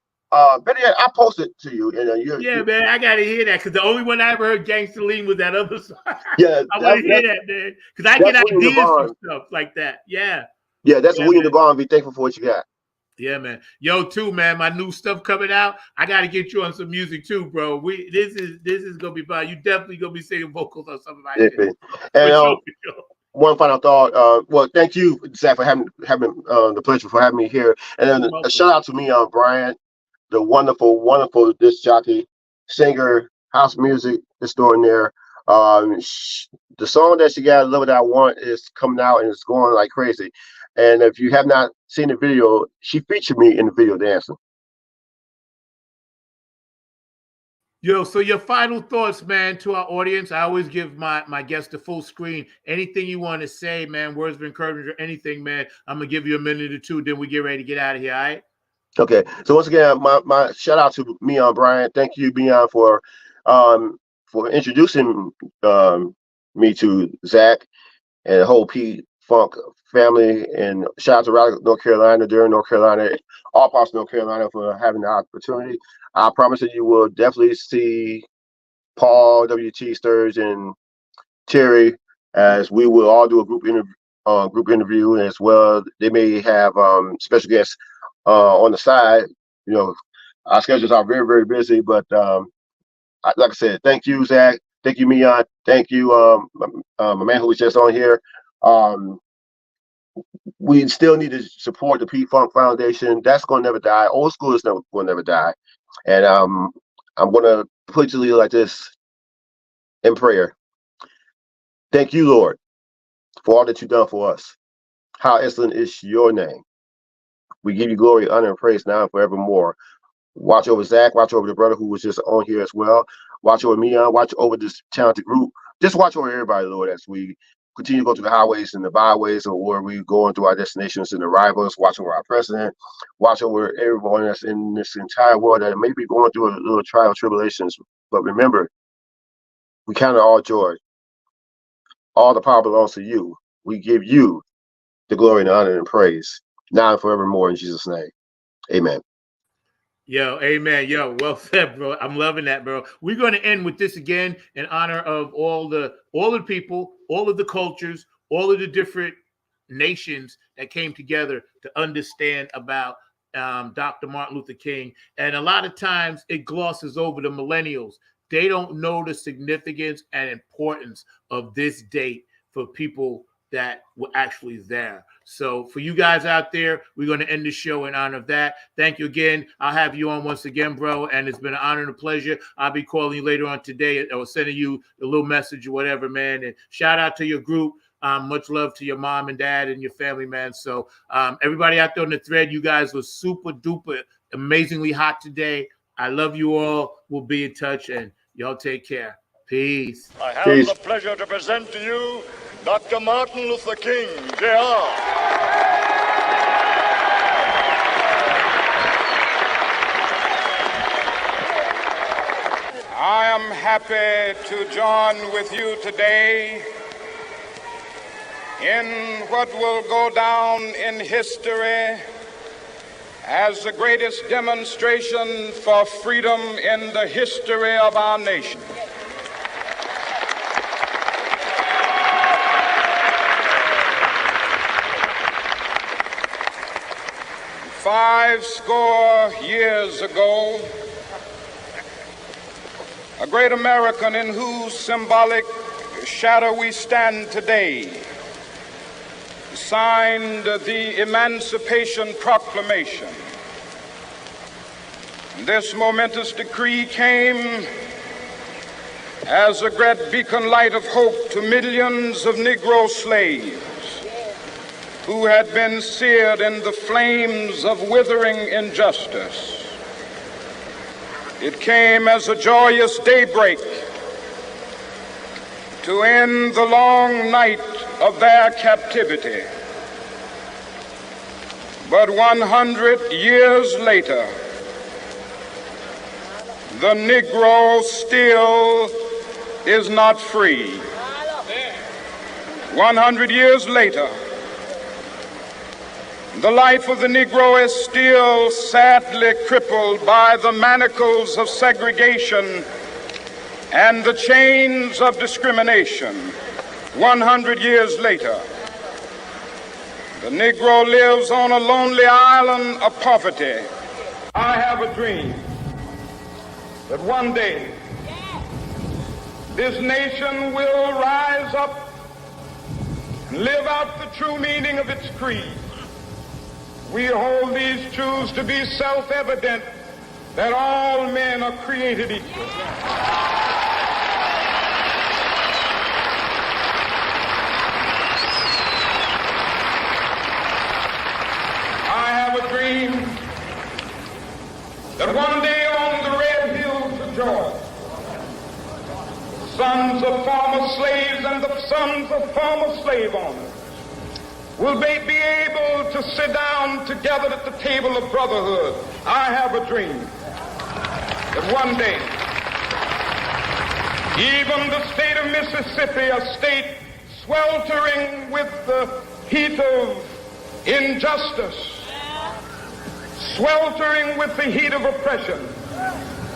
better yet, I post it to you. Man, I gotta hear that because the only one I ever heard Gangsta Lean was that other song. Yeah, I want to hear that, man, because I get ideas from stuff like that. Yeah, that's William Devon. Be thankful for what you got. Yeah, man. Yo, too, man. My new stuff coming out. I gotta get you on some music too, bro. This is gonna be fun. You definitely gonna be singing vocals on some of my shit. And one final thought. Well, thank you, Zach, for having the pleasure for having me here. And then a shout out to me, Brian, the wonderful, wonderful disc jockey, singer, house music extraordinaire. The song that she got, "Love It I Want," is coming out and it's going like crazy. And if you have not seen the video, she featured me in the video dancing. Yo, so your final thoughts, man, to our audience. I always give my guests the full screen. Anything you want to say, man, words of encouragement or anything, man, I'm going to give you a minute or two, then we get ready to get out of here, all right? Okay. So once again, my shout out to Mion Bryant. Thank you, Mion, for introducing me to Zach and the whole P-Funk family, and shout out to Raleigh, North Carolina, Durham, North Carolina, all parts of North Carolina for having the opportunity. I promise that you will definitely see Paul, WT, Sturge, and Terry, as we will all do a group interview as well. They may have special guests on the side. Our schedules are very, very busy, but like I said, thank you, Zach. Thank you, Mion. Thank you, my man who was just on here. We still need to support the P-Funk Foundation. That's going to never die. Old school is going to never die. And I'm going to put you like this in prayer. Thank you, Lord. for all that you've done for us. How excellent is your name. We give you glory, honor, and praise now and forevermore. Watch over Zach. Watch over the brother who was just on here as well. Watch over Mian. Watch over this talented group. Just watch over everybody, Lord, as we continue to go through the highways and the byways, or where we going through our destinations and arrivals. Watch over our president. Watch over everyone that's in this entire world that may be going through a little trial and tribulations. But remember, we count it all joy. All the power belongs to you. We give you the glory and honor and praise now and forevermore in Jesus' name. Amen. Yo, amen. Yo, well said, bro. I'm loving that, bro. We're going to end with this again in honor of all the people, all of the cultures, all of the different nations that came together to understand about Dr. Martin Luther King. And a lot of times it glosses over the millennials. They don't know the significance and importance of this date for people that were actually there. So for you guys out there, we're going to end the show in honor of that. Thank you again. I'll have you on once again, bro. And it's been an honor and a pleasure. I'll be calling you later on today or sending you a little message or whatever, man. And shout out to your group. Much love to your mom and dad and your family, man. So everybody out there on the thread, you guys were super duper amazingly hot today. I love you all. We'll be in touch, and y'all take care. Peace. I have Peace. the pleasure to present to you Dr. Martin Luther King, Jr. I am happy to join with you today in what will go down in history as the greatest demonstration for freedom in the history of our nation. Five score years ago, a great American in whose symbolic shadow we stand today signed the Emancipation Proclamation. This momentous decree came as a great beacon light of hope to millions of Negro slaves who had been seared in the flames of withering injustice. It came as a joyous daybreak to end the long night of their captivity. But 100 years later, the Negro still is not free. 100 years later, the life of the Negro is still sadly crippled by the manacles of segregation and the chains of discrimination. 100 years later, the Negro lives on a lonely island of poverty. I have a dream that one day this nation will rise up and live out the true meaning of its creed. We hold these truths to be self-evident, that all men are created equal. I have a dream that one day on the red hills of Georgia, sons of former slaves and the sons of former slave owners will be able to sit down together at the table of brotherhood. I have a dream that one day, even the state of Mississippi, a state sweltering with the heat of injustice, sweltering with the heat of oppression,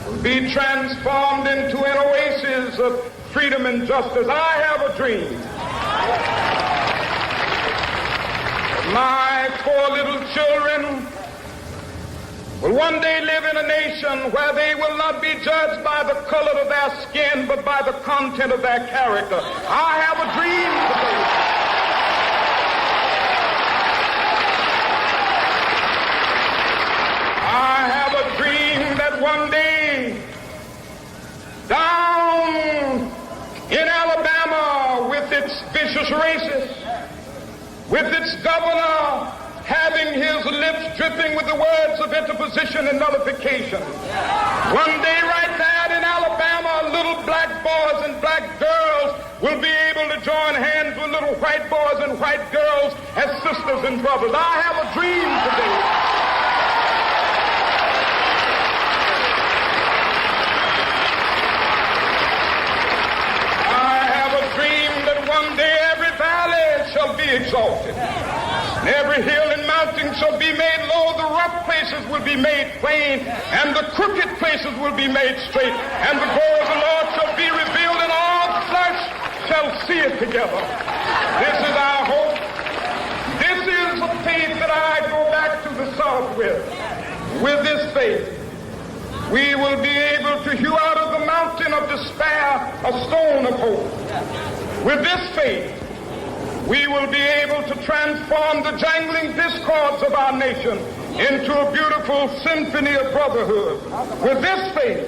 will be transformed into an oasis of freedom and justice. I have a dream. My poor little children will one day live in a nation where they will not be judged by the color of their skin, but by the content of their character. I have a dream today. I have a dream that one day, down in Alabama with its vicious racists, with its governor having his lips dripping with the words of interposition and nullification. One day right there in Alabama, little black boys and black girls will be able to join hands with little white boys and white girls as sisters and brothers. I have a dream today. One day every valley shall be exalted, and every hill and mountain shall be made low. The rough places will be made plain, and the crooked places will be made straight. And the glory of the Lord shall be revealed, and all flesh shall see it together. This is our hope. This is the faith that I go back to the South with. With this faith, we will be able to hew out of the mountain of despair a stone of hope. With this faith, we will be able to transform the jangling discords of our nation into a beautiful symphony of brotherhood. With this faith,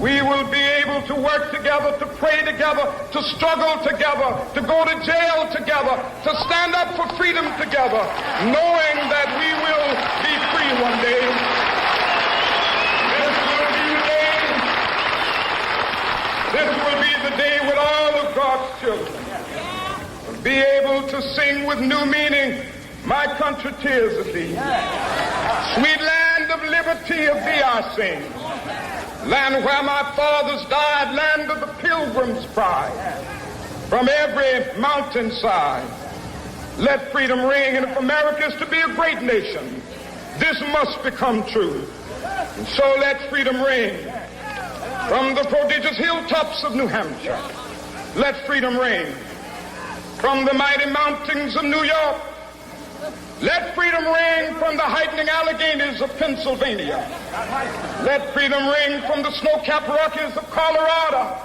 we will be able to work together, to pray together, to struggle together, to go to jail together, to stand up for freedom together, knowing that we will be free one day. This will be the day when all of God's children will be able to sing with new meaning, my country, tears of thee. Sweet land of liberty, of thee I sing. Land where my fathers died, land of the pilgrim's pride. From every mountainside, let freedom ring. And if America is to be a great nation, this must become true. And so let freedom ring. From the prodigious hilltops of New Hampshire, let freedom ring. From the mighty mountains of New York, let freedom ring. From the heightening Alleghenies of Pennsylvania, let freedom ring. From the snow-capped Rockies of Colorado,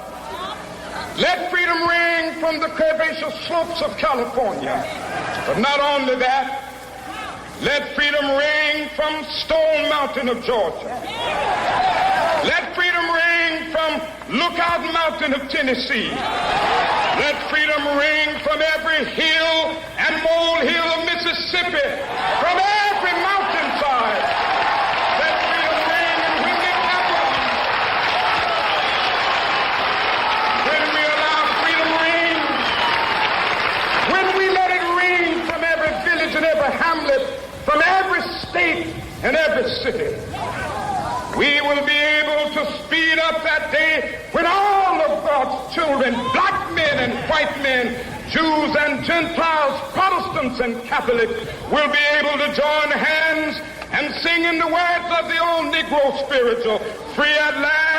let freedom ring. From the curvaceous slopes of California. But not only that, let freedom ring from Stone Mountain of Georgia. Let freedom ring from Lookout Mountain of Tennessee. Let freedom ring from every hill and molehill of Mississippi, from every mountainside. Let freedom ring in windy capital. When we allow freedom ring, when we let it ring from every village and every hamlet, from every state and every city, we will be able to speed up that day when all of God's children, black men and white men, Jews and Gentiles, Protestants and Catholics, will be able to join hands and sing in the words of the old Negro spiritual, free at last.